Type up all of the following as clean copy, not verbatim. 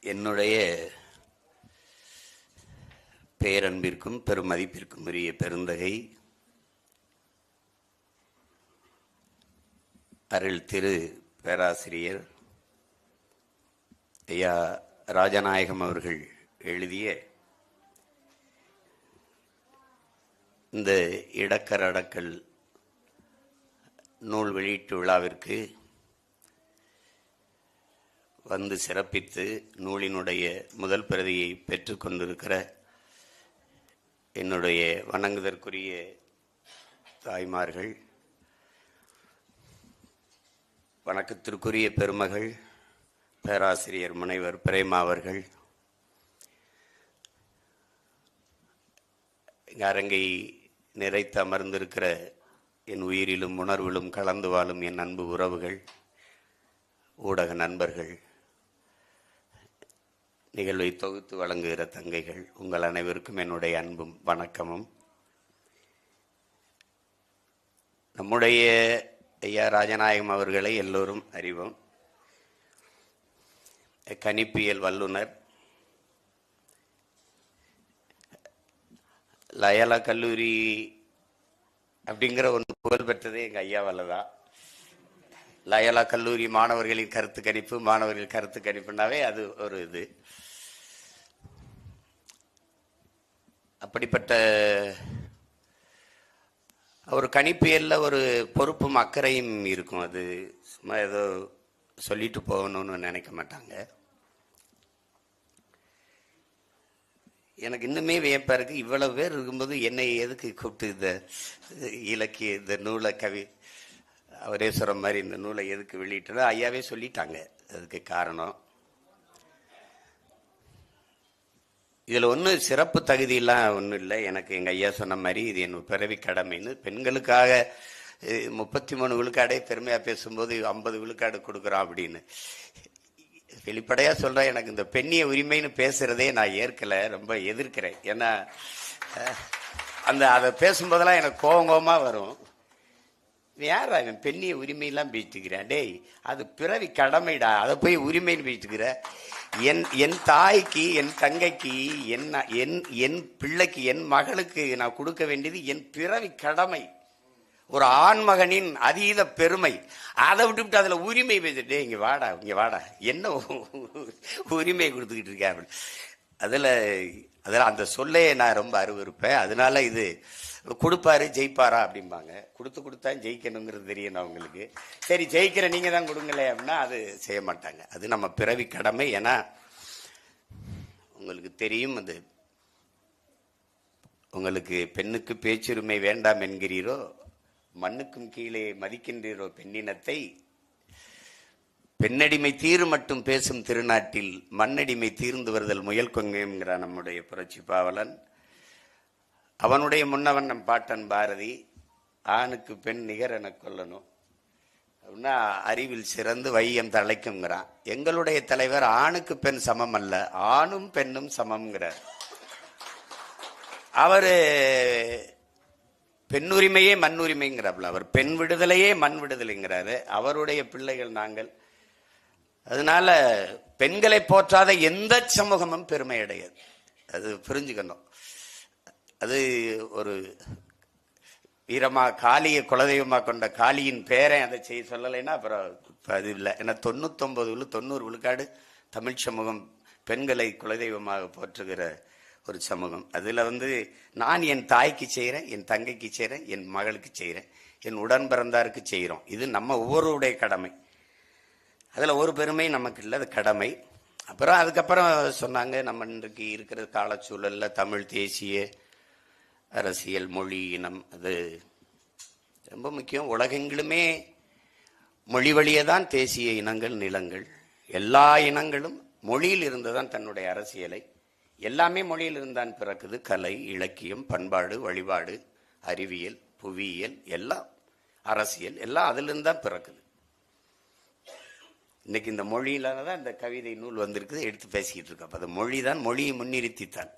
என்னுடைய பேரன்பிற்கும் பெருமதிப்பிற்கும் உரிய பெருந்தகை அருள் திரு பேராசிரியர் ஐயா ராஜநாயகம் அவர்கள் எழுதிய இந்த இடக்கர் அடக்கல் நூல் வெளியீட்டு விழாவிற்கு வந்து சிறப்பித்து நூலினுடைய முதல் பிரதியை பெற்றுக்கொண்டிருக்கிற என்னுடைய வணங்குதற்குரிய தாய்மார்கள், வணக்கத்திற்குரிய பெருமகள் பேராசிரியர் முனைவர் பிரேமா அவர்கள், அரங்கை நிறைத்து அமர்ந்திருக்கிற என் உயிரிலும் உணர்விலும் கலந்து வாழும் என் அன்பு உறவுகள், ஊடக நண்பர்கள், நிகழ்வை தொகுத்து வழங்குகிற தங்கைகள், உங்கள் அனைவருக்கும் என்னுடைய அன்பும் வணக்கமும். நம்முடைய ஐயா ராஜநாயகம் அவர்களை எல்லோரும் அறிவோம். கணிப்பியல் வல்லுனர், லயலா கல்லூரி அப்படிங்கிற ஒன்று புகழ் பெற்றதே எங்கள் ஐயாவால் தான். லயலா கல்லூரி மாணவர்களின் கருத்து கணிப்பு, மாணவர்கள் கருத்து கணிப்புனாவே அது ஒரு இது. அப்படிப்பட்ட ஒரு கணிப்பியல்ல ஒரு பொறுப்பும் அக்கறையும் இருக்கும். அது சும்மா ஏதோ சொல்லிட்டு போகணும்னு நினைக்க மாட்டாங்க. எனக்கு இன்னுமே வியப்பா இருக்கு, இவ்வளவு பேர் இருக்கும்போது என்னை எதுக்கு கூப்பிட்டு இந்த இலக்கிய இந்த நூலை அவரே சொல்ற மாதிரி இந்த நூலை எதுக்கு வெளியிட்டதோ ஐயாவே சொல்லிட்டாங்க. அதுக்கு காரணம் இதில் ஒன்றும் சிறப்பு தகுதியெல்லாம் ஒன்றும் இல்லை. எனக்கு எங்கள் ஐயா சொன்ன மாதிரி இது என் பிறவி கடமைன்னு. பெண்களுக்காக 33 விழுக்காடே பெருமையாக பேசும்போது 50 விழுக்காடு கொடுக்குறோம் அப்படின்னு வெளிப்படையாக சொல்கிறேன். எனக்கு இந்த பெண்ணிய உரிமைன்னு பேசுகிறதே நான் ஏற்கலை, ரொம்ப எதிர்க்கிறேன். ஏன்னா அதை பேசும்போதெல்லாம் எனக்கு கோபமாக வரும். யார் அவன் பெண்ணிய உரிமையெல்லாம் பேசிட்டுக்கிறேன்? டேய், அது பிறவி கடமைடா, அதை போய் உரிமைன்னு பேசிட்டுக்கிற. என் தாய்க்கு, என் தங்கைக்கு, என் பிள்ளைக்கு, என் மகளுக்கு நான் கொடுக்க வேண்டியது என் பிறவி கடமை, ஒரு ஆண்மகனின் அதீத பெருமை. அதை விட்டுவிட்டு அதில் உரிமை பேசிட்டு இங்கே வாடா என்ன உரிமை கொடுத்துக்கிட்டு இருக்கேன் அப்படின்னு அதில் அந்த சொல்லே நான் ரொம்ப அருவருப்பேன். அதனால இது கொடுப்பாரு ஜெயிப்பாரா அப்படிம்பாங்க. கொடுத்தா ஜெயிக்கணுங்கிறது தெரியணும் அவங்களுக்கு. சரி, ஜெயிக்கிற நீங்கள் தான் கொடுங்களே அப்படின்னா அது செய்ய மாட்டாங்க. அது நம்ம பிறவி கடமை. ஏன்னா உங்களுக்கு தெரியும், அது உங்களுக்கு பெண்ணுக்கு பேச்சுரிமை வேண்டாம் என்கிறீரோ, மண்ணுக்கும் கீழே மதிக்கின்றீரோ பெண்ணினத்தை, பெண்ணடிமை தீரு மட்டும் பேசும் திருநாட்டில் மண்ணடிமை தீர்ந்து வருதல் முயல் கொங்கைங்கிறான் நம்முடைய புரட்சி பாவலன். அவனுடைய முன்னவன் நம் பாட்டன் பாரதி, ஆணுக்கு பெண் நிகர் என கொல்லணும் அப்படின்னா அறிவில் சிறந்து வையம் தழைக்குங்கிறான். எங்களுடைய தலைவர் ஆணுக்கு பெண் சமம் அல்ல, ஆணும் பெண்ணும் சமம்ங்கிறார். அவரு பெண் உரிமையே மண் உரிமைங்கிறாப்ல, அவர் பெண் விடுதலையே மண் விடுதலைங்கிறாரு. அவருடைய பிள்ளைகள் நாங்கள். அதனால பெண்களை போற்றாத எந்த சமூகமும் பெருமை அடையாது. அது புரிஞ்சுக்கணும். அது ஒரு வீரமா காளியை குலதெய்வமா கொண்ட காளியின் பேரை அதை செய்ய சொல்லலைன்னா அப்புறம் அது இல்லை. ஏன்னா 90 விழுக்காடு தமிழ் சமூகம் பெண்களை குலதெய்வமாக போற்றுகிற ஒரு சமூகம். அதில் நான் என் தாய்க்கு செய்கிறேன், என் தங்கைக்கு செய்கிறேன், என் மகளுக்கு செய்கிறேன், என் உடன் பிறந்தாருக்கு செய்கிறோம். இது நம்ம ஒவ்வொருடைய கடமை. அதில் ஒரு பெருமை நமக்கு இல்லை, அது கடமை. அப்புறம் அதுக்கப்புறம் சொன்னாங்க, நம்ம இன்றைக்கு இருக்கிற காலச்சூழலில் தமிழ் தேசிய அரசியல், மொழி, இனம் அது ரொம்ப முக்கியம். உலகெங்கிலுமே மொழி வழியே தான் தேசிய இனங்கள், நிலங்கள், எல்லா இனங்களும் மொழியில் இருந்து தான் தன்னுடைய அரசியலை, எல்லாமே மொழியில் இருந்தான் பிறக்குது. கலை, இலக்கியம், பண்பாடு, வழிபாடு, அறிவியல், புவியியல், எல்லாம் அரசியல் எல்லாம் அதிலிருந்து தான் பிறக்குது. இன்னைக்கு இந்த மொழியில தான் இந்த கவிதை நூல் வந்திருக்குது, எடுத்து பேசிக்கிட்டு இருக்கோம். அப்போ அந்த மொழி தான், மொழியை முன்னிறுத்தித்தான்.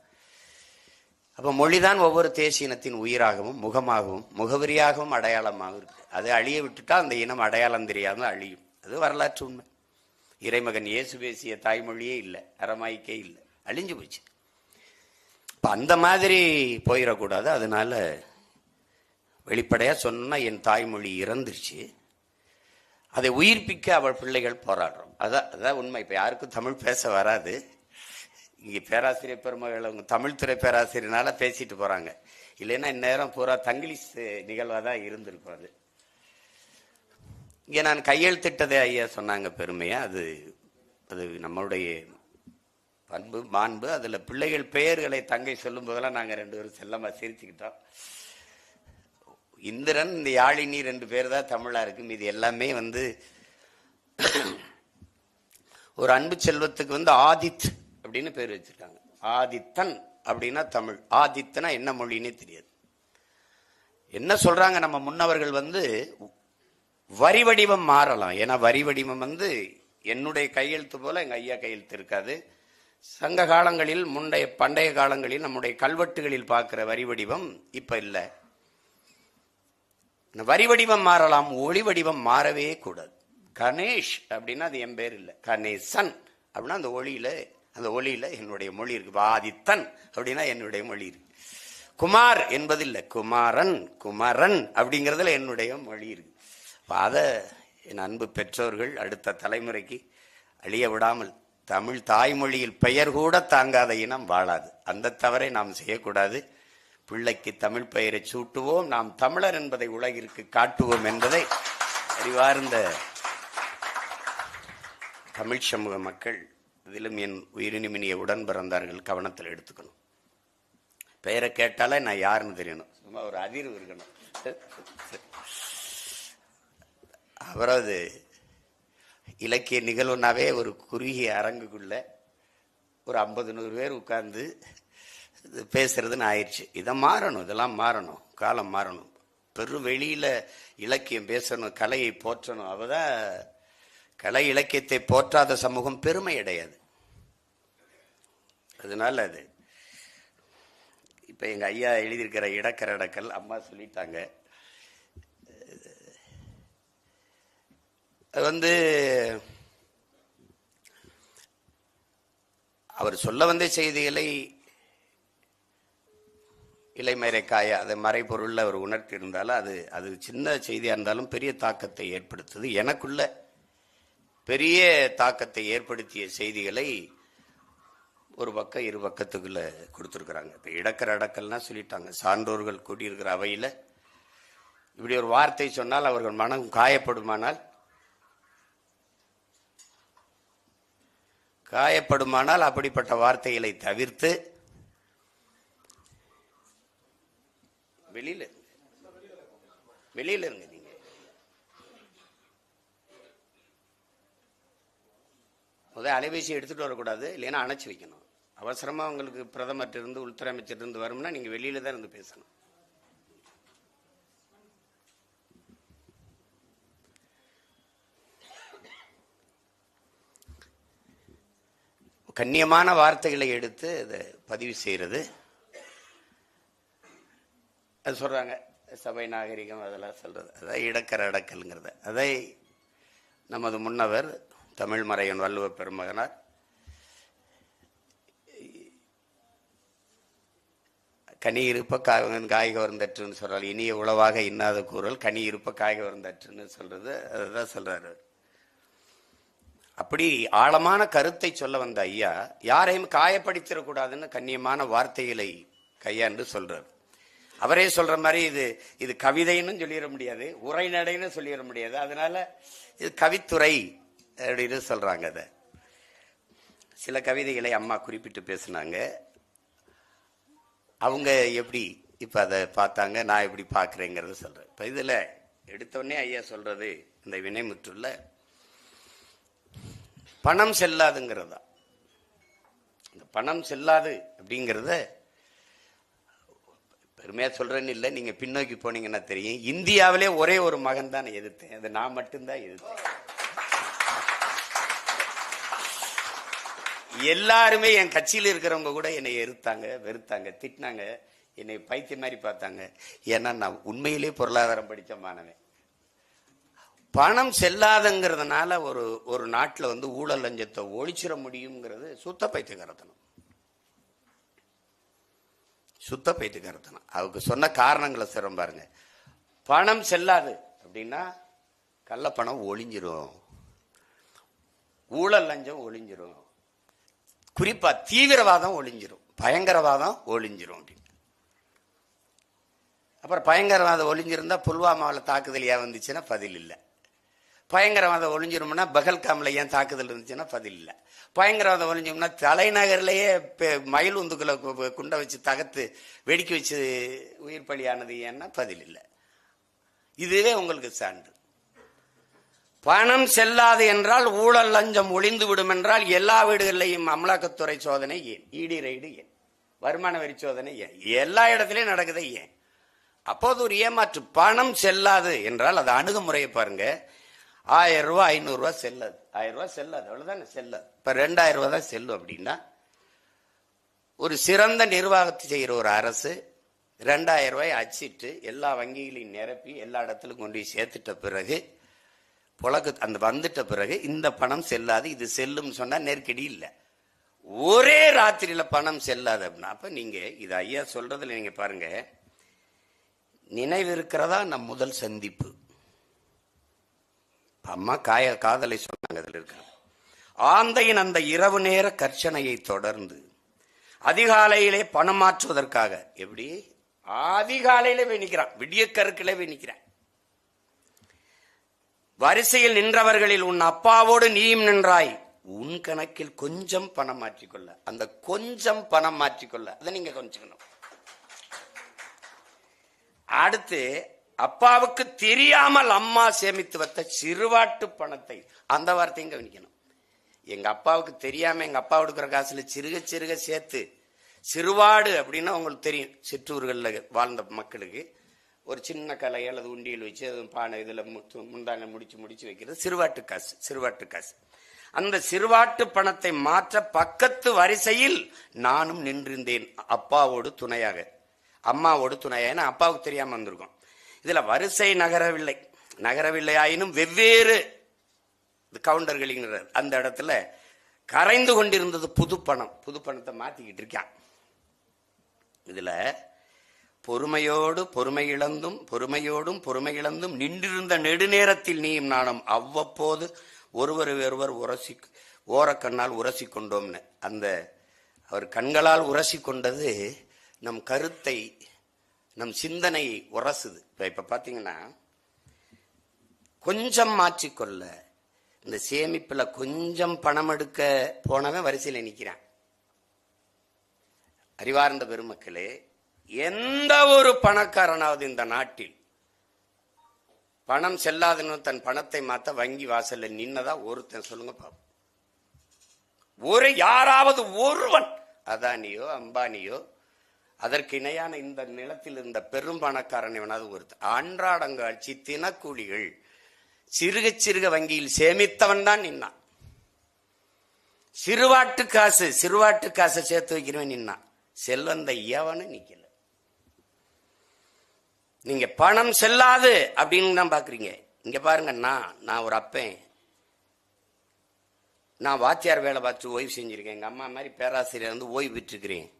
அப்போ மொழிதான் ஒவ்வொரு தேசிய இனத்தின் உயிராகவும் முகமாகவும் முகவரியாகவும் அடையாளமாகவும் இருக்கு. அதை அழிய விட்டுட்டா அந்த இனம் அடையாளம் தெரியாமல் அழியும். அது வரலாற்று உண்மை. இறைமகன் இயேசு பேசிய தாய்மொழியே இல்லை, அரமாய்க்கே இல்லை, அழிஞ்சு போச்சு. இப்போ அந்த மாதிரி போயிடக்கூடாது. அதனால வெளிப்படையாக சொன்னா என் தாய்மொழி இறந்துருச்சு, அதை உயிர்ப்பிக்க அவள் பிள்ளைகள் போராடுறோம். அதான் உண்மை. இப்போ யாருக்கும் தமிழ் பேச வராது. இங்கே பேராசிரியர் பெருமகள் அவங்க தமிழ் துறை பேராசிரியர்னால பேசிட்டு போகிறாங்க. இல்லைன்னா இந்நேரம் பூரா தங்கிலீஷ் நிகழ்வாக தான் இருந்திருக்கும். அது இங்கே நான் கையெழுத்திட்டதே ஐயா சொன்னாங்க பெருமையாக. அது நம்மளுடைய பண்பு மாண்பு. அதில் பிள்ளைகள் பெயர்களை தங்கை சொல்லும் போதெல்லாம் நாங்கள் 2 பேரும் செல்லமாக சிரிச்சுக்கிட்டோம். இந்திரன், இந்த யாழினி 2 பேர் தான் தமிழாக இருக்கு. மீது எல்லாமே ஒரு அன்பு செல்வத்துக்கு ஆதித் அப்படின்னு பேர் வச்சிருக்காங்க. ஆதித்தன் அப்படின்னா தமிழ், ஆதித்தனா என்ன மொழின்னே தெரியாது. என்ன சொல்றாங்க நம்ம முன்னவர்கள் வரி வடிவம் மாறலாம். ஏன்னா வரி வடிவம் என்னுடைய கையெழுத்து போல எங்க ஐயா கையெழுத்து இருக்காது. சங்க காலங்களில் பண்டைய காலங்களில் நம்முடைய கல்வெட்டுகளில் பார்க்கிற வரி வடிவம் இப்ப இல்லை. வரி வடிவம் மாறலாம், ஒளி வடிவம் மாறவே கூடாது. கணேஷ் அப்படின்னா அது என் பேர் இல்லை, கணேசன் அப்படின்னா அந்த ஒளியில என்னுடைய மொழி இருக்கு. ஆதித்தன் அப்படின்னா என்னுடைய மொழி இருக்கு. குமார் என்பது இல்லை, குமாரன், குமரன் அப்படிங்கிறதுல என்னுடைய மொழி இருக்கு. அதை என் அன்பு பெற்றோர்கள் அடுத்த தலைமுறைக்கு அழிய விடாமல், தமிழ் தாய்மொழியில் பெயர் கூட தாங்காத இனம் வாழாது. அந்த தவறை நாம் செய்யக்கூடாது. பிள்ளைக்கு தமிழ் பெயரை சூட்டுவோம், நாம் தமிழர் என்பதை உலகிற்கு காட்டுவோம் என்பதை அறிவார்ந்த தமிழ் சமூக மக்கள், இதிலும் என் உயிரினுமினிய உடன் பிறந்தார்கள் கவனத்தில் எடுத்துக்கணும். பெயரை கேட்டாலே நான் யாருன்னு தெரியணும், சும்மா ஒரு அதிர்வு இருக்கணும். அவரது இலக்கிய நிகழ்வுனாவே ஒரு குறுகிய அரங்குக்குள்ள ஒரு 50-100 பேர் உட்கார்ந்து பேசுறதுன்னு ஆயிடுச்சு. இதை மாறணும், இதெல்லாம் மாறணும், காலம் மாறணும். வெளியில இலக்கியம் பேசணும், கலையை போற்றணும். அவதான் கலை இலக்கியத்தை போற்றாத சமூகம் பெருமை அடையாது. அதனால அது இப்ப எங்க ஐயா எழுதியிருக்கிற இடக்கரடக்கல் அம்மா சொல்லிட்டாங்க. அவர் சொல்ல வந்த செய்திகளை இலைமறைக்காய அதை மறைபொருள்ல அவர் உணர்த்தி இருந்தாலும் அது சின்ன செய்தியா இருந்தாலும் பெரிய தாக்கத்தை ஏற்படுத்துது. எனக்குள்ள பெரிய தாக்கத்தை ஏற்படுத்திய செய்திகளை ஒரு பக்கம் 2 பக்கத்துக்குள்ள கொடுத்துருக்குறாங்க. இப்போ இடக்கர அடக்கல்னா சொல்லிட்டாங்க. சான்றோர்கள் கூடியிருக்கிற அவையில் இப்படி ஒரு வார்த்தை சொன்னால் அவர்கள் மனம் காயப்படுமானால் அப்படிப்பட்ட வார்த்தைகளை தவிர்த்து வெளியில இருங்க. நீங்க முதல் அலைபேசி எடுத்துட்டு வரக்கூடாது, இல்லைன்னா அணைச்சி வைக்கணும். அவசரமா உங்களுக்கு பிரதமர் இருந்து உள்துறை அமைச்சர் இருந்து வரும்னா நீங்க வெளியில தான் இருந்து பேசணும். கண்ணியமான வார்த்தைகளை எடுத்து அதை பதிவு செய்யறது, அது சொல்றாங்க சபை நாகரிகம், அதெல்லாம் சொல்றது. அதான் இடக்கர அடக்கல்ங்கிறத அதை நமது முன்னவர் தமிழ் மறையன் வள்ளுவ பெருமகனார் கனி இருப்ப காய்க வருந்தற்றுன்னு சொல்றாரு. இனிய உளவாக இன்னாத கூறல் கனி இருப்ப காய்க வருந்தற்றுன்னு சொல்றது. அதுதான் சொல்றாரு. அப்படி ஆழமான கருத்தை சொல்ல வந்த ஐயா யாரையும் காயப்படுத்திடக்கூடாதுன்னு கண்ணியமான வார்த்தைகளை கையாண்டு சொல்றாரு. அவரே சொல்ற மாதிரி இது கவிதைன்னு சொல்லிட முடியாது, உரைநடைன்னு சொல்லிட முடியாது. அதனால இது கவித்துறை அப்படின்னு சொல்றாங்க. அத சில கவிதைகளை அம்மா குறிப்பிட்டு பேசினாங்க. அவங்க எப்படி இப்ப அதை பார்த்தாங்க, நான் எப்படி பார்க்கிறேங்கிறத சொல்றேன். இப்ப இதுல எடுத்தோடனே ஐயா சொல்றது இந்த வினைமுற்றுல பணம் செல்லாதுங்கிறதா. இந்த பணம் செல்லாது அப்படிங்கிறத பெருமையா சொல்றேன்னு இல்லை, நீங்க பின்னோக்கி போனீங்கன்னா தெரியும். இந்தியாவிலே ஒரே ஒரு மகன் தான் எதிர்த்தேன், அது நான் மட்டும்தான் எதிர்த்தேன். எல்லாருமே என் கட்சியில் இருக்கிறவங்க கூட என்னை எதிர்த்தாங்க, வெறுத்தாங்க, திட்டினாங்க, என்னை பைத்திய மாதிரி பார்த்தாங்க. ஏன்னா நான் உண்மையிலே பொருளாதாரம் படித்த மாணவன். பணம் செல்லாதுங்கிறதுனால ஒரு நாட்டில் ஊழல் லஞ்சத்தை ஒழிச்சிட முடியுங்கிறது சுத்த பைத்தியக்காரத்தனம். சுத்த பைத்தியக்காரத்தனம். அவருக்கு சொன்ன காரணங்களை சிறம் பாருங்க. பணம் செல்லாது அப்படின்னா கள்ளப்பணம் ஒளிஞ்சிரும், ஊழல் லஞ்சம் ஒளிஞ்சிரும், குறிப்பா தீவிரவாதம் ஒளிஞ்சிரும், பயங்கரவாதம் ஒளிஞ்சிரும் அப்படின்னு. அப்புறம் பயங்கரவாதம் ஒளிஞ்சிருந்தா புல்வாமாவில் தாக்குதல் ஏன் வந்துச்சுன்னா பதில் இல்லை. பயங்கரவாதம் ஒளிஞ்சிரும்னா பகல்காமில் ஏன் தாக்குதல் இருந்துச்சுன்னா பதில் இல்லை. பயங்கரவாதம் ஒளிஞ்சோம்னா தலைநகர்லேயே மயில் உந்துக்களை குண்டை வச்சு தகர்த்து வெடிக்க வச்சு உயிர் பலியானது ஏன்னா பதில் இல்லை. இதுவே உங்களுக்கு சான்று. பணம் செல்லாது என்றால் ஊழல் லஞ்சம் ஒளிந்து விடும் என்றால் எல்லா வீடுகளிலையும் அமலாக்கத்துறை சோதனை ஏன், இடி ரைடு ஏன், வருமான வரி சோதனை ஏன், எல்லா இடத்துலையும் நடக்குது ஏன்? அப்போது ஒரு ஏமாற்று. பணம் செல்லாது என்றால் அது அணுகுமுறையை பாருங்க. 1000 ரூபா 500 ரூபா செல்லாது, 1000 ரூபா செல்லாது, அவ்வளவுதானே செல்லாது. இப்ப 2000 ரூபா தான் செல்லும் அப்படின்னா ஒரு சிறந்த நிர்வாகத்தை செய்கிற ஒரு அரசு 2000 ரூபாய் அச்சிட்டு எல்லா வங்கிகளையும் நிரப்பி எல்லா இடத்துலும் கொண்டு போய் சேர்த்துட்ட பிறகு அந்த வந்துட்ட பிறகு இந்த பணம் செல்லாது, இது செல்லும் சொன்னா நெருக்கடி இல்லை. ஒரே ராத்திரியில பணம் செல்லாது அப்படின்னா அப்ப நீங்க இது ஐயா சொல்றதுல நீங்க பாருங்க, நினைவு இருக்கிறதா நம் முதல் சந்திப்பு. அம்மா காதலை சொன்னாங்க. அதில் இருக்கிற ஆந்தையின் அந்த இரவு நேர கர்ச்சனையை தொடர்ந்து அதிகாலையிலே பணம் மாற்றுவதற்காக எப்படி அதிகாலையிலே போய் நிற்கிறான், விடிய கருக்கிலே போய் நிற்கிறான். வரிசையில் நின்றவர்களில் உன் அப்பாவோடு நீயும் நின்றாய், உன் கணக்கில் கொஞ்சம் பணம் மாற்றிக்கொள்ள, அந்த கொஞ்சம் பணம் மாற்றிக்கொள்ள அதை நீங்க கொஞ்சம். அடுத்து அப்பாவுக்கு தெரியாமல் அம்மா சேமித்து வைத்த சிறுவாட்டு பணத்தை, அந்த வார்த்தையும் கவனிக்கணும். எங்க அப்பாவுக்கு தெரியாம எங்க அப்பா கொடுக்குற காசுல சிறுக சிறுக சேர்த்து, சிறுவாடு அப்படின்னா உங்களுக்கு தெரியும், சிற்றூர்களில் வாழ்ந்த மக்களுக்கு ஒரு சின்ன கலை அல்லது உண்டியல் வச்சு அது பானை இதில் முந்தான முடிச்சு வைக்கிறது சிறுவாட்டு காசு. சிறுவாட்டு காசு அந்த சிறுவாட்டு பணத்தை மாற்ற பக்கத்து வரிசையில் நானும் நின்றிருந்தேன், அப்பாவோடு துணையாக, அம்மாவோடு துணையாக. அப்பாவுக்கு தெரியாம வந்திருக்கோம். இதுல வரிசை நகரவில்லை ஆயினும் வெவ்வேறு கவுண்டர்களிங்கிறது அந்த இடத்துல கரைந்து கொண்டிருந்தது புது பணத்தை மாத்திக்கிட்டு இருக்கான். இதுல பொறுமையோடும் பொறுமை இழந்தும் நின்றிருந்த நெடுநேரத்தில் நீயும் நானும் அவ்வப்போது ஒருவர் ஓரக்கண்ணால் உரசி கொண்டோம்னு, அந்த அவர் கண்களால் உரசி கொண்டது நம் கருத்தை, நம் சிந்தனையை உரசுது. இப்ப பாத்தீங்கன்னா கொஞ்சம் மாற்றிக்கொள்ள, இந்த சேமிப்புல கொஞ்சம் பணம் எடுக்க போனவன் வரிசையில் நிற்கிறான். அறிவார்ந்த பெருமக்களே, எந்த ஒரு பணக்காரனாவது இந்த நாட்டில் பணம் செல்லாதுன்னு தன் பணத்தை மாத்த வங்கி வாசல்ல நின்னதா ஒருத்தன் சொல்லுங்க பாப்போம். யாராவது ஒருவன், அதானியோ அம்பானியோ அதற்கு இணையான இந்த நிலத்தில் இருந்த பெரும் பணக்காரன் எவனாவது ஒருத்தன், அன்றாடங்காட்சி தினக்கூலிகள் சிறுக வங்கியில் சேமித்தவன் தான் நின்னான். சிறுவாட்டு காசை சேர்த்து வைக்கிறவன் நின்னான். செல்வந்த எவனு நிக்கல. நீங்க பணம் செல்லாது அப்படின்னு தான் பாக்குறீங்க. இங்க பாருங்க, நான் ஒரு அப்பன், நான் வாத்தியார் வேலை பார்த்து ஓய்வு செஞ்சிருக்கேன். எங்க அம்மா மாதிரி பேராசிரியர் வந்து ஓய்வு பெற்றிருக்கிறேன்.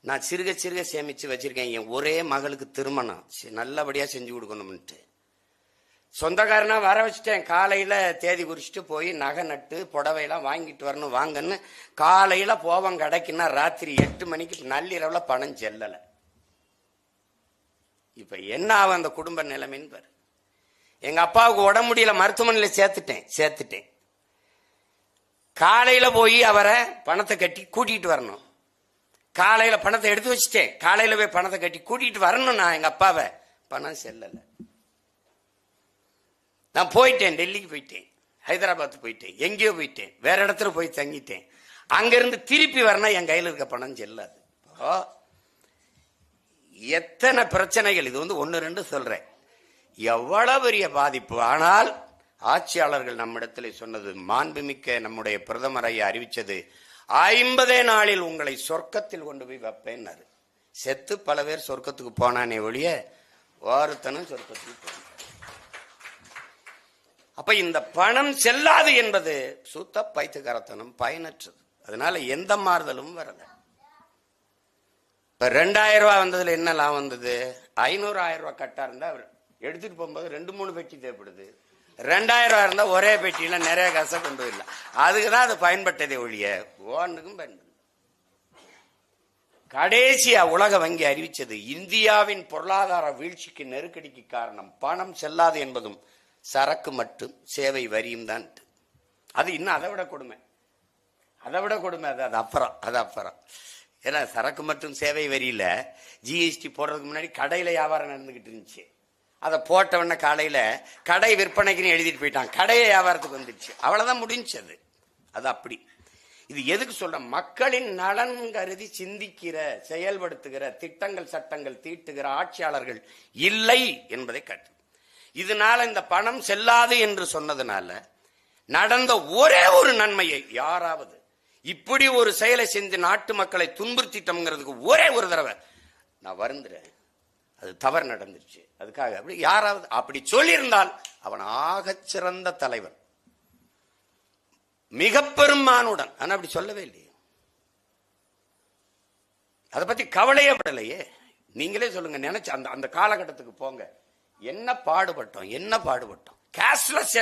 நான் சிறுக சேமிச்சு வச்சிருக்கேன். என் ஒரே மகளுக்கு திருமணம் நல்லபடியா செஞ்சு கொடுக்கணும்னுட்டு சொந்தக்காரனா வர வச்சுட்டேன். காலையில தேதி குறிச்சுட்டு போய் நகை நட்டு புடவையெல்லாம் வாங்கிட்டு வரணும் வாங்கன்னு காலையில போவாங்க கடைக்குன்னா ராத்திரி 8 மணிக்கு நள்ளிரவுல பணம் செல்லல. இப்ப என்ன ஆகும் அந்த குடும்ப நிலைமைன்னு பாரு. எங்க அப்பாவுக்கு உடம்பு முடியல, மருத்துவமனையில சேர்த்துட்டேன். காலையில போய் அவரை பணத்தை கட்டி கூட்டிட்டு வரணும். காலையில பணத்தை எடுத்து வச்சுட்டேன், காலையில போய் பணத்தை கட்டி கூட்டிட்டு வரணும். நான் எங்க அப்பாவை பணம் செல்லல. நான் போயிட்டேன், டெல்லிக்கு போயிட்டேன், ஹைதராபாத் போயிட்டேன், எங்கேயோ போயிட்டேன், வேற இடத்துல போய் தங்கிட்டேன். அங்கிருந்து திருப்பி வரணும், என் கையில் இருக்க பணம் செல்லாது. எத்தனை பிரச்சனைகள்! இது 1-2 சொல்றேன், எவ்வளவு பெரிய பாதிப்பு. ஆனால் ஆட்சியாளர்கள் நம்மிடத்தில் சொன்னது, மாண்புமிக்க நம்முடைய பிரதமர் ஐயா அறிவிச்சது, 50 நாளில் உங்களை சொர்க்கத்தில் கொண்டு போய் வைப்பேன்னாரு. செத்து பல பேர் சொர்க்கத்துக்கு போனானே ஒழிய ஒருத்தனும் சொர்க்கத்துக்கு போன. அப்ப இந்த பணம் செல்லாது என்பது சுத்த பைத்தியக்காரத்தனம், பயனற்றது. அதனால எந்த மாறுதலும் வரல. இப்ப 2000 ரூபாய் வந்ததுல என்ன லாபம் வந்தது? 500 1000 ரூபாய் கட்டா இருந்தா எடுத்துட்டு போகும்போது 2-3 பெட்டி தேவைப்படுது. 2000 ரூபாய் இருந்தா ஒரே பெட்டியில நிறைய காசை கொண்டு வரலாம். அதுக்குதான் அது பயன்பட்டதே ஒழிய ஒன்றுக்கும் பயன்படுது. கடைசியா உலக வங்கி அறிவிச்சது, இந்தியாவின் பொருளாதார வீழ்ச்சிக்கு நெருக்கடிக்கு காரணம் பணம் செல்லாது என்பதும் சரக்கு மற்றும் சேவை வரியும் தான். அது இன்னும் அதை விட கொடுமை, அது அப்புறம். ஏன்னா சரக்கு மற்றும் சேவை வரியில ஜிஎஸ்டி போடுறதுக்கு முன்னாடி கடையில வியாபாரம் நடந்துகிட்டு இருந்துச்சு. அதை போட்டவன காலையில கடை விற்பனைக்குன்னு எழுதிட்டு போயிட்டான், கடையை வியாபாரத்துக்கு வந்துடுச்சு, அவ்வளவுதான் முடிஞ்சது. அது அப்படி. இது எதுக்கு சொல்ற? மக்களின் நலன் கருதி சிந்திக்கிற, செயல்படுத்துகிற, திட்டங்கள் சட்டங்கள் தீட்டுகிற ஆட்சியாளர்கள் இல்லை என்பதை காட்டு. இதனால இந்த பணம் செல்லாது என்று சொன்னதுனால நடந்த ஒரே ஒரு நன்மையை யாராவது இப்படி ஒரு செயலை செஞ்சு நாட்டு மக்களை துன்புறுத்திட்டோம்ங்கிறதுக்கு ஒரே ஒரு தடவை நான் வருந்துறேன், அது தவறு நடந்துருச்சு, அதுக்காக அப்படி யாராவது அப்படி சொல்லியிருந்தால் அவன் ஆகச்சிறந்த தலைவன், மிக பெரும் மானுடன். ஆனா அப்படி சொல்லவே இல்லையே, அதை பத்தி கவலையே படலையே. நீங்களே சொல்லுங்க, நினைச்சு அந்த காலகட்டத்துக்கு போங்க, என்ன பாடுபட்டோம். கேஷ்லெஸ்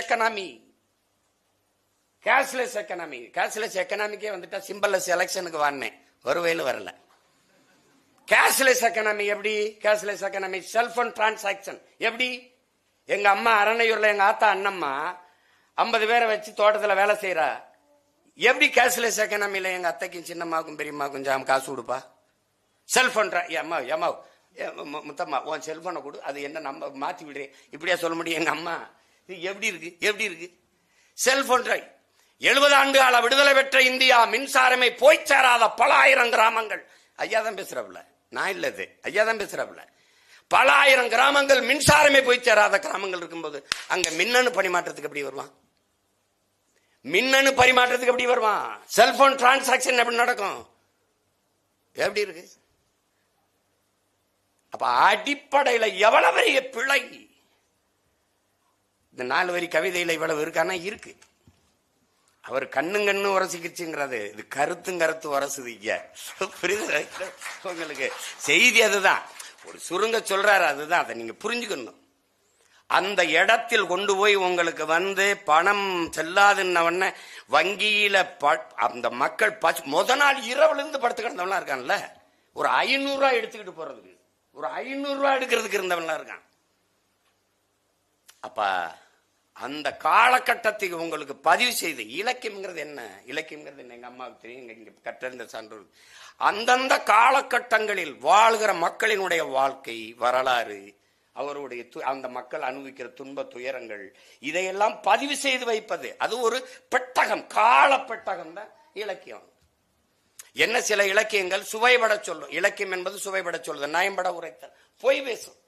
எக்கனாமிக்கே வந்துட்டா சிம்பிள்லெஸ் எலெக்ஷனுக்கு வானேன், ஒரு வயலு வரல. கேஷ்லெஸ் எக்கனாமி எப்படி? கேஷ்லெஸ் எக்கனாமி செல்போன் டிரான்சாக்சன் எப்படி? எங்க அம்மா அரணையூர்ல எங்க ஆத்தா அண்ணம்மா 50 பேரை வச்சு தோட்டத்துல வேலை செய்யறா. எப்படி கேஷ்லெஸ் எக்கனாமில எங்க அத்தைக்கும் சின்னம்மாவுக்கும் பெரியம்மாக்கும் காசு கொடுப்பா? செல்போன் ஏமா முத்தம்மா உன் செல்போனை கொடு, அது என்ன நம்ம மாத்தி விடுறேன், இப்படியா சொல்ல முடியும்? எங்க அம்மா எப்படி இருக்கு செல்போன். 70 ஆண்டு கால விடுதலை பெற்ற இந்தியா மின்சாரமே போய் சேராத பல ஆயிரம் கிராமங்கள். ஐயா தான் பேசுறாப்புல, நான் இல்லது, ஐயா தான் பேசுறாப்புல. பல ஆயிரம் கிராமங்கள் மின்சாரமே போய் சேராத கிராமங்கள் இருக்கும்போது அங்க மின்னணு பரிமாற்றத்துக்கு எப்படி வருவான்? செல்போன் டிரான்சாக்சன் எப்படி நடக்கும்? எப்படி இருக்கு? அப்ப அடிப்படையில எவ்வளவு பெரிய பிழை! இந்த 4 வரி கவிதையில இவ்வளவு இருக்கானா? இருக்கு. அவர் கண்ணு உரசிக்கிச்சுங்கிறது, இது கருத்து உரசுது. புரியுது உங்களுக்கு? செய்தி அதுதான், ஒரு சுருங்க சொல்றாரு, அதுதான். அதை நீங்க புரிஞ்சுக்கணும். அந்த இடத்தில் கொண்டு போய் உங்களுக்கு பணம் செல்லாதுன்ன வங்கியில அந்த மக்கள் முத நாள் இரவுல இருந்து படுத்து கிடந்தவன்லாம் இருக்கான்ல, ஒரு 500 ரூபாய் எடுத்துக்கிட்டு போறதுக்கு, ஒரு 500 ரூபாய் எடுக்கிறதுக்கு இருந்தவன்லாம் இருக்கான். அப்ப அந்த காலகட்டத்துக்கு உங்களுக்கு பதிவு செய்து இலக்கியம்ங்கிறது என்ன? எங்க அம்மாவுக்கு தெரியும், இங்க கற்றறிந்த சான்று. அந்தந்த காலகட்டங்களில் வாழ்கிற மக்களினுடைய வாழ்க்கை வரலாறு, அவருடைய அந்த மக்கள் அனுபவிக்கிற துன்ப துயரங்கள், இதையெல்லாம் பதிவு செய்து வைப்பது, அது ஒரு பெட்டகம், கால பெட்டகம் தான் இலக்கியம். என்ன சில இலக்கியங்கள் சுவைபட சொல்லும். இலக்கியம் என்பது சுவைபட சொல்லுது, நயம்பட உரைத்தல். பொய் பேசும்,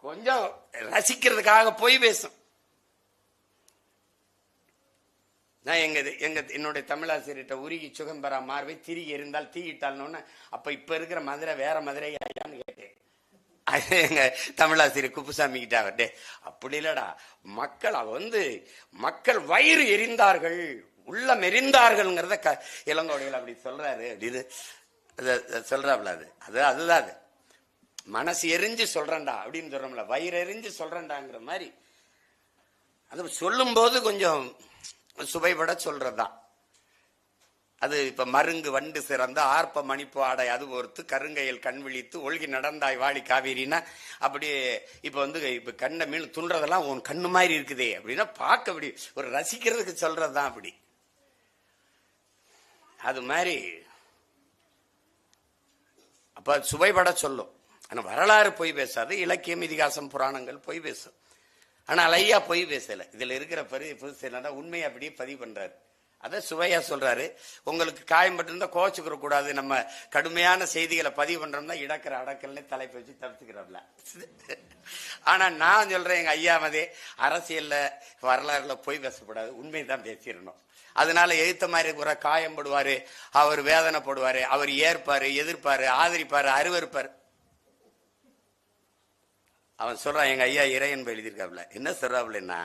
கொஞ்சம் ரசிக்கிறதுக்காக பொய் பேசும். நான் என்னுடைய தமிழாசிரியர்கிட்ட உருகி சுகம்பரா மார்வை திரிகி இருந்தால் தீயிட்டால்னு, அப்ப இப்ப இருக்கிற மதுரை வேற மதுரை ஐயான்னு கேட்டேன். எங்க தமிழாசிரியர் குப்புசாமி கிட்ட அவர்டே, அப்படி இல்லடா, மக்கள் வயிறு எரிந்தார்கள், உள்ளம் எரிந்தார்கள்ங்கிறத இளங்கோடிகள் அப்படி சொல்றாரு அப்படின்னு சொல்றாப்ல. அதுதான் அது மனசு எரிஞ்சு சொல்றேன்டா அப்படின்னு சொல்றோம்ல, வயிறு எரிஞ்சு சொல்றேன்டாங்கிற மாதிரி. அது சொல்லும் போது கொஞ்சம் சுவைபட சொல்றதுதான் அது. இப்ப மருங்கு வண்டு சிறந்த ஆர்ப்ப மணிப்பு ஆடை அது ஒருத்து கருங்கையில் கண் விழித்து ஒழுகி நடந்தாய் வாழி காவேரின்னா, அப்படி இப்ப கண்ண மீன் துன்றதெல்லாம் உன் கண்ணு மாதிரி இருக்குதே அப்படின்னா பார்க்க அப்படி ஒரு ரசிக்கிறதுக்கு சொல்றதுதான் அப்படி. அது மாதிரி அப்ப சுவைபட சொல்லும். ஆனா வரலாறு பொய் பேசாது, இலக்கியம் இதிகாசம் புராணங்கள் பொய் பேசும். ஆனால் ஐயா பொய் பேசல. இதுல இருக்கிற புதுசு என்னன்னா, உண்மையை அப்படியே பதிவு பண்றாரு, அதை சுவையா சொல்றாரு. உங்களுக்கு காயம் பட்டிருந்தா கோச்சுக்கிற கூடாது, நம்ம கடுமையான செய்திகளை பதிவு பண்றோம்னா இடக்கிற அடக்கல்னு தலைப்பு வச்சு தடுத்துக்கிறோம்ல. ஆனா நான் சொல்றேன், எங்க ஐயா மதே அரசியல்ல வரலாறுல பொய் பேசக்கூடாது, உண்மையை தான் பேசிடணும். அதனால எழுத்த மாதிரி கூட காயம்படுவாரு, அவர் வேதனைப்படுவாரு, அவர் ஏற்பாரு, எதிர்ப்பாரு, ஆதரிப்பாரு, அருவருப்பாரு. அவன் சொல்றான், எங்க ஐயா இறையன்பு எழுதியிருக்காப்ல, என்ன சொல்றாப்லன்னா,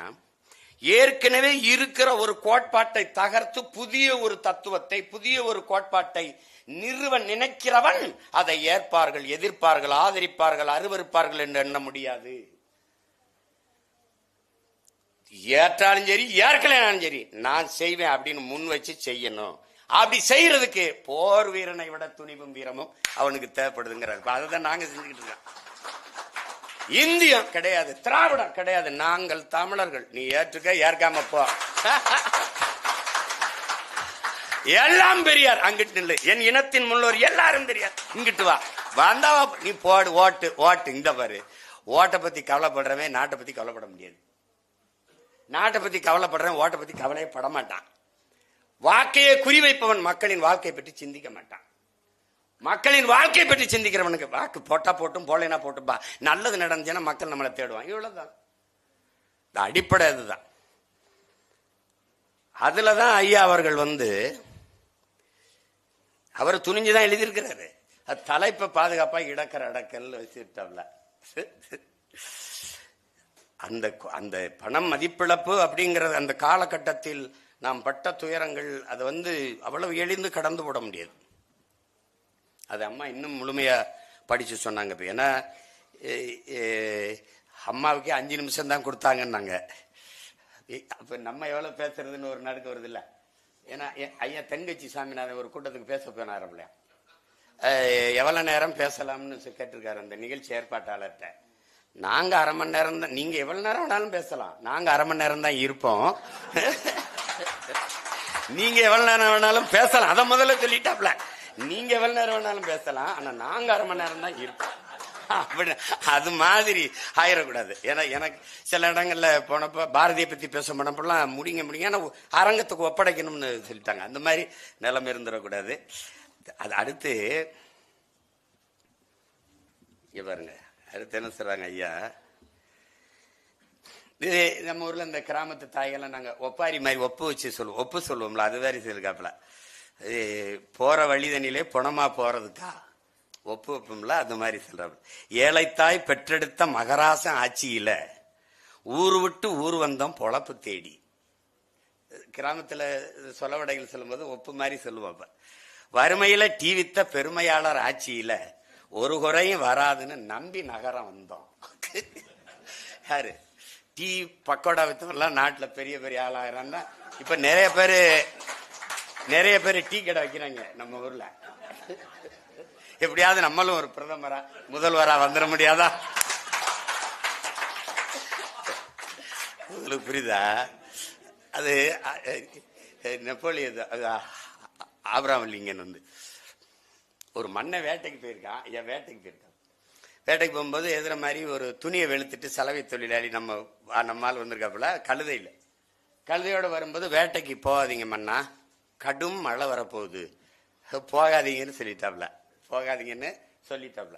ஏற்கனவே இருக்கிற ஒரு கோட்பாட்டை தகர்த்து புதிய ஒரு தத்துவத்தை, புதிய ஒரு கோட்பாட்டை நிறுவ நினைக்கிறவன் அதை ஏற்பார்கள், எதிர்ப்பார்கள், ஆதரிப்பார்கள், அருவருப்பார்கள் என்று எண்ண முடியாது. ஏற்றாலும் சரி ஏற்கலாம் சரி நான் செய்வேன் அப்படின்னு முன் வச்சு செய்யணும். அப்படி செய்யறதுக்கு போர் வீரனை விட துணிவும் வீரமும் அவனுக்கு தேவைப்படுதுங்கிறார். அதுதான் நாங்க செஞ்சுக்கிட்டு இருக்கோம். இந்தியம் கிடையாது, திராவிடம் கிடையாது, நாங்கள் தமிழர்கள். நீ ஏற்றுக்க ஏற்காம போ. எல்லாம் பெரியார். அங்கிட்டு நில்லு. என் இனத்தின் முன்னோர் எல்லாரும் பெரியார். இங்கிட்டு வா, வந்தா நீ போடு. ஓட்டு ஓட்டு இந்த பாரு. ஓட்டை பத்தி கவலைப்படுறவன் நாட்டை பத்தி கவலைப்பட முடியாது. நாட்டை பத்தி கவலைப்படுறவன் ஓட்டை பத்தி கவலையே பட மாட்டான். வாக்கையை குறிவைப்பவன் மக்களின் வாழ்க்கையை பற்றி சிந்திக்க மாட்டான். மக்களின் வாழ்க்கை பற்றி சிந்திக்கிறவனுக்கு வாக்கு போட்டா போட்டும் போலேனா போட்டும்பா, நல்லது நடந்துச்சுன்னா மக்கள் நம்மளை தேடுவாங்க. இவ்வளவுதான் அடிப்படை. அதுதான். அதுலதான் ஐயா அவர்கள் அவர் துணிஞ்சுதான் எழுதியிருக்கிறாரு. அது தலைப்பை பாதுகாப்பா இடக்கிற அடக்கல் வச்சுட்டாப்ல. அந்த அந்த பணம் மதிப்பிழப்பு அப்படிங்கிறது அந்த காலகட்டத்தில் நாம் பட்ட துயரங்கள் அது அவ்வளவு எளிந்து கடந்து போட முடியாது. அது அம்மா இன்னும் முழுமையா படிச்சு சொன்னாங்க. ஏன்னா அம்மாவுக்கே 5 நிமிஷம் தான் கொடுத்தாங்கன்னாங்க. அப்ப நம்ம எவ்வளவு பேசுறதுன்னு ஒரு நடுக்கு வருது இல்ல. ஏன்னா ஐயா தென்கட்சி சாமிநாதன் ஒரு கூட்டத்துக்கு பேச போனாரம்ல, எவ்வளவு நேரம் பேசலாம்னு கேட்டிருக்காரு அந்த நிகழ்ச்சி ஏற்பாட்டாளர்கிட்ட. நாங்க 1/2 மணி நேரம் தான், நீங்க எவ்வளவு நேரம் வேணாலும் பேசலாம், நாங்க 1/2 மணி நேரம் தான் இருப்போம், நீங்க எவ்வளவு நேரம் வேணாலும் பேசலாம். அதை முதல்ல சொல்லிட்டாப்ல, நீங்க எவ்வளவு நேரம் வேணாலும் பேசலாம், ஆனா நாங்க 1/2 மணி நேரம் தான் இருப்போம். அப்படி அது மாதிரி ஆயிடக்கூடாது. ஏன்னா எனக்கு சில இடங்கள்ல போனப்ப பாரதியை பத்தி பேச போனப்பெல்லாம் முடிங்க ஆனா அரங்கத்துக்கு ஒப்படைக்கணும்னு சொல்லிட்டாங்க. அந்த மாதிரி நிலைமை இருந்துடக்கூடாது. அது அடுத்து பாருங்க, அடுத்து என்ன சொல்றாங்க ஐயா, இது நம்ம ஊர்ல இந்த கிராமத்து தாய்கள்லாம் நாங்க ஒப்பாரி மாதிரி ஒப்பு வச்சு சொல்லுவோம், ஒப்பு சொல்லுவோம்ல, அது வேறு சொல்லிருக்காப்புல. போற வழிதனிலே பொணமா போறதுக்கா ஒப்பு வைப்போம்ல, அது மாதிரி சொல்றாரு. ஏழைத்தாய் பெற்றெடுத்த மகராசன் ஆட்சியில ஊரு விட்டு ஊர் வந்தோம் பொழப்பு தேடி. கிராமத்துல சொலவடைகள் சொல்லும்போது ஒப்பு மாதிரி சொல்லுவோம். வறுமையில டீ வித்த பெருமையாளர் ஆட்சியில ஒரு குறையும் வராதுன்னு நம்பி நகரம் வந்தோம். யாரு டீ பக்கோடா வித்தவெல்லாம் நாட்டுல பெரிய பெரிய ஆளாயிரம் தான். இப்ப நிறைய பேர் டீ கடை வைக்கிறாங்க நம்ம ஊர்ல. எப்படியாவது நம்மளும் ஒரு பிரதமரா முதல்வரா வந்துட முடியாதா? உங்களுக்கு புரியுதா? அது நெப்போலியன் ஆபிரகாம் லிங்கன் ஒரு மண்ணை வேட்டைக்கு போயிருக்கான். வேட்டைக்கு போகும்போது எதிர மாதிரி ஒரு துணியை வெளுத்துட்டு சலவை தொழிலாளி நம்மால் வந்திருக்காப்புல கழுதையோட வரும்போது, வேட்டைக்கு போகாதீங்க மண்ணா, கடும் மழை வரப்போகுது, போகாதீங்கன்னு சொல்லிட்டாப்ல.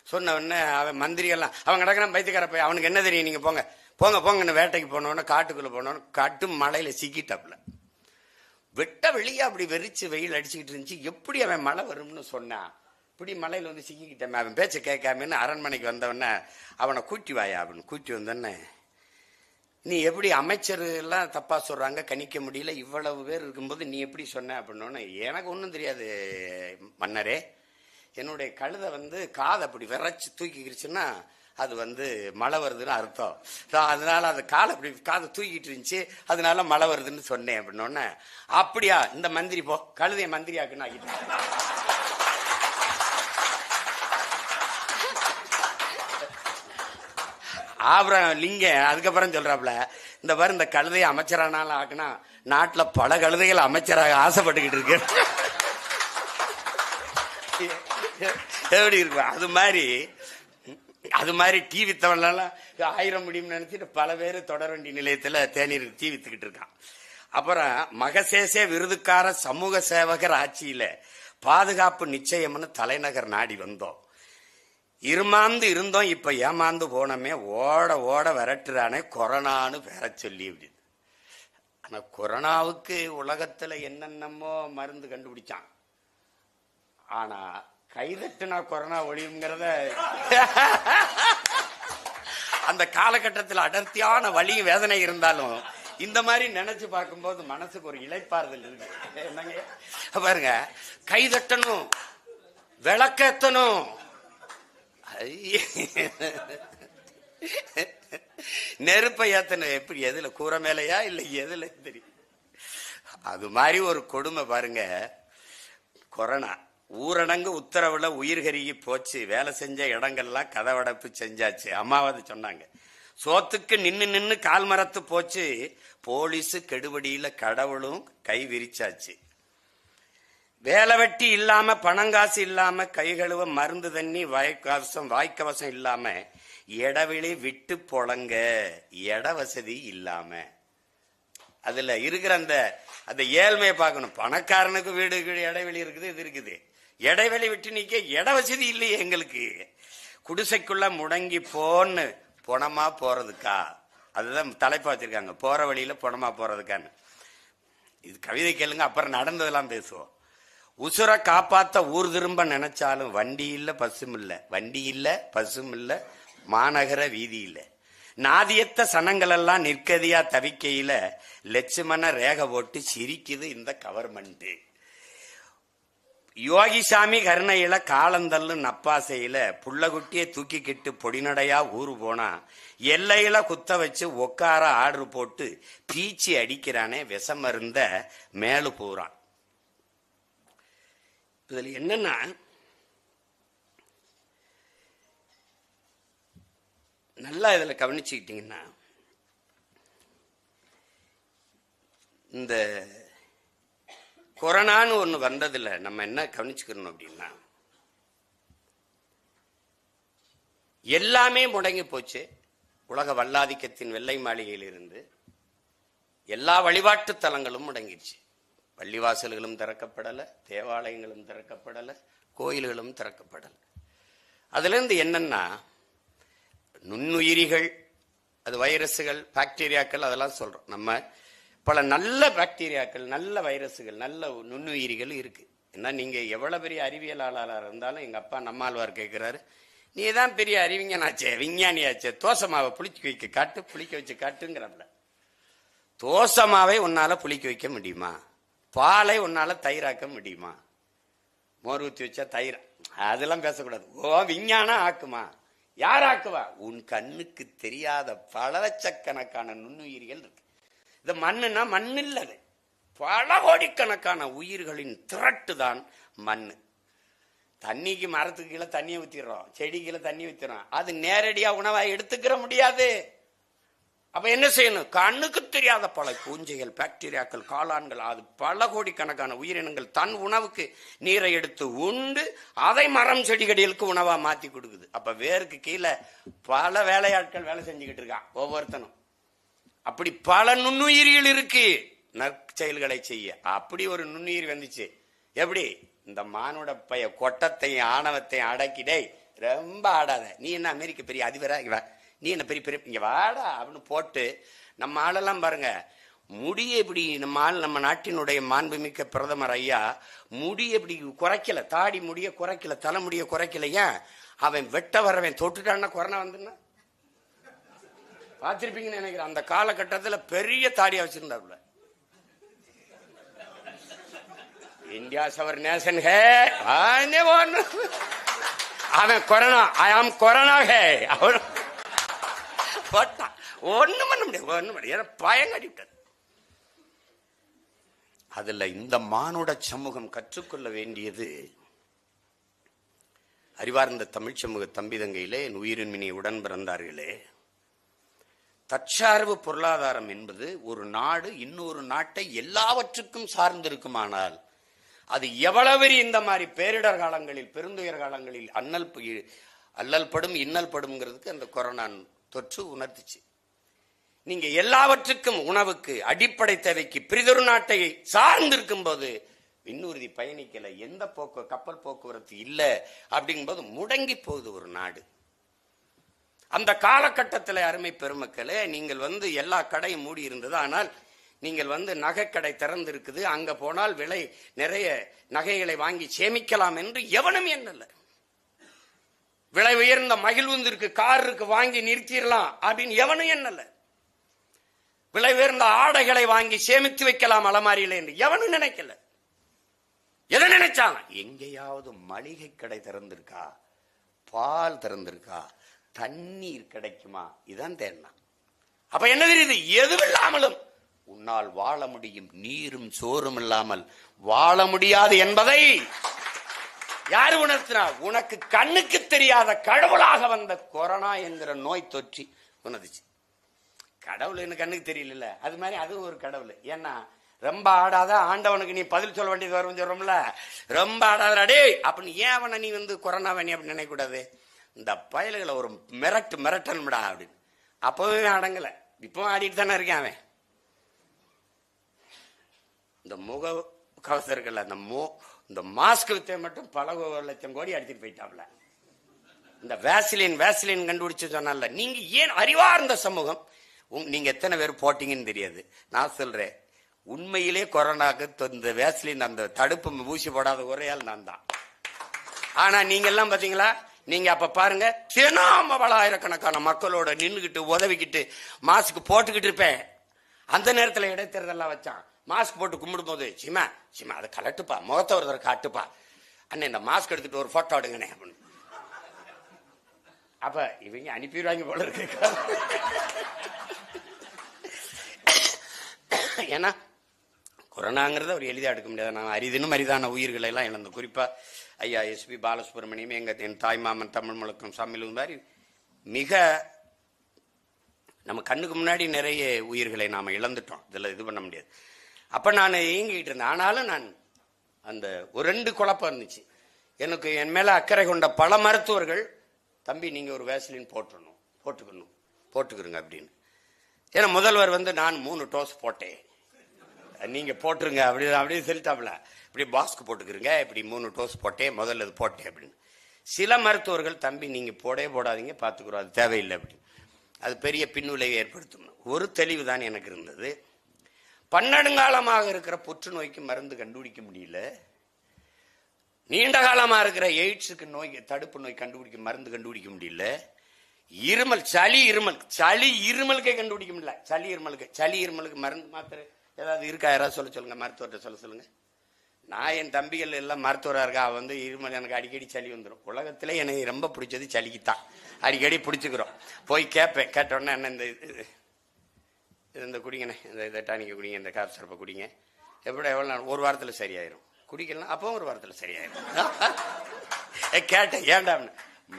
சொன்ன உடனே அவன் மந்திரிகள்லாம் அவன் கிடக்கிறான் பைத்தியக்கார போய், அவனுக்கு என்ன தெரியும், நீங்க போங்க போங்கன்னு வேட்டைக்கு போனோன்னு காட்டுக்குள்ள போனோன்னு கடும் மழையில சிக்கிட்டாப்ல. வெட்ட வெளியே அப்படி வெறிச்சு வெயில் அடிச்சுக்கிட்டு இருந்துச்சு. எப்படி அவன் மழை வரும்னு சொன்னான். இப்படி மலையில சிக்கிக்கிட்டேன். அவன் பேச்ச கேட்காமன்னு அரண்மனைக்கு வந்தவன அவனை கூட்டி வாயா அப்படின்னு கூட்டி வந்தோடனே, நீ எப்படி அமைச்சர் எல்லாம் தப்பா சொல்றாங்க, கணிக்க முடியல, இவ்வளவு பேர் இருக்கும்போது நீ எப்படி சொன்ன அப்படின்னோன்னு, எனக்கு ஒன்றும் தெரியாது மன்னரே, என்னுடைய கழுதை காதை அப்படி விரைச்சு தூக்கிக்கிருச்சுன்னா அது மழை வருதுன்னு அர்த்தம், அதனால அது காதை தூக்கிட்டு இருந்துச்சு, அதனால மழை வருதுன்னு சொன்னேன் அப்படின்னோடனே, அப்படியா இந்த மந்திரி போ, கழுதைய மந்திரி ஆக்குன்னு ஆகிட்டேன். ஆபிரகாம் லிங்கம் அதுக்கப்புறம் சொல்றாப்ல, இந்த பாரு இந்த கழுதையை அமைச்சரானாலும் ஆக்குனா நாட்டுல பல கழுதைகள் அமைச்சராக ஆசைப்பட்டுக்கிட்டு இருக்கு. எப்படி இருக்கு? அது மாதிரி டீ வித்தவன்லாம் 1000 முடியும்னு நினைச்சிட்டு பல பேர் தொடர்வண்டி நிலையத்துல தேநீர் டீ வித்துக்கிட்டு இருக்கான். அப்புறம் மகசேசே விருதுக்கார சமூக சேவகர் ஆட்சியில பாதுகாப்பு நிச்சயம்னு தலைநகர் நாடி வந்தோம். இருமாந்து இருந்தோம், இப்ப ஏமாந்து போனோமே, ஓட ஓட விரட்டுறானே கொரோனான்னு பேர சொல்லி. ஆனா கொரோனாவுக்கு உலகத்துல என்னென்னமோ மருந்து கண்டுபிடிச்சான். ஆனா கைதட்டுனா கொரோனா ஒழியுங்கிறத அந்த காலகட்டத்தில் அடர்த்தியான வலி வேதனை இருந்தாலும் இந்த மாதிரி நினைச்சு பார்க்கும்போது மனசுக்கு ஒரு இளைப்பாறுதல் இருக்கு. என்னங்க பாருங்க, கை தட்டணும், விளக்கேத்தணும், நெருப்பை ஏத்தணும். எப்படி, எதுல, கூரை மேலையா இல்ல எதுல தெரியும். அது மாதிரி ஒரு கொடுமை பாருங்க. கொரோனா ஊரடங்கு உத்தரவுல உயிர்கருகி போச்சு. வேலை செஞ்ச இடங்கள்லாம் கதவடைப்பு செஞ்சாச்சு. அம்மாவது சொன்னாங்க, சோத்துக்கு நின்னு நின்னு கால் மரத்து போச்சு. போலீஸு கெடுபடியில கடவுளும் கை விரிச்சாச்சு. வேலை வெட்டி இல்லாம, பணங்காசு இல்லாம, கை கழுவ மருந்து தண்ணி, வாய்க்கவசம் இல்லாம, இடவெளி விட்டு பொழங்க, இட வசதி இல்லாம. அதுல இருக்கிற அந்த ஏழ்மையை பார்க்கணும். பணக்காரனுக்கு வீடு இடைவெளி இருக்குது, இது இருக்குது. இடைவெளி விட்டு நிக்க இட வசதி இல்லையே எங்களுக்கு. குடிசைக்குள்ள முடங்கி போன்னு பொணமா போறதுக்கா? அதுதான் தலைப்பா வச்சிருக்காங்க, போற வழியில பொணமா போறதுக்கான்னு. இது கவிதை கேளுங்க, அப்புறம் நடந்ததெல்லாம் பேசுவோம். உசுரை காப்பாத்த ஊர் திரும்ப நினைச்சாலும் வண்டி இல்ல பசும் இல்ல, வண்டி இல்ல பசும் இல்ல, மாநகர வீதி இல்ல. நாதியத்த சனங்கள் எல்லாம் நிற்கதியா தவிக்கையில லட்சுமண ரேக போட்டு சிரிக்குது இந்த கவர்மெண்ட். யோகிசாமி கருணையில காலந்தள்ளு நப்பாசையில புள்ளகுட்டியை தூக்கிக்கிட்டு பொடிநடையா ஊரு போனா எல்லையில குத்த வச்சு உக்கார ஆர்டர் போட்டு பீச்சி அடிக்கிறானே விஷமருந்த மேலு போறான். இதுல என்னன்னா, நல்லா இதுல கவனிச்சுக்கிட்டீங்கன்னா, இந்த கொரோனான்னு ஒண்ணு வந்ததுல நம்ம என்ன கவனிச்சுக்கணும் அப்படின்னா, எல்லாமே முடங்கி போச்சு. உலக வல்லாதிக்கத்தின் வெள்ளை மாளிகையில் இருந்து எல்லா வழிபாட்டு தலங்களும் முடங்கிடுச்சு. பள்ளிவாசல்களும் திறக்கப்படலை, தேவாலயங்களும் திறக்கப்படலை, கோயில்களும் திறக்கப்படலை. அதுல இருந்து என்னன்னா, நுண்ணுயிரிகள், அது வைரஸுகள், பாக்டீரியாக்கள், அதெல்லாம் சொல்றோம். நம்ம பல நல்ல பாக்டீரியாக்கள், நல்ல வைரஸுகள், நல்ல நுண்ணுயிரிகள் இருக்கு. ஏன்னா நீங்க எவ்வளவு பெரிய அறிவியலாளராக இருந்தாலும், எங்க அப்பா நம்மாழ்வார் கேட்கிறாரு, நீ தான் பெரிய அறிவிஞனாச்சே, விஞ்ஞானியாச்சே, தோசமாவை புளிக்க வைக்க காட்டு, புளிக்க வச்சு காட்டுங்கிறப்பல. தோசமாவை உன்னால புளிக்க வைக்க முடியுமா? பாலை உன்னால தயிராக்க முடியுமா? மோர் ஊற்றி வச்சா தயிர், அதெல்லாம் பேசக்கூடாது. ஓ விஞ்ஞானம் ஆக்குமா? யார் ஆக்குவா? உன் கண்ணுக்கு தெரியாத பல லட்சக்கணக்கான நுண்ணுயிர்கள் இருக்கு. இது மண்ணுன்னா மண் இல்லது, பல கோடிக்கணக்கான உயிர்களின் திரட்டு தான் மண்ணு. தண்ணிக்கு மரத்துக்கு கீழே தண்ணியை ஊத்திடுறோம், செடி கீழே தண்ணி ஊத்திடுறோம், அது நேரடியா உணவா எடுத்துக்கிற முடியாது. அப்ப என்ன செய்யணும்? கண்ணுக்கு தெரியாத பல பூஞ்சைகள், பாக்டீரியாக்கள், காளான்கள், அது பல கோடிக்கணக்கான உயிரினங்கள் தன் உணவுக்கு நீரை எடுத்து உண்டு அதை மரம் செடிகடிகளுக்கு உணவா மாத்தி கொடுக்குது. அப்ப வேருக்கு கீழே பல வேலையாட்கள் வேலை செஞ்சுக்கிட்டு இருக்கான் ஒவ்வொருத்தனும். அப்படி பல நுண்ணுயிரிகள் இருக்கு நற்செயல்களை செய்ய. அப்படி ஒரு நுண்ணுயிர் வந்துச்சு. எப்படி? இந்த மானுட பைய கொட்டத்தையும் ஆணவத்தையும் அடக்கிடே, ரொம்ப ஆடாத, நீ என்ன அமெரிக்க பெரிய அதிபரா, நீ என்ன பெரிய பெரிய இங்க வாடா அப்படின்னு போட்டு, நம்ம ஆளெல்லாம் பாருங்க, முடிய இப்படி நம்ம நாட்டினுடைய மாண்புமிக்க பிரதமர் ஐயா முடிய இப்படி குறைக்கல, தாடி முடிய குறைக்கல, தலைமுடிய குறைக்கல. ஏன்? அவன் வெட்ட வரவன் தொட்டுட்டான்னா கொரோனா வந்துன்னா பார்த்திருப்பீங்கன்னு நினைக்கிறேன். அந்த காலகட்டத்தில் பெரிய தாடியா வச்சிருந்தாப்புல. இந்தியா அவர் நேஷன் ஹே, அவன் கொரோனா, ஐ ஆம் கொரோனா ஹே, அவன் ஒண்ணும் பண்ண முடியாது, ஒண்ணும் பண்ண பயங்கடி விட்டார். அதுல இந்த மானுட சமூகம் கற்றுக்கொள்ள வேண்டியது, அறிவார்ந்த தமிழ் சமூக தம்பிதங்கையிலே உயிரின் மினி உடன் பிறந்தார்களே, தற்சார்பு பொருளாதாரம் என்பது ஒரு நாடு இன்னொரு நாட்டை எல்லாவற்றுக்கும் சார்ந்திருக்குமானால் அது எவ்வளவு இந்த மாதிரி பேரிடர் காலங்களில், பெருந்துயர் காலங்களில் அல்லல் படும் இன்னல் படும்ங்கிறதுக்கு அந்த கொரோனா தொற்று உணர்த்துச்சு. நீங்க எல்லாவற்றுக்கும், உணவுக்கு, அடிப்படை தேவைக்கு பிரிதொரு நாட்டை சார்ந்திருக்கும் போது விண்ணூர்தி பயணிக்கல, எந்த கப்பல் போக்குவரத்து இல்லை அப்படிங்கும்போது முடங்கி போகுது ஒரு நாடு. அந்த காலகட்டத்தில் அருமை பெருமக்களே, நீங்கள் எல்லா கடையும் மூடி இருந்தது, ஆனால் நீங்கள் நகைக்கடை திறந்து இருக்குது, அங்க போனால் விலை நிறைய நகைகளை வாங்கி சேமிக்கலாம் என்று எவனும் எண்ணல. விலை உயர்ந்த மகிழ்வுந்திருக்கு, கார் இருக்கு, வாங்கி நிறுத்திடலாம் அப்படின்னு எவனும் எண்ணல. விலை உயர்ந்த ஆடைகளை வாங்கி சேமித்து வைக்கலாம் அலமாரியில என்று எவனும் நினைக்கல. எதை நினைச்சாங்க? எங்கேயாவது மளிகை கடை திறந்திருக்கா, பால் திறந்திருக்கா, தண்ணீர் கிடைக்குமா, இதான் தேடினான். அப்ப என்ன தெரியுது? எதுவில்லாமலும் உன்னால் வாழ முடியும், நீரும் சோறும் இல்லாமல் வாழ முடியாது என்பதை யாரு உணர்த்தினா? உனக்கு கண்ணுக்கு தெரியாத கடவுளாக வந்த கொரோனா என்கிற நோய் தொற்றி உணர்ந்துச்சு. கடவுள் என்ன கண்ணுக்கு தெரியல, அது மாதிரி அதுவும் ஒரு கடவுள். ஏன்னா ரொம்ப ஆடாத ஆண்டவனுக்கு நீ பதில் சொல்ல வேண்டியது வரும் சொல்றோம்ல, ரொம்ப ஆடாத டே அப்படின்னு ஏன் அவனை நீ கொரோனா வேணி அப்படின்னு நினைக்க கூடாது. இந்த பயல்களை ஒரு மிரட்டன்டா அப்படின்னு அப்பவே அடங்கல, இப்பவும் ஆடிட்டு தானே இருக்கான் அவன். இந்த முக கவசம் இருக்குல்ல, இந்த மாஸ்க் வித்தை மட்டும் பல லட்சம் கோடி அடிச்சுட்டு போயிட்டாப்ல. இந்த வேஸ்லின் கண்டுபிடிச்சு சொன்னால. நீங்க ஏன் அறிவார்ந்த சமூகம், நீங்க எத்தனை பேர் போட்டீங்கன்னு தெரியாது. நான் சொல்றேன், உண்மையிலே கொரோனாக்கு இந்த வேஸ்லின் அந்த தடுப்பு ஊசி போடாத ஒரே ஆள் நான் தான். ஆனா நீங்க எல்லாம் பாத்தீங்களா, நீங்க அப்ப பாருங்க, தினாம ஆயிரக்கணக்கான மக்களோட நின்றுகிட்டு உதவிக்கிட்டு மாஸ்க் போட்டுக்கிட்டு இருப்பேன். அந்த நேரத்தில் இடைத்தேர்தலாம் வச்சான். மாஸ்க் போட்டு கும்பிடும் போது சிமா அதை கலட்டுப்பா, முகத்தை ஒரு தடவை காட்டுப்பா, அண்ணன் இந்த மாஸ்க் எடுத்துட்டு ஒரு போட்டோ எடுங்கண்ணே அப்படின்னு. அப்ப இவங்க அனுப்பிடுவாங்க போல இருக்கு. ஏன்னா கொரோனாங்கிறத ஒரு எளிதாக எடுக்க முடியாது. நான் அரிதான உயிர்களை எல்லாம் இழந்த, குறிப்பா ஐயா எஸ்பி பாலசுப்ரமணியம், என் தாய்மாமன் தமிழ் முழக்கம் சம்மிலும் மாதிரி மிக நம்ம கண்ணுக்கு முன்னாடி நிறைய உயிர்களை நாம இழந்துட்டோம். இதெல்லாம் இது பண்ண முடியாது. அப்ப நான் இயங்கிட்டு இருந்தேன். ஆனாலும் நான் அந்த ஒரு 2 குழப்பம் இருந்துச்சு எனக்கு. என் மேல அக்கறை கொண்ட பல மருத்துவர்கள், தம்பி நீங்க ஒரு வேஸ்லின் போட்டுக்கிறங்க அப்படின்னு. ஏன்னா முதல்வர் நான் 3 டோஸ் போட்டேன், நீங்க போட்டுருங்க அப்படின்னு சொல்லிட்டாப்ல. இப்படி பாஸ்க்கு போட்டுக்கிறங்க, இப்படி 3 டோஸ் போட்டேன், முதல்ல இது போட்டேன் அப்படின்னு. சில மருத்துவர்கள், தம்பி நீங்க போடாதீங்க, பார்த்துக்கிறோம், அது தேவையில்லை அப்படின்னு. அது பெரிய பின்விளைவை ஏற்படுத்தும். ஒரு தெளிவு தான் எனக்கு இருந்தது. பன்னெடுங்காலமாக இருக்கிற புற்றுநோய்க்கு மருந்து கண்டுபிடிக்க முடியல, நீண்ட காலமா இருக்கிற எய்ட்ஸுக்கு தடுப்பு நோய் மருந்து கண்டுபிடிக்க முடியல, சளி இருமலுக்கே கண்டுபிடிக்க முடியல. சளி இருமலுக்கு மருந்து மாத்திரை ஏதாவது இருக்கா? யாராவது சொல்லுங்க, மருத்துவர்கிட்ட சொல்லுங்க. நான் என் தம்பிகள் எல்லாம் மருத்துவராக இருக்கா, இருமல் எனக்கு அடிக்கடி சளி வந்துடும். உலகத்திலே எனக்கு ரொம்ப பிடிச்சது சளிக்குத்தான், அடிக்கடி பிடிச்சிக்கிறோம். போய் கேட்பேன், கேட்டோன்னே என்ன இந்த குடிங்கண்ணே, இந்த டானிக்கை குடிங்க, இந்த கார் சிறப்பை குடிங்க, எவ்வளோ நாள், ஒரு வாரத்தில் சரியாயிரும். குடிக்கலாம், அப்போ ஒரு வாரத்தில் சரியாயிரும். கேட்டேன் ஏன்டா,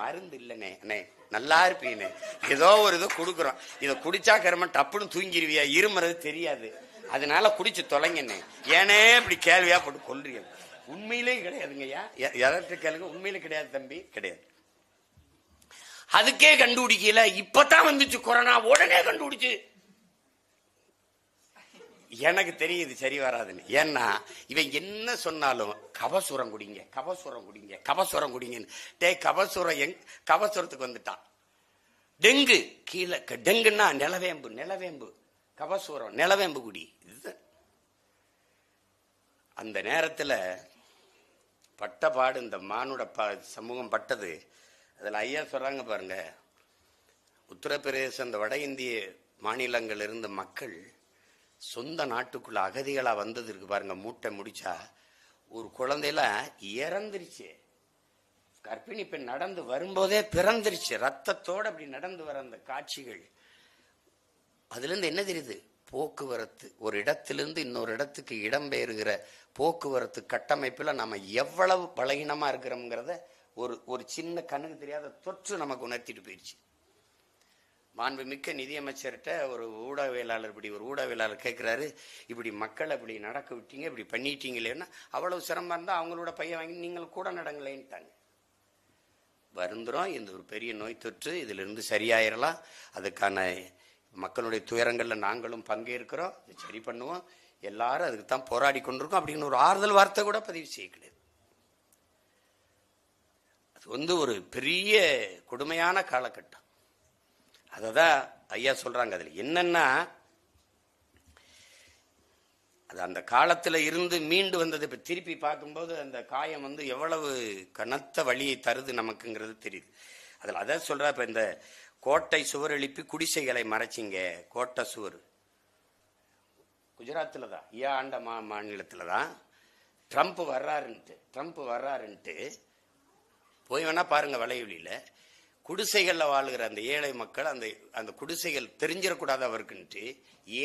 மருந்து இல்லைண்ணே, அண்ணே நல்லா இருப்பீங்கண்ணே, ஏதோ ஒரு இதை கொடுக்குறோம், இதை குடிச்சா கரும டப்புன்னு தூங்கிடுவியா, இருமுறது தெரியாது, அதனால குடிச்சு தொலைங்கண்ணே, ஏனே இப்படி கேள்வியா போட்டு கொல்றீங்க. உண்மையிலே கிடையாதுங்கய்யா, எதற்கு கேளுங்க, உண்மையிலே கிடையாது தம்பி, கிடையாது. அதுக்கே கண்டுபிடிக்கல, இப்பதான் வந்துச்சு கொரோனா, உடனே கண்டுபிடிச்சு. எனக்கு தெரியுது சரி வராதுன்னு. ஏன்னா இவன் என்ன சொன்னாலும் கபசுரம் குடிங்க, கபசுரத்துக்கு வந்துட்டான். டெங்கு கீழே, டெங்குன்னா நிலவேம்பு, கபசுரம் நிலவேம்பு குடி. அந்த நேரத்தில் பட்டபாடு இந்த மானுட சமூகம் பட்டது. அதில் ஐயா சொல்றாங்க பாருங்க, உத்தரப்பிரதேச, இந்த வட இந்திய மாநிலங்கள் இருந்த மக்கள் சொந்த நாட்டுக்குள்ள அகதிகளா வந்தது இருக்கு பாருங்க. மூட்டை முடிச்சா ஒரு குழந்தையில இறந்துருச்சு, கர்ப்பிணி பெண் நடந்து வரும்போதே பிறந்துருச்சு, ரத்தத்தோட அப்படி நடந்து வர அந்த காட்சிகள். அதுல இருந்து என்ன தெரியுது? போக்குவரத்து, ஒரு இடத்திலிருந்து இன்னொரு இடத்துக்கு இடம்பெயர்கிற போக்குவரத்து கட்டமைப்புல நம்ம எவ்வளவு பலகீனமா இருக்கிறோம்ங்கிறத ஒரு சின்ன கண்ணுக்கு தெரியாத தொற்று நமக்கு உணர்த்திட்டு போயிடுச்சு. மாண்புமிக்க நிதியமைச்சர்கிட்ட ஒரு ஊடகவியலாளர் கேட்கிறாரு, இப்படி மக்கள் அப்படி நடக்க விட்டீங்க, இப்படி பண்ணிட்டீங்களேன்னா, அவ்வளவு சிரமம் இருந்தா அவங்களோட பையன் வாங்கி நீங்கள் கூட நடங்களேன்ட்டாங்க. வருந்துறோம், இந்த ஒரு பெரிய நோய் தொற்று, இதுல இருந்து சரியாயிரலாம், அதுக்கான மக்களுடைய துயரங்கள்ல நாங்களும் பங்கேற்கிறோம், சரி பண்ணுவோம், எல்லாரும் அதுக்கு தான் போராடி கொண்டிருக்கோம் அப்படின்னு ஒரு ஆறுதல் வார்த்தை கூட பதிவு செய்ய கிடையாது. அது ஒரு பெரிய கொடுமையான காலகட்டம். அததான் ஐயா சொல்றாங்க. அதுல என்னன்னா, அது அந்த காலத்துல இருந்து மீண்டு வந்தது இப்ப திருப்பி பார்க்கும்போது அந்த காயம் எவ்வளவு கனத்த வழியை தருது நமக்குங்கிறது தெரியுது. அதுல அதான் சொல்ற, இப்ப இந்த கோட்டை சுவர் எழுப்பி குடிசைகளை மறைச்சிங்க, கோட்டை சுவர் குஜராத்தில் தான், ஆண்ட மாநிலத்தில் தான் ட்ரம்ப் வர்றாருன்ட்டு போய் வேணா பாருங்க வலைவெளியில். குடிசைகளில் வாழ்கிற அந்த ஏழை மக்கள் அந்த அந்த குடிசைகள் தெரிஞ்சிடக்கூடாது அவருக்குன்ட்டு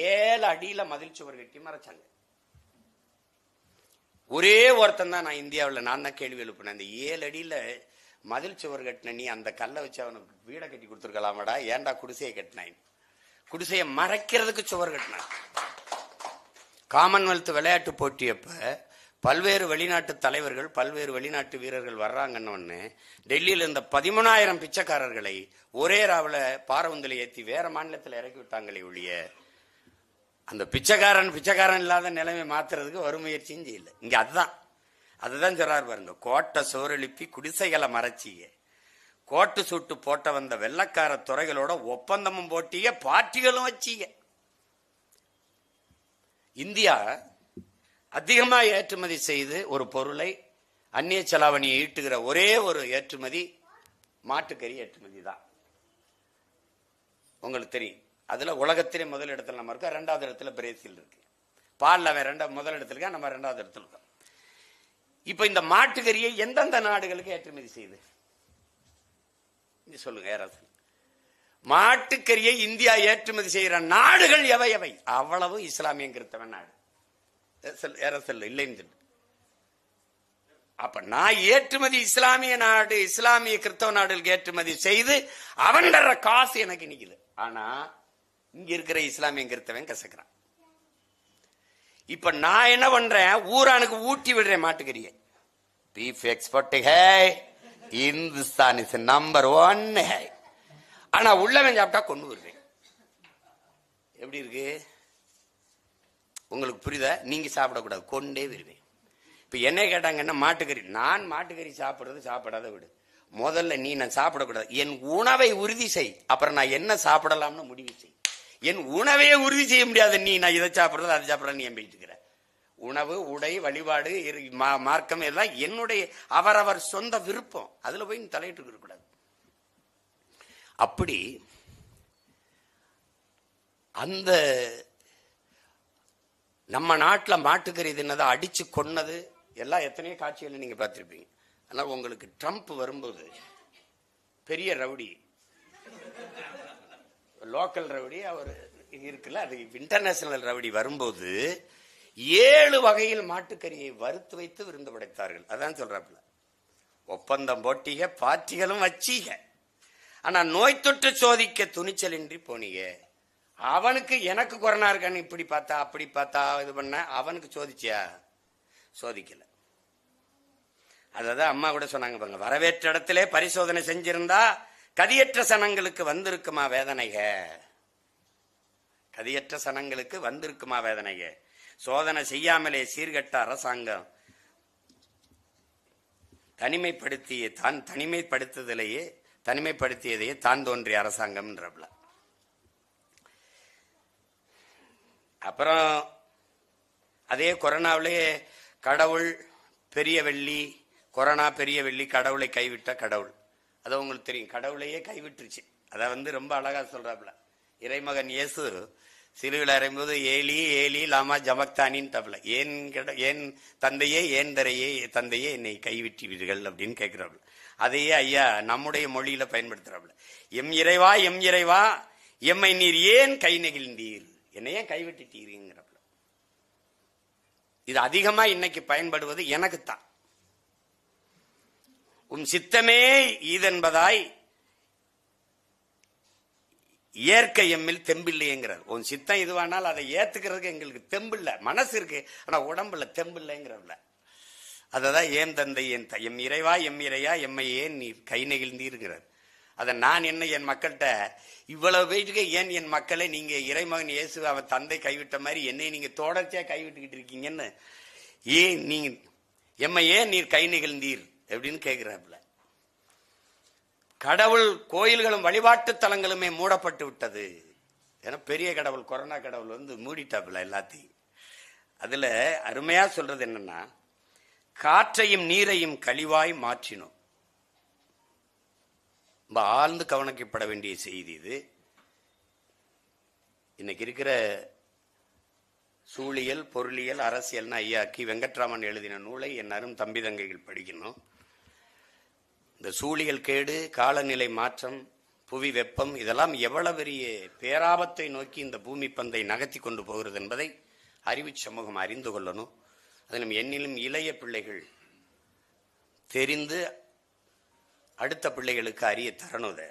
7 அடியில் மதில் சுவர் கட்டி மறைச்சாங்க. ஒரே ஒருத்தன் தான் நான் இந்தியாவில் நான் தான் கேள்வி எழுப்பினேன், அந்த 7 அடியில் மதில் சுவர் கட்டின நீ அந்த கல்லை வச்சு அவனுக்கு வீடை கட்டி கொடுத்துருக்கலாமாடா, ஏன்டா குடிசையை கட்டினான்? குடிசையை மறைக்கிறதுக்கு சுவர் கட்டினான். காமன்வெல்த் விளையாட்டு போட்டியப்ப பல்வேறு வெளிநாட்டு தலைவர்கள் பல்வேறு வெளிநாட்டு வீரர்கள் வர்றாங்கன்னு டெல்லியில் இருந்த 13,000 பிச்சைக்காரர்களை ஒரே ராவில் பாரவுந்தில் ஏற்றி வேற மாநிலத்தில் இறக்கி விட்டாங்களே ஒழிய அந்த பிச்சைக்காரன் இல்லாத நிலைமை மாத்துறதுக்கு ஒரு முயற்சியும் செய்யல. இங்க அதுதான் சொல்றாரு பாருங்க, கோட்டை சோரெழுப்பி குடிசைகளை மறைச்சிய, கோட்டு சூட்டு போட்ட வந்த வெள்ளக்கார துறைகளோட ஒப்பந்தமும் போட்டிய, பார்ட்டிகளும் வச்சிய. இந்தியா அதிகமா ஏற்றுமதி செய்து ஒரு பொருளை அந்நிய செலாவணியை ஈட்டுகிற ஒரே ஒரு ஏற்றுமதி மாட்டுக்கறி ஏற்றுமதி தான். உங்களுக்கு தெரியும், அதுல உலகத்திலே முதல் இடத்துல நம்ம இருக்கோம், 2வது இடத்துல பிரேசில் இருக்கு. பால்ல அவன் முதல் இடத்துல இருக்கா, நம்ம 2வது இடத்துல இருக்கோம். இப்ப இந்த மாட்டுக்கறியை எந்தெந்த நாடுகளுக்கு ஏற்றுமதி செய்யுது சொல்லுங்க யாராவது? மாட்டுக்கறியை இந்தியா ஏற்றுமதி செய்கிற நாடுகள் எவை எவை? அவ்வளவு இஸ்லாமிய கிறிஸ்தவ நாடு. இல்லைன்னு. அப்ப நான் ஏற்றுமதி இஸ்லாமிய நாடு, இஸ்லாமிய கிறிஸ்தவ நாடுகளுக்கு ஏற்றுமதி செய்து அவன் காசு எனக்கு நிக்குது. ஆனா இங்க இருக்கிற இஸ்லாமிய கிறிஸ்தவன் கசக்கிறான். இப்ப நான் என்ன பண்றேன், ஊரானுக்கு ஊட்டி விடுறேன் மாட்டுக்கறியை. Beef export Hindustan is number 1. ஆனா உள்ளவன் சாப்பிட்டா கொண்டு வருவேன். எப்படி இருக்கு உங்களுக்கு புரியுதா? நீங்க சாப்பிடக்கூடாது, கொண்டே வருவேன். இப்ப என்ன கேட்டாங்கன்னா மாட்டுக்கறி, நான் மாட்டுக்கறி சாப்பிடாத விடு, முதல்ல நான் சாப்பிடக்கூடாது, என் உணவை உறுதி செய், அப்புறம் நான் என்ன சாப்பிடலாம்னு முடிவு செய். என் உணவையே உறுதி செய்ய முடியாது நீ, நான் இதை சாப்பிடுறது அதை சாப்பிடலாம் நீ போயிட்டு இருக்கிற. உணவு, உடை, வழிபாடு, மார்க்கம் எல்லாம் என்னுடைய அவரவர் சொந்த விருப்பம், அதுல போய் நீ தலையிட்டு இருக்கக்கூடாது. அப்படி அந்த நம்ம நாட்டில் மாட்டுக்கறி தின்னதை அடிச்சு கொன்னது எல்லாம் எத்தனையோ காட்சிகள் நீங்க பார்த்திருப்பீங்க. ஆனால் உங்களுக்கு ட்ரம்ப் வரும்போது பெரிய ரவுடி, லோக்கல் ரவுடி அவர் இருக்குல்ல, அது இன்டர்நேஷனல் ரவுடி வரும்போது 7 வகையில் மாட்டுக்கறியை வறுத்து வைத்து விருந்து படைத்தார்கள். அதான் சொல்றாப்புல, ஒப்பந்தம் போட்டிக, பார்ட்டிகளும் வச்சீக, ஆனா நோய் தொற்று சோதிக்க துணிச்சலின்றி போனீங்க. அவனுக்கு எனக்கு கொரோனா இருக்கான்னு இப்படி பார்த்தா அப்படி பார்த்தா இது பண்ண, அவனுக்கு சோதிச்சியா? சோதிக்கல. அதான் அம்மா கூட சொன்னாங்க பாருங்க, வரவேற்ற இடத்திலே பரிசோதனை செஞ்சிருந்தா கதியற்ற சனங்களுக்கு வந்திருக்குமா வேதனைக, கதியற்ற சனங்களுக்கு வந்திருக்குமா வேதனைக. சோதனை செய்யாமலே சீர்கட்ட அரசாங்கம் தனிமைப்படுத்தியதையே தான் தோன்றிய அரசாங்கம்ன்றப்பல. அப்புறம் அதே கொரோனாவிலே கடவுள் பெரிய வெள்ளி, கொரோனா பெரிய வெள்ளி, கடவுளை கைவிட்ட கடவுள். அது உங்களுக்கு தெரியும், கடவுளையே கைவிட்டுருச்சு. அதை ரொம்ப அழகா சொல்றாப்புல, இறைமகன் இயேசு சிலுவையில் அறையும்போது ஏலி ஏலி லாமா ஜமக்தானின்னு தப்பல, ஏன் தந்தையே ஏன் தந்தையே என்னை கைவிட்டுவீர்கள் அப்படின்னு கேட்கிறாப்புல. அதையே ஐயா நம்முடைய மொழியில பயன்படுத்துறாப்புல, எம் இறைவா எம்மை நீர் ஏன் கை நெகிழ்ந்தீர், என்னையே கைவிட்டுட்டீங்கிறப்பல. இது அதிகமா இன்னைக்கு பயன்படுவது எனக்குத்தான். உன் சித்தமே ஈதென்பதாய் ஏற்க எம்மில் தெம்பில்லைங்கிறார். உன் சித்தம் இதுவானால் அதை ஏத்துக்கிறதுக்கு எங்களுக்கு தெம்பில்ல, மனசு இருக்கு ஆனா உடம்புல தெம்பில்லைங்கிறவல. அததான் ஏன் தந்தை எம் இறைவா எம் இறையா எம்மை ஏன் நீர் கை நெகிழ்ந்தீர்கிறார். அதை நான் என்ன என் மக்கள்கிட்ட இவ்வளவு போயிட்டு ஏன் என் மக்களை நீங்க இறைமகன் இயேசு அவன் தந்தை கைவிட்ட மாதிரி என்னை நீங்க தொடர்ச்சியா கைவிட்டுக்கிட்டு இருக்கீங்கன்னு, ஏன் நீங்க எம்மை ஏன் நீர் கை நெகிழ்ந்தீர் அப்படின்னு கேட்கிறாப்புல. கடவுள் கோயில்களும் வழிபாட்டு தலங்களுமே மூடப்பட்டு விட்டது. ஏன்னா பெரிய கடவுள் கொரோனா கடவுள் மூடிட்டாப்புல எல்லாத்தையும். அதுல அருமையா சொல்றது என்னன்னா, காற்றையும் நீரையும் கழிவாய் மாற்றினோம். ரொம்ப ஆழ்ந்து கவனிக்கப்பட வேண்டிய செய்தி இது. இன்னைக்கு இருக்கிற சூழியல், பொருளியல், அரசியல்னு ஐயா கி வெங்கட்ராமன் எழுதின நூலை என் அரும் தம்பி தங்கைகள் படிக்கணும். இந்த சூழியல் கேடு, காலநிலை மாற்றம், புவி வெப்பம் இதெல்லாம் எவ்வளவு பெரிய பேராபத்தை நோக்கி இந்த பூமி பந்தை நகர்த்தி கொண்டு போகிறது என்பதை அறிவு சமூகம் அறிந்து கொள்ளணும். அதிலும் என்னிலும் இளைய பிள்ளைகள் தெரிந்து அடுத்த பிள்ளைகளுக்கு அறிய தரணும்.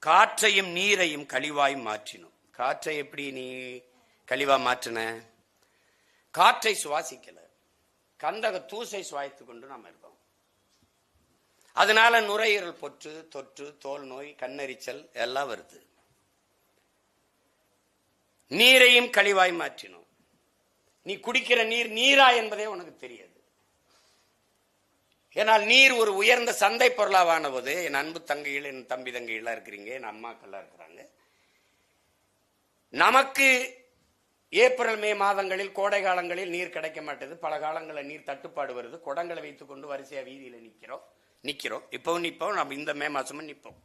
காற்றையும் நீரையும் கழிவாய் மாற்றினோம். காற்றை எப்படி நீ கழிவா மாற்றின? காற்றை சுவாசிக்கல, கந்தக தூசை சுவாசித்து கொண்டு நாம் இருக்கோம். அதனால நுரையீரல் தொற்று, தோல் நோய், கண்ணெரிச்சல் எல்லாம் வருது. நீரையும் கழிவாய் மாற்றினோம். நீ குடிக்கிற நீர் நீரா என்பதே உனக்கு தெரியாது. ஏனால் நீர் ஒரு உயர்ந்த சந்தை பொருளாவான போது, என் அன்பு தங்கைகள், என் தம்பி தங்கைகள்லாம் இருக்கிறீங்க, என் அம்மாக்கள்லாம் இருக்கிறாங்க. நமக்கு ஏப்ரல் மே மாதங்களில் கோடை காலங்களில் நீர் கிடைக்க மாட்டேது. பல காலங்களில் நீர் தட்டுப்பாடு வருது. குடங்களை வைத்துக் கொண்டு வரிசையா வீதியில நிக்கிறோம். இப்பவும் நிற்போம். நம்ம இந்த மே மாசமும் நிற்போம்.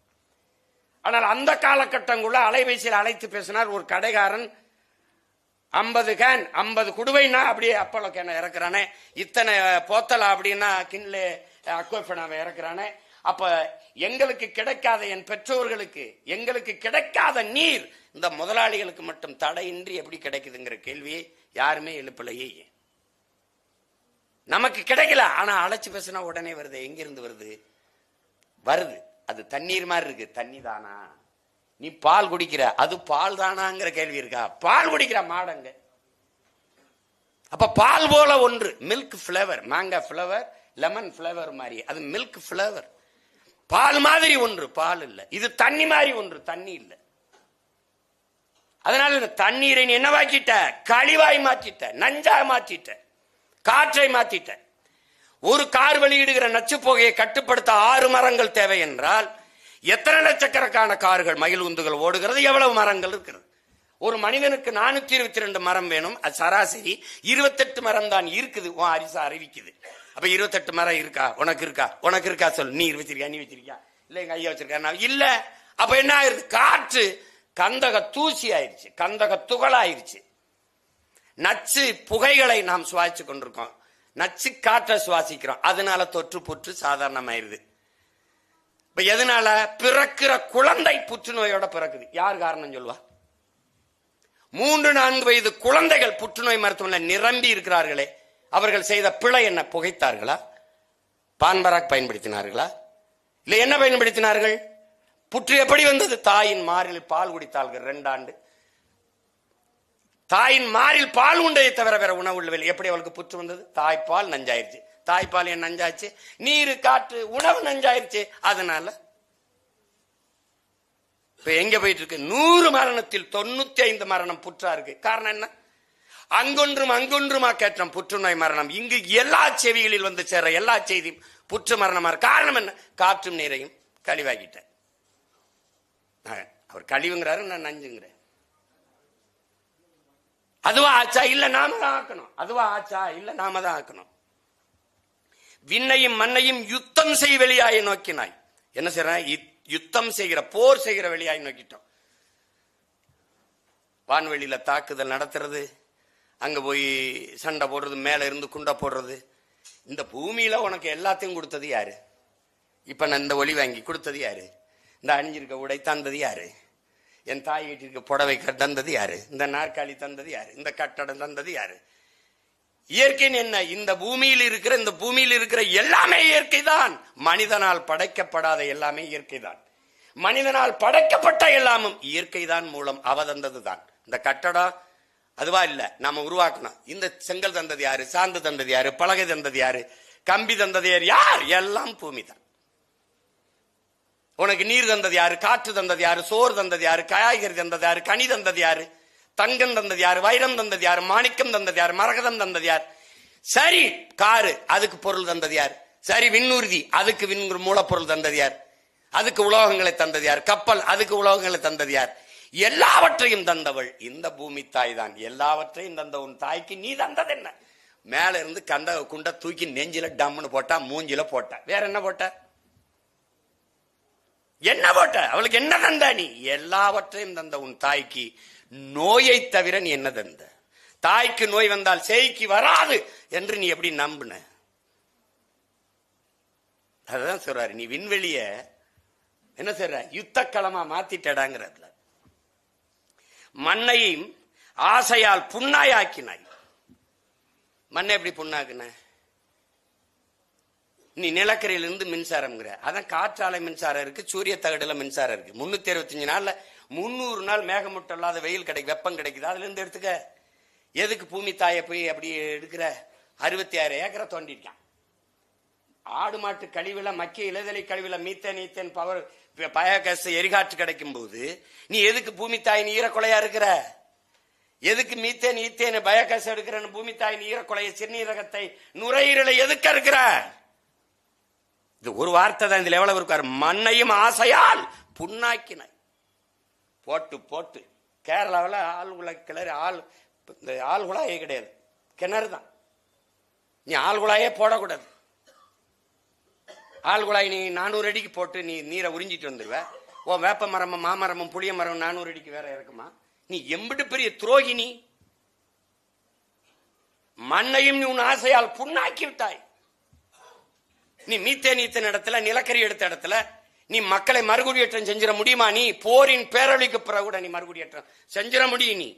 ஆனால் அந்த காலகட்டங்குள்ள அலைபேசியில் அழைத்து பேசினார் ஒரு கடைக்காரன். 50 கேன் 50 குடுவைனா அப்படியே அப்பளோ கேன இறக்குறானே, இத்தனை போத்தலா அப்படின்னா கிண்லே அக்வஃபனாவை இறக்குறானே. அப்ப எங்களுக்கு கிடைக்காத, என் பெற்றோர்களுக்கு எங்களுக்கு கிடைக்காத நீர் இந்த முதலாளிகளுக்கு மட்டும் தடையின்றி எப்படி கிடைக்குதுங்கிற கேள்வியை யாருமே எழுப்பலையே. நமக்கு கிடைக்கல, ஆனா அழைச்சு பேசினா உடனே வருது. எங்கிருந்து வருது? அது தண்ணீர் மாதிரி இருக்கு. தண்ணி தானா? நீ பால் குடிக்கிற, அது பால் தானாங்கிற கேள்வி இருக்கா? பால் குடிக்கிற மாடங்க. அப்ப பால் போல ஒன்று, milk flavour, manga flavour, lemon flavour மாதிரி, அது மில்க் பிளேவர். பால் மாதிரி ஒன்று, பால் இல்ல. இது தண்ணி மாதிரி ஒன்று, தண்ணி இல்ல. அதனால இந்த தண்ணீரை நீ என்னவாக்கிட்ட? கழிவாய் மாற்றிட்ட, நஞ்சா மாற்றிட்ட, காற்றை மாற்றிட்ட. ஒரு கார் வெளியிடுகிற நச்சு புகையை கட்டுப்படுத்த 6 மரங்கள் தேவை என்றால் எத்தனை லட்சக்கணக்கான கார்கள், மயில் உந்துகள் ஓடுகிறது? எவ்வளவு மரங்கள் இருக்கிறது? ஒரு மனிதனுக்கு 422 மரம் வேணும். அது சராசரி 28 மரம் தான் இருக்குது. அரிசா அறிவிக்குது. அப்ப 28 மரம் இருக்கா? உனக்கு இருக்கா சொல்லு. நீ வச்சிருக்கியா? நீ வச்சிருக்கியா? இல்ல எங்க ஐயா வச்சிருக்கா? இல்ல. அப்ப என்ன ஆயிருது? காற்று கந்தக தூசி ஆயிருச்சு, கந்தக துகள் ஆயிருச்சு. நச்சு புகைகளை நாம் சுவாசிச்சு கொண்டிருக்கோம், நச்சு காற்றை சுவாசிக்கிறோம். அதனால தொற்று புற்று சாதாரணமாயிருது. இப்ப எதனால? பிறக்கிற குழந்தை புற்றுநோயோட பிறக்குது. யார் காரணம் சொல்லுவா? 3-4 வயது குழந்தைகள் புற்றுநோய் மருத்துவமனையில் நிரம்பி இருக்கிறார்களே, அவர்கள் செய்த பிழை என்ன? புகைத்தார்களா? பான்பராக் பயன்படுத்தினார்களா? இல்ல என்ன பயன்படுத்தினார்கள்? புற்று எப்படி வந்தது? தாயின் மாரில் பால் குடித்தார்கள் 2 ஆண்டு. தாயின் மாரில் பால் உண்டையை தவிர வேற உணவு உள்ளவில்லை. எப்படி அவளுக்கு புற்று வந்தது? தாய்ப்பால் நஞ்சாயிருச்சு. தாய்ப்பால் ஏன் நஞ்சாச்சு? நீரு, காற்று, உணவு நஞ்சாயிருச்சு. அதனால இப்ப எங்க போயிட்டு இருக்கு? 100 மரணத்தில் 95 மரணம் புற்றா இருக்கு. காரணம் என்ன? அங்கொன்றுமா கேட்டோம் புற்றுநோய் மரணம். இங்கு எல்லா செவிகளில் வந்து சேர எல்லா செய்தியும் புற்று மரணமா இருக்கு. காரணம் என்ன? காற்றும் நீரையும் கழிவாகிட்ட. அவர் கழிவுங்கிறாரு, நான் நஞ்சுங்கிறேன். அதுவா ஆச்சா? இல்ல நாம தான் ஆக்கணும். அதுவா ஆச்சா? இல்ல நாம தான் ஆக்கணும். விண்ணையும் மண்ணையும் யுத்தம் செய் வெளியாய் நோக்கினாய். என்ன செய்யற? யுத்தம் செய்கிற, போர் செய்கிற வெளியாய் நோக்கிட்டோம். வான்வெளியில தாக்குதல் நடத்துறது, அங்க போய் சண்டை போடுறது, மேல இருந்து குண்டை போடுறது. இந்த பூமியில உனக்கு எல்லாத்தையும் கொடுத்தது யாரு? இப்ப நான் இந்த ஒளி வாங்கி கொடுத்தது யாரு? இந்த அணிஞ்சிருக்க உடை தந்தது யாரு? என் தாய் வீட்டிற்கு புடவை தந்தது யாரு? இந்த நாற்காலி தந்தது யாரு? இந்த கட்டடம் தந்தது யாரு? இயற்கைன்னு என்ன? இந்த பூமியில் இருக்கிற எல்லாமே இயற்கை தான். மனிதனால் படைக்கப்படாத எல்லாமே இயற்கை தான். மனிதனால் படைக்கப்பட்ட எல்லாமும் இயற்கை தான். மூலம் அவ தந்தது தான். இந்த கட்டடம் அதுவா இல்ல, நாம உருவாக்கணும். இந்த செங்கல் தந்தது யாரு? சாந்து தந்தது யாரு? பலகை தந்தது யாரு? கம்பி தந்தது யார்? எல்லாம் பூமி தான். உனக்கு நீர் தந்தது யாரு? காற்று தந்தது யாரு? சோறு தந்தது யாரு? காய்கறி தந்தது யாரு? கனி தந்தது யாரு? தங்கம் தந்தது யாரு? வைரம் தந்தது யாரு? மாணிக்கம் தந்தது யாரு? மரகதம் தந்தது யார்? சரி, காரு, அதுக்கு பொருள் தந்தது யார்? சரி, விண்ணூர்தி, அதுக்கு மூலப்பொருள் தந்தது யார்? அதுக்கு உலோகங்களை தந்தது யார்? கப்பல், அதுக்கு உலோகங்களை தந்தது யார்? எல்லாவற்றையும் தந்தவள் இந்த பூமி தாய் தான். எல்லாவற்றையும் தந்த உன் தாய்க்கு நீ தந்தது என்ன? மேல இருந்து கந்த குண்ட தூக்கி நெஞ்சில டம்னு போட்டா, மூஞ்சில போட்ட. வேற என்ன போட்ட? என்ன போட்ட? அவளுக்கு என்ன தந்த? நீ எல்லாவற்றையும் தந்த உன் தாய்க்கு நோயை தவிர நீ என்ன தந்த? தாய்க்கு நோய் வந்தால் சேய்க்கு வராது என்று நீ எப்படி நம்புன? அதுதான் சொல்றாரு, நீ விண்வெளிய என்ன சொல்ற, யுத்த களமா மாத்திட்டடாங்கிறதுல. மண்ணையும் ஆசையால் புண்ணாயாக்கினாய். மண்ணை எப்படி புண்ணாக்குன? நீ நிலக்கரியிலிருந்து மின்சாரம், அதான் காற்றாலை மின்சாரம் இருக்கு, சூரிய தகடுல மின்சாரம் இருக்கு. 365 நாள்ல 300 நாள் மேகமூட்டம் வெயில் கிடைக்கும், வெப்பம் கிடைக்குது. அதுல இருந்து எடுத்துக்க. எதுக்கு பூமி தாயை போய் அப்படி எடுக்கிற? 66 ஏக்கரை தோண்டிருக்கான். ஆடு மாட்டு கழிவுல, மக்கிய இலைதலை கழிவுல மீத்தேன் ஈத்தேன் பவர் பயோகேஸ் எரிகாற்று கிடைக்கும் போது நீ எதுக்கு பூமி தாயின் ஈரக்கொலையா இருக்கிற? எதுக்கு மீத்தேன் ஈத்தேன் பயோகேஸ் எடுக்கிறன்னு பூமி தாயின் ஈரக்கொலையை, சிறுநீரகத்தை, நுரையீரலை எதுக்க இருக்கிற? இது ஒரு வார்த்தை தான் இதுல எவ்வளவு இருக்காரு. மண்ணையும் ஆசையால் புண்ணாக்கினாய். போட்டு போட்டு கேரளாவில் ஆழ்குழாய் கிணறு, ஆழ்குழாயே கிடையாது, கிணறு தான். நீ ஆழ்குழாயே போடக்கூடாது. ஆழ்குழாய் நீ 400 அடிக்கு போட்டு நீ நீரை உறிஞ்சிட்டு வந்துடுவ. ஓ வேப்ப மரமும் மாமரமும் புளிய மரம் 400 அடிக்கு வேற இருக்குமா? நீ எம்பிட்டு பெரிய துரோகி நீ. மண்ணையும் நீ உன் ஆசையால் புண்ணாக்கி விட்டாய். நீ மீத்தேன் ஈத்தேன் இடத்துல, நிலக்கரி எடுத்த இடத்துல நீ மக்களை மறுகுடியேற்றம் செஞ்சிட முடியுமா? நீ போரின் பேரழிக்கு பிறகு கூட நீ மறுகுடியேற்றம் செஞ்சிட முடியும் நீ.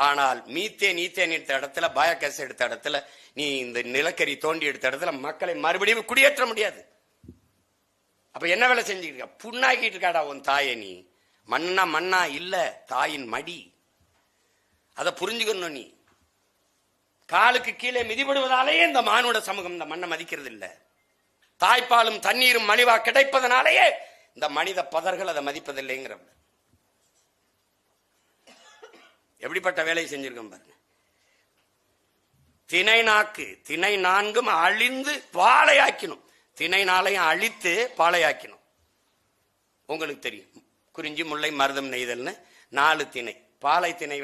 ஆனால் மீத்தேன் ஈத்தேன் எடுத்த இடத்துல, பயோகேஸ் எடுத்த இடத்துல, நீ இந்த நிலக்கரி தோண்டி எடுத்த இடத்துல மக்களை மறுபடியும் குடியேற்ற முடியாது. அப்ப என்ன வேலை செஞ்சுக்க? புண்ணாக்கிட்டு இருக்காடா உன் தாயை நீ. மண்ணா மண்ணா இல்ல, தாயின் மடி. அதை புரிஞ்சுக்கணும். நீ காலுக்கு கீழே மிதிபடுவதாலேயே இந்த மானுட சமூகம் இந்த மண்ணை மதிக்கிறது இல்லை. தாய்ப்பாலும் தண்ணீரும் மலிவா கிடைப்பதனாலேயே இந்த மனித பதர்கள் அதை மதிப்பதில்லைங்கிற. எப்படிப்பட்ட வேலையை செஞ்சிருக்கோம் பாருங்க. திணை நாக்கு, திணை நான்கும் அழிந்து பாலையாக்கணும். திணை நாளையும் அழித்து பாலையாக்கணும். உங்களுக்கு தெரியும், குறிஞ்சி முல்லை மருதம் நெய்தல்னு 4 திணை. பாலை திணை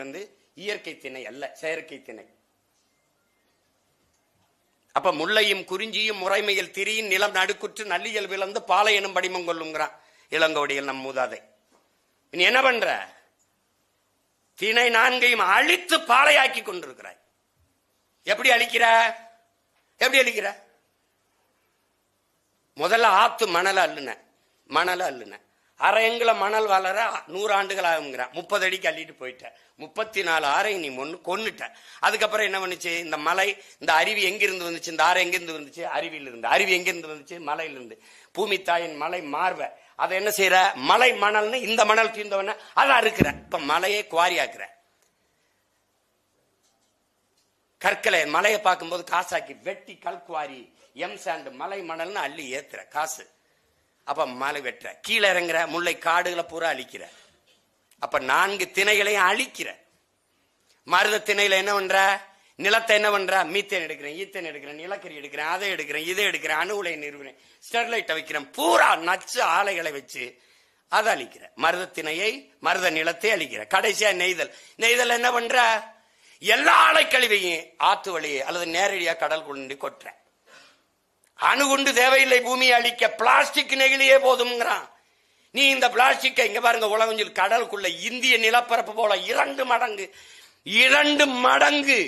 இயற்கை திணை அல்ல, செயற்கை திணை. அப்ப முல்லையும் குறிஞ்சியும் முறைமையில் திரியின் நிலம் நடுக்குற்று நல்லியல் விளந்து பாலை எனும் படிமம் கொள்ளுங்கிறான் இளங்கோடிகள் நம் மூதாதை. நீ என்ன பண்ற? திணை 4ஐயும் அழித்து பாலையாக்கி கொண்டிருக்கிறாய். எப்படி அழிக்கிற? எப்படி அழிக்கிற? முதல்ல ஆத்து மணல அள்ளுன அரையங்குல மணல் வளர 100 ஆண்டுகள் ஆகுங்கிறான். 30 அடிக்கு அள்ளிட்டு போயிட்ட. 34 ஆறை நீ கொன்னுட்ட. அதுக்கப்புறம் என்ன பண்ணுச்சு? இந்த மலை, இந்த அருவி எங்கிருந்து வந்துச்சு? இந்த ஆறு எங்கிருந்து வந்துச்சு? அருவியிலிருந்து. அருவி எங்கிருந்து வந்துச்சு? மலையிலிருந்து. பூமி தாயின் மலை மார்ப அதை என்ன செய்யற? மலை மணல்னு இந்த மணல் தீர்ந்தவன அதை அறுக்கிற. இப்ப மலையை குவாரி ஆக்குற. கற்களை மலையை பார்க்கும்போது காசாக்கி வெட்டி கல்குவாரி எம் சாண்ட் மலை மணல்னு அள்ளி ஏத்துற காசு. அப்ப மலை வெட்டுற, கீழே இறங்குற, முல்லை காடுகளை பூரா அழிக்கிற. அப்ப 4 திணைகளையும் அழிக்கிற. மருத திணையில என்ன பண்ற? நிலத்தை என்ன பண்ற? மீத்தேன் எடுக்கிறேன், ஈத்தேன் எடுக்கிறேன், நிலக்கரி எடுக்கிறேன், அதை எடுக்கிறேன், இதை எடுக்கிறேன், அணு உலை நிறுவனேன், ஸ்டெர்லைட்டை வைக்கிறேன், பூரா நச்சு ஆலைகளை வச்சு அதை அழிக்கிற. மருத திணையை, மருத நிலத்தை அழிக்கிற. கடைசியா நெய்தல் என்ன பண்ற? எல்லா ஆலை கழிவையும் ஆத்து வழியே அல்லது நேரடியா கடல் கொண்டு கொட்டுற. அணுகுண்டு தேவையில்லை பூமியை அழிக்க, பிளாஸ்டிக் நெகிழியே போதும்ங்கிறான். நீ இந்த பிளாஸ்டிக்கை இங்க பாருங்க, உலகஞ்சில் கடலுக்குள்ள இந்திய நிலப்பரப்பு போல 2 மடங்கு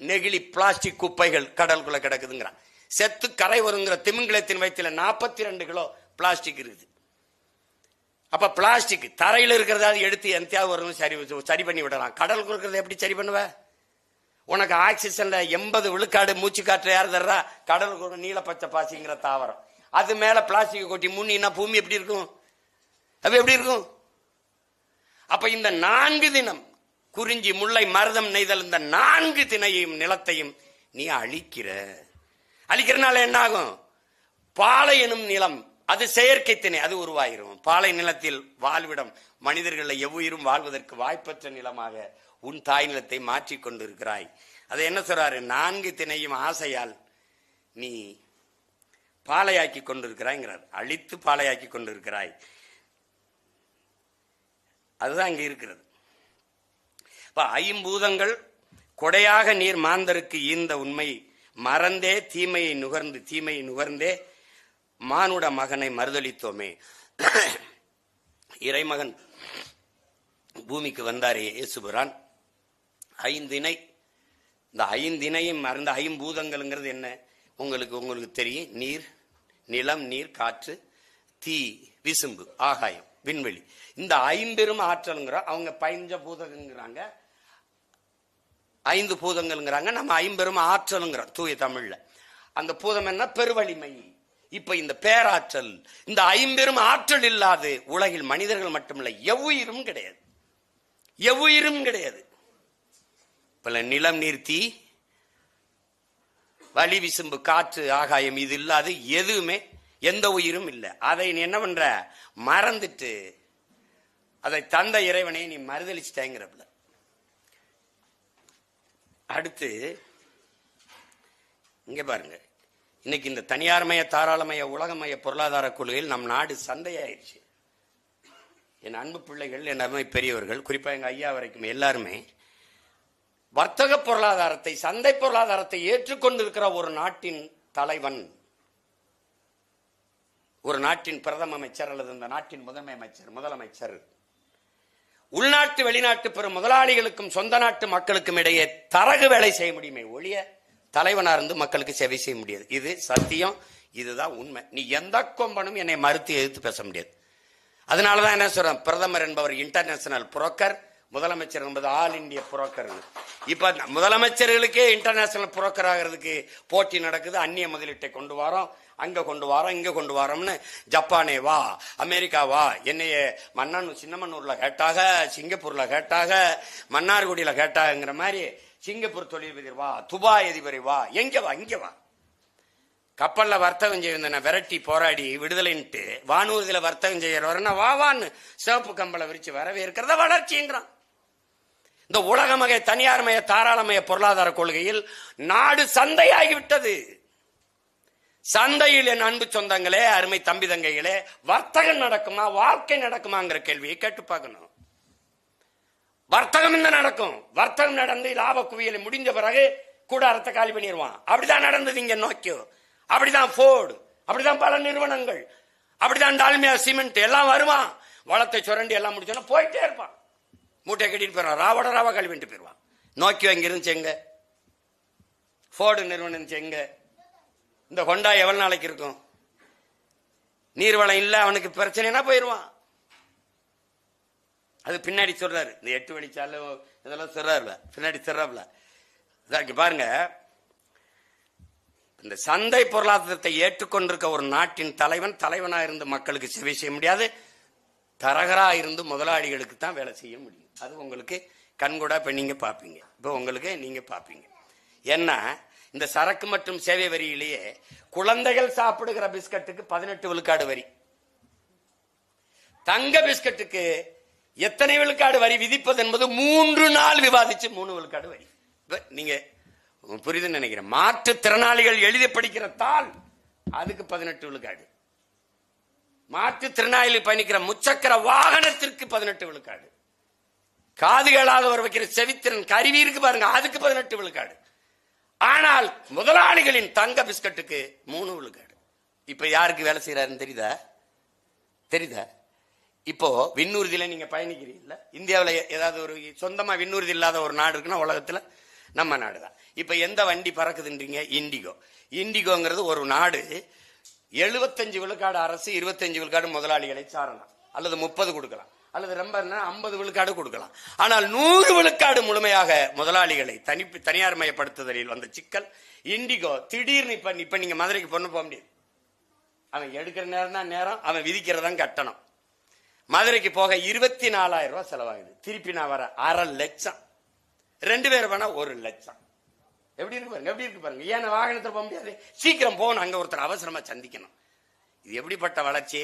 நெகிழி பிளாஸ்டிக் குப்பைகள் கடலுக்குள்ள கிடக்குதுங்கிறான். செத்து கரை வருங்கிற திமிங்கலத்தின் வயிற்றுல 42 கிலோ பிளாஸ்டிக் இருக்குது. அப்ப பிளாஸ்டிக் தரையில் இருக்கிறதாவது எடுத்து எந்தையாவது வரும் சரி பண்ணி விடலாம். கடலுக்கு இருக்கிறத எப்படி சரி பண்ணுவ? உனக்கு ஆக்சிஜன்ல 80 விழுக்காடு மூச்சு காற்று யார் தர்றா? கடலுக்கு நீல பச்சை பாசிங்கிற தாவரம். அது மேல பிளாஸ்டிக் கொட்டி முன்னினா பூமி எப்படி இருக்கும்? அது எப்படி இருக்கும்? அப்ப இந்த 4 தினம் குறிஞ்சி முல்லை மருதம் நெய்தல், இந்த 4 திணையையும் நிலத்தையும் நீ அழிக்கிறனால என்ன ஆகும்? பாலை எனும் நிலம், அது செயற்கை திணை, அது உருவாயிரும். பாலை நிலத்தில் வாழ்விடம், மனிதர்கள் எவ்வுயிரும் வாழ்வதற்கு வாய்ப்பற்ற நிலமாக உன் தாய் நிலத்தை மாற்றிக் கொண்டிருக்கிறாய். அதை என்ன சொல்றாரு? 4 திணையும் ஆசையால் நீ பாலையாக்கி கொண்டிருக்கிறாய்ங்கிறார். அழித்து பாலையாக்கி கொண்டிருக்கிறாய். அதுதான் இங்க இருக்கிறது. இப்ப 5 கொடையாக நீர் மாந்தருக்கு ஈந்த உண்மை மறந்தே தீமையை நுகர்ந்தே மானுட மகனை மறுதளித்தோமே. இறைமகன் பூமிக்கு வந்தாரே இயேசுபிரான், 5 இணை இந்த ஐந்தினையும் மறந்த ஐம்பூதங்கள்ங்கிறது என்ன உங்களுக்கு தெரியும். நீர், நிலம், நீர், காற்று, தீ, விசும்பு, ஆகாயம், விண்வெளி. இந்த ஐம்பெரும் ஆற்றல்ங்கிற அவங்க பஞ்ச பூதங்கிறாங்க, 5 பூதங்கள்ங்கிறாங்க, நம்ம ஐம்பெரும் ஆற்றலுங்கிறோம் தூய தமிழ்ல. அந்த பூதம் என்ன? பெருவலிமை. இப்ப இந்த பேராற்றல், இந்த ஐம்பெரும் ஆற்றல் இல்லாது உலகில் மனிதர்கள் மட்டுமில்லை, எவ்வுயிரும் கிடையாது. எவ்வுயிரும் கிடையாது. இப்ப நிலம், நீர், தீ, வலி, விசும்பு, காற்று, ஆகாயம், இது இல்லாது எதுவுமே எந்த உயிரும் இல்லை. அதை நீ என்ன பண்ற? மறந்துட்டு அதை தந்த இறைவனை நீ மறுதளிச்சுட்டேங்கிறப்ப. அடுத்து இங்க பாருங்க, இன்னைக்கு இந்த தனியார்மய, தாராளமய, உலகமய பொருளாதார கொள்கையில் நம் நாடு சந்தையாயிருச்சு. என் அன்பு பிள்ளைகள், என் அருமை பெரியவர்கள், குறிப்பா எங்க ஐயா வரைக்கும் எல்லாருமே வர்த்தக பொருளாதாரத்தை, சந்தை பொருளாதாரத்தை ஏற்றுக்கொண்டிருக்கிற ஒரு நாட்டின் தலைவன், ஒரு நாட்டின் பிரதம அமைச்சர் அல்லது இந்த நாட்டின் முதன்மை அமைச்சர், முதலமைச்சர் உள்நாட்டு வெளிநாட்டு பெரும் முதலாளிகளுக்கும் சொந்த நாட்டு மக்களுக்கும் இடையே தரகு வேலை செய்ய முடியுமே ஒழிய தலைவனா இருந்து மக்களுக்கு சேவை செய்ய முடியாது. இது சத்தியம், இதுதான் உண்மை. நீ எந்த கொம்பனும் என்னை மறுத்து எதிர்த்து பேச முடியாது. அதனாலதான் என்ன சொல்றேன், பிரதமர் என்பவர் இன்டர்நேஷனல் புரோக்கர், முதலமைச்சர் என்பது ஆல் இந்திய புரோக்கர். இப்ப முதலமைச்சர்களுக்கே இன்டர்நேஷனல் புரோக்கர் ஆகிறதுக்கு போட்டி நடக்குது. அந்நிய முதலீட்டை கொண்டு வரோம், அங்க கொண்டு வரோம், இங்க கொண்டு வரோம்னு. ஜப்பானே வா, அமெரிக்கா வா, என்னைய சின்னமன்னூர்ல கேட்டாக, சிங்கப்பூர்ல கேட்டாக, மன்னார்குடியில கேட்டாங்கிற மாதிரி சிங்கப்பூர் தொழிலதிபர் வா, துபாய் அதிபரை வா, எங்க வா, இங்க வா. கப்பல்ல வர்த்தகம் செய்ய விரட்டி போராடி விடுதலைன்ட்டு வானூர்தியில வர்த்தகம் செய்யறவர்னா வா வான்னு சிவப்பு கம்பளை விரிச்சு வரவேற்கிறத வளர்ச்சிங்கிறான். இந்த உலகமய, தனியார்மய, தாராளமய பொருளாதார கொள்கையில் நாடு சந்தையாகிவிட்டது. சந்தையில் என் அன்பு சொந்தங்களே, அருமை தம்பி தங்கைகளே, வர்த்தகம் நடக்குமா, வாழ்க்கை நடக்குமாங்கிற கேள்வியை கேட்டு பார்க்கணும். வர்த்தகம் என்ன நடக்கும்? வர்த்தகம் நடந்து லாப குவியலை முடிஞ்ச பிறகு கூடாரத்தை காலி பண்ணிடுவான். அப்படிதான் நடந்தது இங்க நோக்கியோ, அப்படிதான் போர்டு, அப்படிதான் பல நிறுவனங்கள், அப்படிதான் டால்மியா சிமெண்ட் எல்லாம் வருவான். வளத்தை சுரண்டி எல்லாம் முடிச்சோன்னா போயிட்டே இருப்பான். மூட்டை கட்டிட்டு போயிடுவான், ராவோட ராவா காலி பண்ணிட்டு போயிடுவான். நோக்கியோ இங்க இருந்துச்சு எங்க, போர்டு நிறுவனம் இருந்துச்சு எங்க, இந்த ஹோண்டா எவ்வளவு நாளைக்கு இருக்கும்? நீர்வளம் இல்ல, அவனுக்கு பிரச்சனைனா போயிடுவான். அது பின்னாடி சொல்றாரு, இந்த 8 வழிச்சாலை இதெல்லாம் சொல்றாருல, பின்னாடி சொல்றாருல. பாருங்க, இந்த சந்தை பொருளாதாரத்தை ஏற்றுக்கொண்டிருக்க ஒரு நாட்டின் தலைவனா இருந்து மக்களுக்கு சேவை செய்ய முடியாது, தரகரா இருந்து முதலாளிகளுக்கு தான் வேலை செய்ய முடியும். அது உங்களுக்கு கண்கூடா இப்ப நீங்க பாப்பீங்க. இப்ப உங்களுக்கு நீங்க பாப்பீங்க. என்ன, இந்த சரக்கு மற்றும் சேவை வரியிலேயே குழந்தைகள் சாப்பிடுகிற பிஸ்கட்டுக்கு 18 விழுக்காடு வரி, தங்க பிஸ்கட்டுக்கு எத்தனை விழுக்காடு வரி விதிப்பது என்பது 3 நாள் விவாதிச்சு 3 விழுக்காடு வரி. நீங்க புரியுதுன்னு நினைக்கிறேன். மாற்றுத்திறனாளிகள் எழுதி படிக்கிற தாள் அதுக்கு 18 விழுக்காடு, மாற்றுத்திறனாளிகள் பயணிக்கிற முச்சக்கர வாகனத்திற்கு 18 விழுக்காடு, காது கேளாதவர் வைக்கிற செவித்திறன் கருவி இருக்கு பாருங்க, அதுக்கு 18 விழுக்காடு. ஆனால் முதலாளிகளின் தங்க பிஸ்கட்டுக்கு 3 விழுக்காடு. இப்ப யாருக்கு வேலை செய்யறாருன்னு தெரியுதா? இப்போ விண்ணூர்தியில நீங்க பயணிக்கிறீங்கல்ல, இந்தியாவில் ஏதாவது ஒரு சொந்தமா விண்ணூர்தி இல்லாத ஒரு நாடு இருக்குன்னா உலகத்துல நம்ம நாடு தான். இப்ப எந்த வண்டி பறக்குதுன்றீங்க? இண்டிகோ. இண்டிகோங்கிறது ஒரு நாடு 75 விழுக்காடு அரசு, 25 விழுக்காடு முதலாளிகளை சாரலாம், அல்லது 30 கொடுக்கலாம், அல்லது ரொம்ப 50 விழுக்காடு கொடுக்கலாம். ஆனால் 100 விழுக்காடு முழுமையாக முதலாளிகளை தனியார் மயப்படுத்துதலில் வந்த சிக்கல். இண்டிகோ திடீர்னு இப்ப நீங்க மதுரைக்கு பொண்ணு போக முடியாது, அவன் எடுக்கிற நேரம் தான் நேரம், அவன் விதிக்கிறதான் கட்டணம். மதுரைக்கு போக 24,000 ரூபாய் செலவாகுது, திருப்பி நான் வர 1/2 லட்சம், 2 பேர் வேணா 1 லட்சம். எப்படி இருக்கு பாருங்க. ஏன் வாகனத்தில் போக முடியாது? சீக்கிரம் போகணும், அங்க ஒருத்தர் அவசரமா சந்திக்கணும். இது எப்படிப்பட்ட வளர்ச்சி?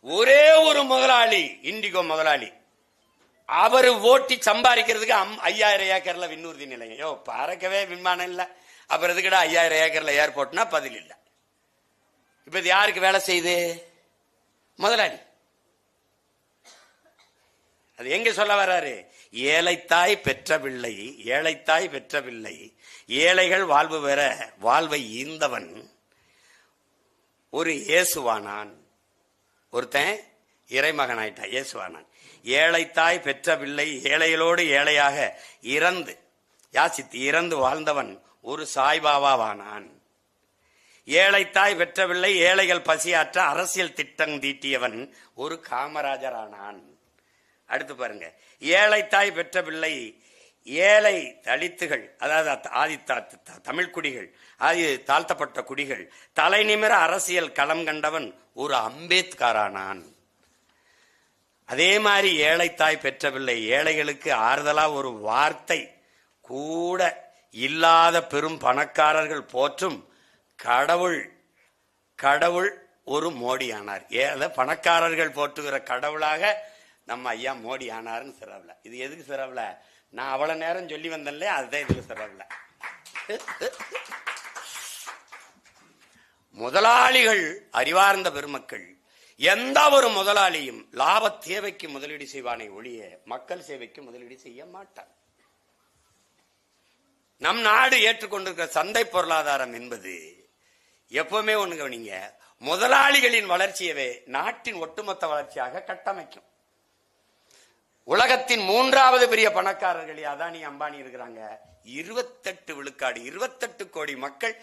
ஒரே ஒரு முதலாளி, இண்டிகோ முதலாளி, அவரு ஓட்டி சம்பாதிக்கிறதுக்கு 5000 ஏக்கர்ல விண்ணூர்தி நிலையம். யோ, பறக்கவே விமானம் இல்ல, அப்புறம் எதுக்கடா 5000 ஏக்கர்ல ஏர்போர்ட்னா பதில் இல்ல. இப்ப இது யாருக்கு வேலை செய்யுது? முதலாளி. அது எங்க சொல்ல வர்றாரு? ஏழைத்தாய் பெற்ற பிள்ளை, ஏழைத்தாய் பெற்ற பிள்ளை, ஏழைகள் வாழ்வு பெற வாழ்வை ஈந்தவன் ஒரு இயேசுவானான். ஒருத்தன் இறைமகன் ஆயிட்டான், இயேசுவானான். ஏழைத்தாய் பெற்ற பிள்ளை ஏழைகளோடு ஏழையாக இறந்து யாசித்து இறந்து வாழ்ந்தவன் ஒரு சாய்பாபாவானான். ஏழைத்தாய் பெற்றவில்லை ஏழைகள் பசியாற்ற அரசியல் திட்டம் தீட்டியவன் ஒரு காமராஜரானான். அடுத்து பாருங்க, ஏழைத்தாய் பெற்ற பிள்ளை ஏழை தலித்துகள், அதாவது ஆதி தமிழ் குடிகள், ஆதி தாழ்த்தப்பட்ட குடிகள் தலை நிமிர அரசியல் களம் கண்டவன் ஒரு அம்பேத்கரானான். அதே மாதிரி ஏழைத்தாய் பெற்ற பிள்ளை ஏழைகளுக்கு ஆறுதலா ஒரு வார்த்தை கூட இல்லாத பெரும் பணக்காரர்கள் போற்றும் கடவுள் கடவுள் ஒரு மோடி ஆனார். பணக்காரர்கள் போற்றுகிற கடவுளாக நம்ம ஐயா மோடி ஆனார்னு சிறவுல. இது எதுக்கு சிறவுல? நான் அவ்வளவு நேரம் சொல்லி வந்தேன்ல, அதுதான் இதுக்கு சிறவுல. முதலாளிகள் அறிவார்ந்த பெருமக்கள். எந்த ஒரு முதலாளியும் லாப தேவைக்கு முதலீடு செய்வானே ஒழிய மக்கள் சேவைக்கு முதலீடு செய்ய மாட்டார். நம் நாடு ஏற்றுக்கொண்டிருக்கிற சந்தை பொருளாதாரம் என்பது எப்பவுமே ஒண்ணு கவனிங்க, முதலாளிகளின் வளர்ச்சியவே நாட்டின் ஒட்டுமொத்த வளர்ச்சியாக கட்டமைக்கும். உலகத்தின் 3வது பெரிய பணக்காரர்களே அதானி அம்பானி இருக்கிறாங்க. 28 விழுக்காடு 28 கோடி மக்கள்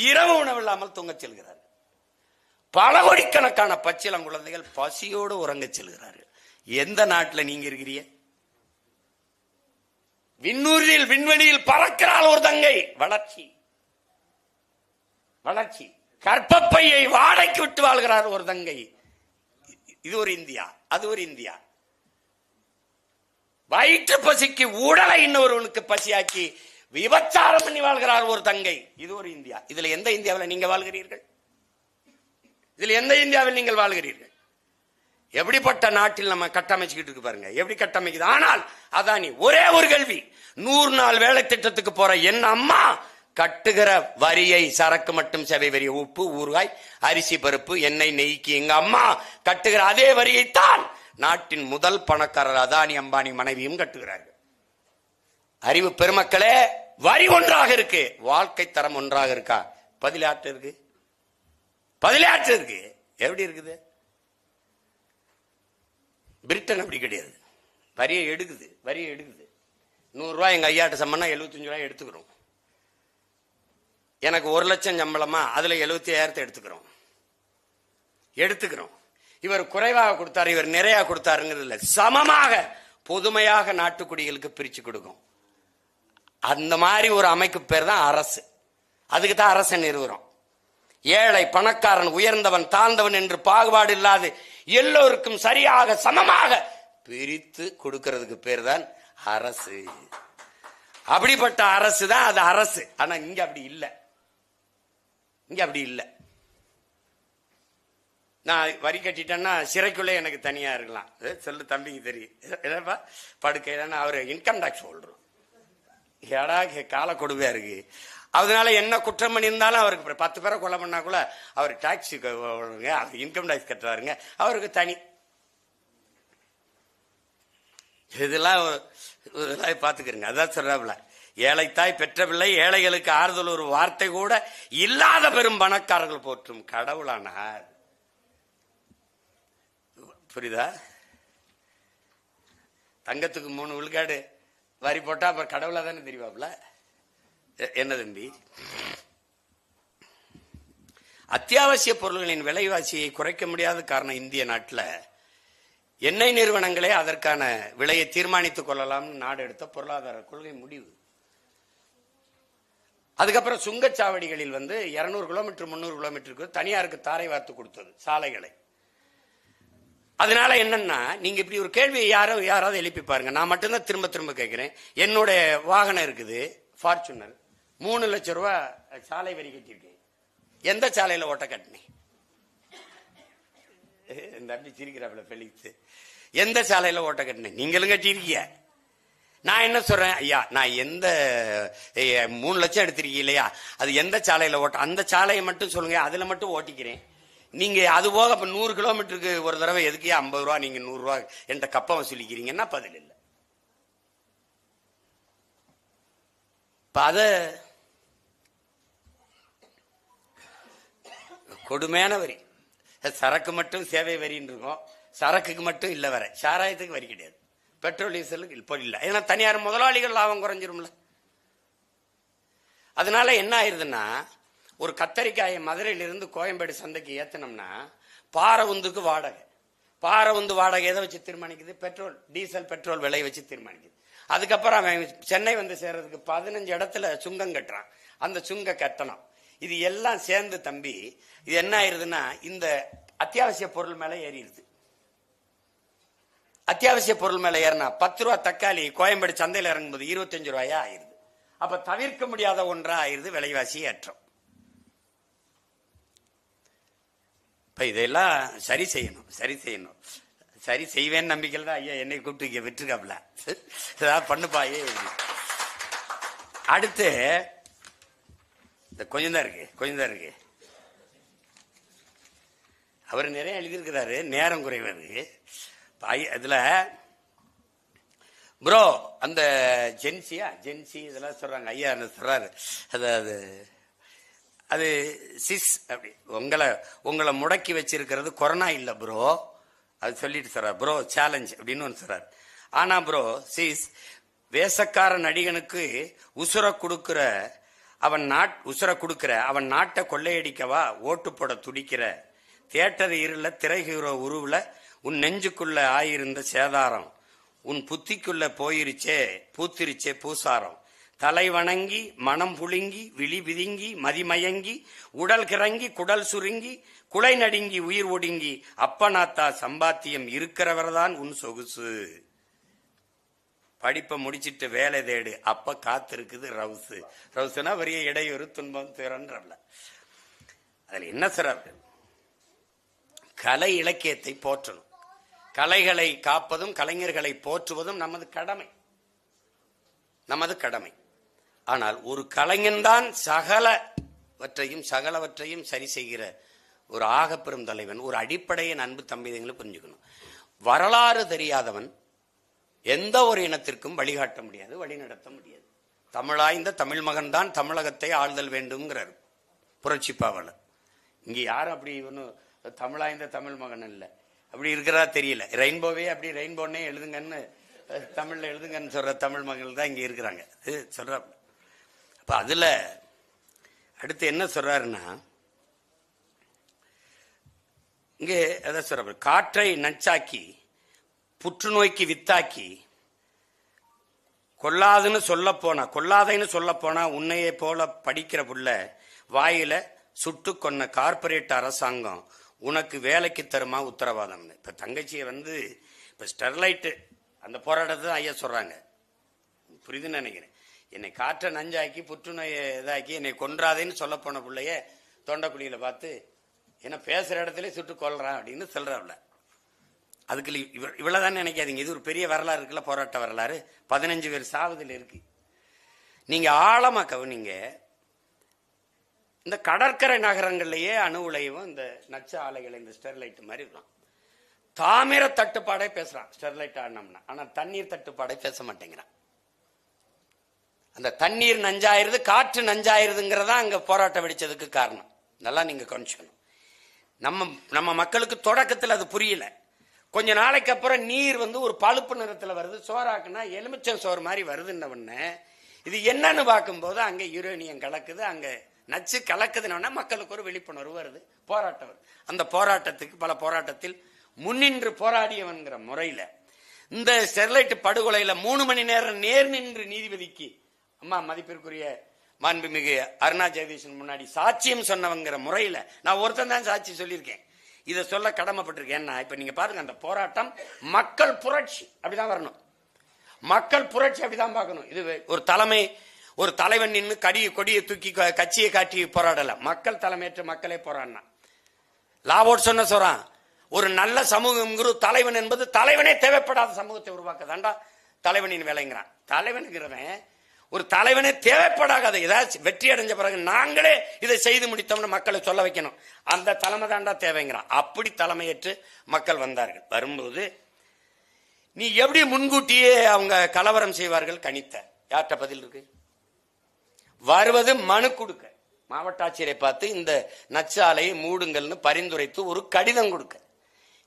இரவு உணவு இல்லாமல் தூங்க செல்கிறார்கள். பல கோடிக்கணக்கான பச்சிளம் குழந்தைகள் பசியோடு உறங்க செல்கிறார்கள். எந்த நாட்டில் நீங்க இருக்கிறீங்க? விண்ணூரில் விண்வெளியில் பறக்கிறாள் ஒரு தங்கை. வளர்ச்சி வளர்ச்சி. கற்பப்பையை வாடகைக்கு விட்டு வாழ்கிறார் ஒரு தங்கை. இது ஒரு இந்தியா, அது ஒரு இந்தியா. வயிற்று பசிக்கு உடலை இன்னொருவனுக்கு பசியாக்கி விபச்சாரம் பண்ணி வாழ்கிறார் ஒரு தங்கை. இது ஒரு இந்தியா. இதுல எந்த இந்தியாவில் நீங்க வாழ்கிறீர்கள்? இதுல எந்த இந்தியாவில் நீங்கள் வாழ்கிறீர்கள்? எப்படிப்பட்ட நாட்டில் நம்ம கட்டமைச்சுக்கிட்டு இருக்கு பாருங்க, எப்படி கட்டமைக்குது. ஆனால் அதானி ஒரே ஒரு கேள்வி, 100 நாள் வேலை திட்டத்துக்கு போற என் அம்மா கட்டுகிற வரியை, சரக்கு மட்டும் சேவை வரி, உப்பு ஊறுகாய் அரிசி பருப்பு எண்ணெய் நெய்க்கு எங்க அம்மா கட்டுகிற அதே வரியைத்தான் நாட்டின் முதல் பணக்காரர் அதானி அம்பானி மனைவியும் கட்டுகிறார்கள். அறிவு பெருமக்களே, வரி ஒன்றாக இருக்கு, வாழ்க்கை தரம் ஒன்றாக இருக்கா? பதிலாற்று இருக்கு, பதிலாற்று இருக்கு. எப்படி இருக்குது? பிரிட்டன் அப்படி கிடையாது. வரியை எடுக்குது, வரியை எடுக்குது. 100 ரூபாய் எங்க ஐயாட்ட சம்பளம்னா 75 ரூபாய் எடுத்துக்கிறோம். எனக்கு 1 லட்சம் சம்பளமா, அதுல 75,000 எடுத்துக்கிறோம். இவர் குறைவாக கொடுத்தாரு, இவர் நிறைய கொடுத்தாருங்கிறது இல்ல, சமமாக பொதுமையாக நாட்டுக்குடிகளுக்கு பிரிச்சு கொடுக்கும். அந்த மாதிரி ஒரு அமைப்பு பேர் தான் அரசு. அதுக்கு தான் அரசை நிறுவுறோம். ஏழை பணக்காரன் உயர்ந்தவன் தாழ்ந்தவன் என்று பாகுபாடு இல்லாது எல்லோருக்கும் சரியாக சமமாக பிரித்து கொடுக்கிறதுக்கு பேர் தான் அரசு. அப்படிப்பட்ட அரசு தான் அது அரசு. ஆனா இங்க அப்படி இல்லை, இங்க அப்படி இல்லை. நான் வரி கட்டிட்டேன்னா சிறைக்குள்ளே எனக்கு தனியா இருக்கலாம். சொல்லு தம்பிக்கு தெரியும், படுக்கையில அவரு இன்கம் டாக்ஸ் சொல்றோம். ஏடா கால கொடுமையா இருக்கு. அதனால என்ன குற்றம் பண்ணியிருந்தாலும் அவருக்கு 10 பேரை கொலை பண்ணா கூட அவர் டாக்ஸ் இன்கம் டாக்ஸ் கட்டுறாருங்க, அவருக்கு தனி. இதெல்லாம் பாத்துக்கிறீங்க. அதான் சொல்றாப்புல, ஏழைத்தாய் பெற்ற பிள்ளை ஏழைகளுக்கு ஆறுதல் ஒரு வார்த்தை கூட இல்லாத பெரும் பணக்காரர்கள் போற்றும் கடவுளானார். புரியுதா? தங்கத்துக்கு 3 விழுக்காடு வரி போட்டா அப்புறம் கடவுளா தானே தெரியுவாப்ல. என்ன தம்பி? அத்தியாவசிய பொருள்களின் விலைவாசியை குறைக்க முடியாத காரணம் இந்திய நாட்டில் எண்ணெய் நிறுவனங்களே அதற்கான விலையை தீர்மானித்துக் கொள்ளலாம் நாடு எடுத்த பொருளாதார கொள்கை முடிவு. அதுக்கப்புறம் சுங்கச்சாவடிகளில் 200 கிலோமீட்டர் 300 கிலோமீட்டருக்கு தனியாருக்கு தாரை வார்த்து கொடுத்தது சாலைகளை. அதனால என்னன்னா, நீங்க இப்படி ஒரு கேள்வியை யாராவது எழுப்பி பாருங்க. நான் மட்டும்தான் திரும்ப திரும்ப கேட்கிறேன். என்னுடைய வாகனம் இருக்குது, ஃபார்ச்சுனர், 3 லட்சம் ரூபாய் சாலை வரி கட்டிருக்கேன். எந்த சாலையில ஓட்ட கட்டினேன்? இந்த அப்படி சிரிக்கிறாப்புல பெலிக்ஸ். எந்த சாலையில ஓட்ட கட்டினேன்? நீங்களும் கட்டிருக்கீங்க. நான் என்ன சொல்றேன், ஐயா நான் எந்த 3 லட்சம் எடுத்திருக்கீங்க இல்லையா, அது எந்த சாலையில ஓட்ட, அந்த சாலையை மட்டும் சொல்லுங்க, அதுல மட்டும் ஓட்டிக்கிறேன். நீங்க அது போக 100 கிலோமீட்டருக்கு ஒரு தடவை எதுக்கு 50 ரூபா நீங்க 100 ரூபா என்ற கப்பம் வசூலிக்கிறீங்கன்னா பதில் இல்லை. அத கொடுமையான வரி. சரக்கு மட்டும் சேவை வரின்னு இருக்கும், சரக்குக்கு மட்டும் இல்ல வர, சாராயத்துக்கு வரி கிடையாது, பெட்ரோல் டீசலுக்கு இப்போ இல்லை. ஏன்னா தனியார் முதலாளிகள் லாபம் குறைஞ்சிரும்ல. அதனால என்ன ஆயிருதுன்னா, ஒரு கத்தரிக்காயை மதுரையிலிருந்து கோயம்பேடு சந்தைக்கு ஏத்தனோம்னா பாறை உந்துக்கு வாடகை. பாறை உந்து வாடகை எதை வச்சு தீர்மானிக்குது? பெட்ரோல், டீசல் பெட்ரோல் விலையை வச்சு தீர்மானிக்குது. அதுக்கப்புறம் அவன் சென்னை வந்து சேர்றதுக்கு 15 இடத்துல சுங்கம் கட்டுறான். அந்த சுங்க கட்டணம் இது எல்லாம் சேர்ந்து தம்பி இது என்ன ஆயிருதுன்னா, இந்த அத்தியாவசிய பொருள் மேல ஏறிடுது. அத்தியாவசிய பொருள் மேல ஏறினா 10 ரூபா தக்காளி கோயம்பேடு சந்தையில் இறங்கும்போது 25 ரூபாயா ஆயிருது. அப்ப தவிர்க்க முடியாத ஒன்றா ஆயிருது விலைவாசி ஏற்றம். இப்ப இதெல்லாம் சரி செய்யணும். சரி செய்வேன் நம்பிக்கையில் தான் ஐயா என்னை கூப்பிட்டு விட்டுருக்காப்ல, ஏதாவது பண்ணுப்பாயே. அடுத்து இந்த கொஞ்சம் தான் இருக்கு. அவர் நிறைய எழுதியிருக்கிறாரு, நேரம் குறைவது. இதுல ப்ரோ அந்த ஜென்சி இதெல்லாம் சொல்றாங்க. ஐயா சொல்றாரு, அதாவது அது சிஸ் அப்படி உங்களை முடக்கி வச்சிருக்கிறது கொரோனா இல்ல ப்ரோ, அது சொல்லிட்டு சொல்றாரு. ப்ரோ சேலஞ்ச் அப்படின்னு ஒன்று சொல்றாரு. ஆனா ப்ரோ சிஸ் வேசக்கார நடிகனுக்கு உசுர கொடுக்கிற அவன் நாட்டை கொள்ளையடிக்கவா ஓட்டு போட துடிக்கிற தியேட்டர் இருள திரை ஹீரோ உருவுல உன் நெஞ்சுக்குள்ள ஆயிருந்த சேதாரம் உன் புத்திக்குள்ள பூத்திருச்சே பூசாரம் தலை வணங்கி மனம் புழுங்கி விழி விதுங்கி மதிமயங்கி உடல் கிறங்கி குடல் சுருங்கி குலை நடுங்கி உயிர் ஒடுங்கி அப்பனாத்தா சம்பாத்தியம் இருக்கிறவர்தான் உன் சொகுசு. படிப்பை முடிச்சிட்டு வேலை தேடு அப்ப காத்திருக்குது ரவுசுனா பெரிய இடையூறு துன்பம் திறன்றல. அதுல என்ன சொல்றாரு? கலை இலக்கியத்தை போற்றணும். கலைகளை காப்பதும் கலைஞர்களை போற்றுவதும் நமது கடமை. ஆனால் ஒரு கலைஞன்தான் சகலவற்றையும் சரி செய்கிற ஒரு ஆகப்பெரும் தலைவன். ஒரு அடிப்படையின் அன்பு தம்பிதங்களை புரிஞ்சுக்கணும். வரலாறு தெரியாதவன் எந்த ஒரு இனத்திற்கும் வழிகாட்ட முடியாது, வழிநடத்த முடியாது. தமிழாய்ந்த தமிழ் மகன் தான் தமிழகத்தை ஆளுதல் வேண்டும்ங்கிறார் புரட்சி பாவலர். இங்க யாரும் அப்படி ஒன்னும் தமிழாய்ந்த தமிழ் மகன் இல்ல, அப்படி இருக்கிறதா தெரியல. ரெயின்போவே அப்படி ரெயின்போன்னே எழுதுங்கன்னு தமிழ்ல எழுதுங்கன்னு சொல்ற தமிழ் மகள் தான் இங்க இருக்கிறாங்க சொல்ற. அப்ப அதுல அடுத்து என்ன சொல்றாருன்னா, இங்கே எதை சொல்ற? காற்றை நச்சாக்கி புற்றுநோய்க்கு வித்தாக்கி கொல்லாதைன்னு சொல்ல போனா உன்னையே போல படிக்கிற புள்ள வாயில சுட்டு கொன்ன கார்பரேட் அரசாங்கம் உனக்கு வேலைக்கு தருமா உத்தரவாதம். இப்ப தங்கச்சியை வந்து இப்ப ஸ்டெர்லைட் அந்த போராட்டத்தை தான் ஐயா சொல்றாங்க, புரியுதுன்னு நினைக்கிறேன். என்னை காற்றை நஞ்சாக்கி புற்றுநோயை இதாக்கி என்னை கொன்றாதேன்னு சொல்ல போன பிள்ளைய தொண்டக்குழியில பார்த்து என்ன பேசுற இடத்துல சுட்டு கொல்றான் அப்படின்னு சொல்றாப்ல. அதுக்கு இவ்வளவுதான் நினைக்காதீங்க, இது ஒரு பெரிய வரலாறு இருக்குல்ல, போராட்ட வரலாறு. 15 பேர் சாவதில் இருக்கு. நீங்க ஆழமா கவனிங்க. இந்த கடற்கரை நகரங்கள்லயே அணு உலையும் இந்த நச்சு ஆலைகளை இந்த ஸ்டெர்லைட் மாதிரி இருக்கலாம். தாமிர தட்டுப்பாடை பேசுறான் ஸ்டெர்லைட் ஆனோம்னா, ஆனா தண்ணீர் தட்டுப்பாடை பேச மாட்டேங்கிறான். அந்த தண்ணீர் நஞ்சாயிருது, காற்று நஞ்சாயிருதுங்கிறதா அங்க போராட்டம் வெடிச்சதுக்கு காரணம். நல்லா நீங்க கவனிச்சுக்கணும். நம்ம மக்களுக்கு தொடக்கத்தில் அது புரியல. கொஞ்ச நாளைக்கு அப்புறம் நீர் வந்து ஒரு பழுப்பு நிறத்துல வருது, சோறாக்குனா எலுமிச்சம் சோறு மாதிரி வருதுன்னு இது என்னன்னு பார்க்கும்போது அங்க யுரேனியம் கலக்குது, அங்க நச்சு கலக்குதுன்னா மக்களுக்கு ஒரு விழிப்புணர்வு வருது, போராட்டம் வருது. அந்த போராட்டத்துக்கு பல போராட்டத்தில் முன்னின்று போராடியவன்கிற முறையில இந்த ஸ்டெர்லைட் படுகொலையில 3 மணி நேரம் நேர் நின்று நீதிபதிக்கு அம்மா மதிப்பிற்குரிய மாண்புமிகு அருணா ஜெகதீசன் முன்னாடி சாட்சியம் சொன்னவங்கிற முறையில நான் ஒருத்தன் தான் சாட்சி சொல்லியிருக்கேன். இதை சொல்ல கடமைப்பட்டிருக்கேன். இப்ப நீங்க பாருங்க, அந்த போராட்டம் மக்கள் புரட்சி அப்படிதான் வரணும். மக்கள் புரட்சி அப்படிதான் பார்க்கணும். இது ஒரு தலைவன் நின்று கொடியை தூக்கி கட்சியை காட்டி போராடல, மக்கள் தலைமையேற்று மக்களே போராடினா. லாவோட் சொன்ன சொல்றான், ஒரு நல்ல சமூகம் தலைவன் என்பது தலைவனே தேவைப்படாத சமூகத்தை உருவாக்க தாண்டா தலைவனின் வேலைங்கிறான். தலைவனுங்கிறவன் ஒரு தலைவனே தேவைப்படாத, ஏதாச்சும் வெற்றி அடைஞ்ச பிறகு நாங்களே இதை செய்து முடித்தோம்னு மக்களை சொல்ல வைக்கணும், அந்த தலைமை தாண்டா தேவைங்கிறான். அப்படி தலைமையேற்று மக்கள் வந்தார்கள். வரும்போது நீ எப்படி முன்கூட்டியே அவங்க கலவரம் செய்வார்கள் கணித்த? யார்கிட்ட பதில் இருக்கு? வருவது மனு கொடுக்க, மாவட்ட ஆட்சியரை பார்த்து இந்த நச்சு ஆலையை மூடுங்கள்னு பரிந்துரைத்து ஒரு கடிதம் கொடுக்க.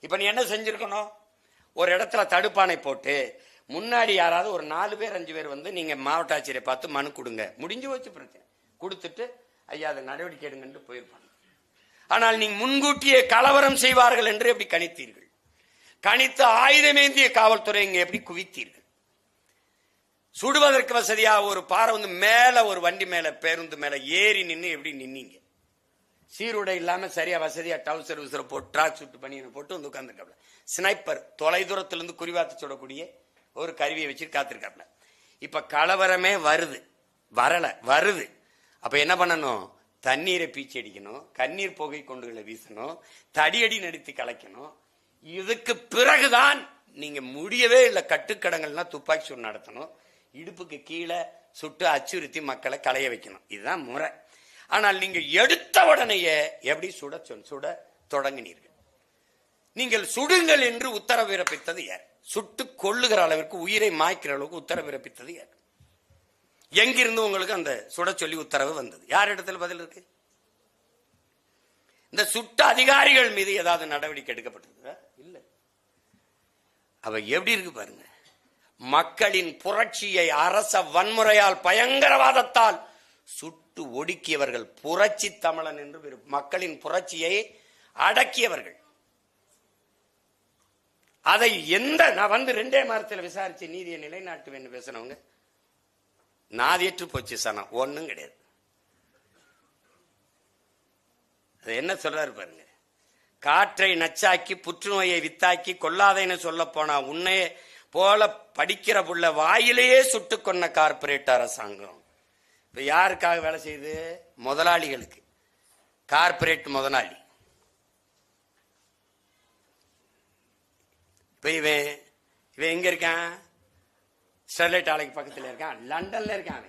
இப்ப நீ என்ன செஞ்சிருக்கணும்? ஒரு இடத்துல தடுப்பானை போட்டு முன்னாடி யாராவது ஒரு 4 பேர் 5 பேர் வந்து நீங்க மாவட்ட ஆட்சியரை பார்த்து மனு கொடுங்க, முடிஞ்சு வச்சு பிரச்சனை. கொடுத்துட்டு ஐயா அதை நடவடிக்கை எடுங்கன்னு போயிருப்பாங்க. ஆனால் நீங்க முன்கூட்டியே கலவரம் செய்வார்கள் என்று எப்படி கணித்தீர்கள்? கணித்து ஆயுதமேந்திய காவல்துறை இங்க எப்படி குவித்தீர்கள்? சுடுவதற்கு வசதியா ஒரு பாறை வந்து மேல ஒரு வண்டி மேல பேருந்து மேல ஏறி நின்று எப்படி நின்னீங்க? சீருடை இல்லாம சரியா வசதியா டவுசர் விசர போட்டு ட்ராக் சூட் பண்ணி போட்டு வந்து உட்கார்ந்துருக்காப்ல. ஸ்னைப்பர் தொலை தூரத்துல இருந்து குறிவாத்து சுடக்கூடிய ஒரு கருவியை வச்சு காத்திருக்காப்ல. இப்ப கலவரமே வருது. அப்ப என்ன பண்ணணும்? தண்ணீரை பீச்சி அடிக்கணும், கண்ணீர் புகை கொண்டுகளை வீசணும், தடியடி நடத்தி கலைக்கணும். இதுக்கு பிறகுதான் நீங்க முடியவே இல்லை கட்டுக்கடங்கள்லாம் துப்பாக்கி சூடு நடத்தணும், இடுப்புக்கு கீழே சுட்டு அச்சுறுத்தி மக்களை களைய வைக்கணும். இதுதான் முறை. ஆனால் நீங்க எடுத்த உடனேயே எப்படி சுட தொடங்கினீர்கள். நீங்கள் சுடுங்கள் என்று உத்தரவு பிறப்பித்தது யார்? சுட்டு கொள்ளுகிற அளவிற்கு உயிரை மாய்க்கிற அளவுக்கு உத்தரவு பிறப்பித்தது யார்? எங்கிருந்து உங்களுக்கு அந்த சுட சொல்லி உத்தரவு வந்தது? யார் இடத்துல பதில் இருக்கு? இந்த சுட்ட அதிகாரிகள் மீது ஏதாவது நடவடிக்கை எடுக்கப்பட்டது இல்ல. அவ எப்படி இருக்கு பாருங்க. மக்களின் புரட்சியை அரச வன்முறையால் பயங்கரவாதத்தால் சுட்டு ஒடுக்கியவர்கள் புரட்சி தமிழன் என்று மக்களின் புரட்சியை அடக்கியவர்கள். அதை நான் வந்து 2 மாதத்தில் விசாரிச்சு நீதியை நிலைநாட்டுவேன் பேசினவங்க நாதியற்று போச்சு சனம். ஒன்னும் கிடையாது. அது என்ன சொல்றாரு பாருங்க. காற்றை நச்சாக்கி புற்றுநோயை வித்தாக்கி கொல்லாதைன்னு சொல்ல போனா உன்னை போல படிக்கிற புள்ள வாயிலேயே சுட்டு கொன்ன கார்பரேட் அரசாங்கம். இப்ப யாருக்காக வேலை செய்யுது? முதலாளிகளுக்கு. கார்பரேட் முதலாளி. இப்ப இவன் எங்க இருக்கான்? ஸ்டெர்லைட் ஆலைக்கு பக்கத்தில் இருக்கான், லண்டன்ல இருக்கான்.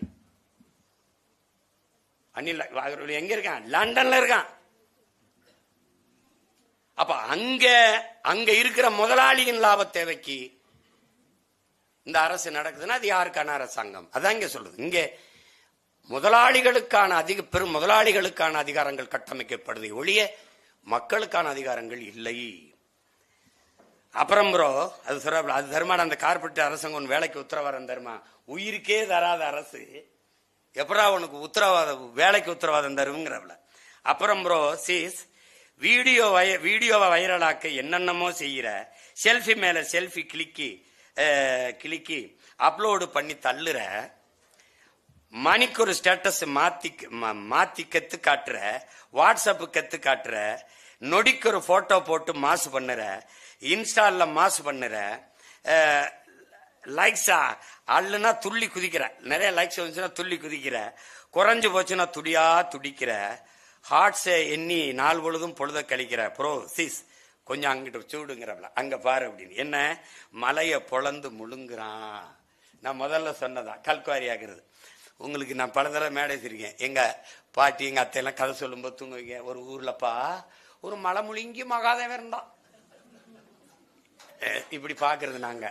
அனில் எங்க இருக்கான்? லண்டன்ல இருக்கான். அப்ப அங்க இருக்கிற முதலாளியின் லாப தேவைக்கு இந்த அரசு நடக்குதுன்னா அது யாருக்கான அரசாங்கம்? அதான் இங்க சொல்லுது. இங்க முதலாளிகளுக்கான பெரும் முதலாளிகளுக்கான அதிகாரங்கள் கட்டமைக்கப்படுது ஒழிய மக்களுக்கான அதிகாரங்கள் இல்லை. அப்புறம் ப்ரோ அது சொல்ற அது தருமான அந்த கார்பரேட் அரசாங்கம் ஒன்று வேலைக்கு உத்தரவாதம் தருமா? உயிருக்கே தராத அரசு எப்படா உனக்கு வேலைக்கு உத்தரவாதம் தருங்கிறவள. அப்புறம் ப்ரோ சீஸ் வீடியோவை வைரலாக்க என்னென்னமோ செய்யற, செல்ஃபி மேல செல்ஃபி கிளிக்கி அப்லோடு பண்ணி தள்ளுற, மணிக்கு ஒரு ஸ்டேட்டஸ் மாத்தி கத்து காட்டுற, வாட்ஸ்அப் கத்து காட்டுற, நொடிக்கு ஒரு போட்டோ போட்டு மாசு பண்ணுற, இன்ஸ்டால மாசு பண்ணுற, லைக்ஸா அல்லுனா துள்ளி குதிக்கிற, நிறைய லைக்ஸ் வந்துச்சுன்னா துள்ளி குதிக்கிற, குறைஞ்சு போச்சுன்னா துடிக்கிற, ஹார்ட்ஸை எண்ணி நாள் பொழுதும் பொழுத கழிக்கிற. ப்ரோ சீஸ் கொஞ்சம் அங்கிட்டு சூடுங்கிறவள அங்க பாரு அப்படின்னு. என்ன மலையை பொழந்து முழுங்குறான். நான் முதல்ல சொன்னதான் கல்குவாரி ஆகிறது. உங்களுக்கு நான் பல தடவை மேடை வச்சிருக்கேன். எங்க பாட்டி எங்க அத்தையெல்லாம் கதை சொல்லும்போது தூங்குவீங்க. ஒரு ஊர்லப்பா ஒரு மலை முழுங்கி மகாதேவன் இருந்தான். இப்படி பாக்குறது நாங்க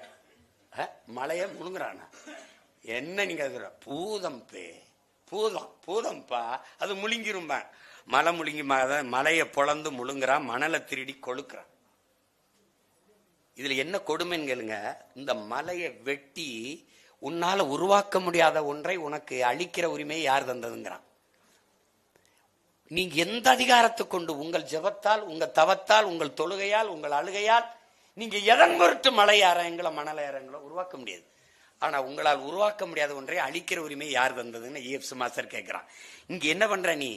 மலைய முழுங்குறானா என்ன? நீங்க பூதம் பூதம்பா அது முழுங்கிரும்பா. மலை முழுங்கி மலையை பொழந்து முழுங்குறான், மணலை திருடி கொழுக்கிறான். இதுல என்ன கொடுமைன்னு கேளுங்க. இந்த மலையை வெட்டி உன்னால உருவாக்க முடியாத ஒன்றை உனக்கு அழிக்கிற உரிமையை யார் தந்ததுங்கிறான். நீங்க எந்த அதிகாரத்தை கொண்டு உங்கள் ஜெபத்தால், உங்க தவத்தால், உங்கள் தொழுகையால், உங்கள் அழுகையால் நீங்க எதன் பொருட்டு மலை ஏறங்களோ மணல் ஏறங்களோ உருவாக்க முடியாது. ஆனா உங்களால் உருவாக்க முடியாத ஒன்றை அழிக்கிற உரிமை யார் தந்ததுன்னு EFS மாஸ்டர் கேட்கிறான். இங்க என்ன பண்ற? நீ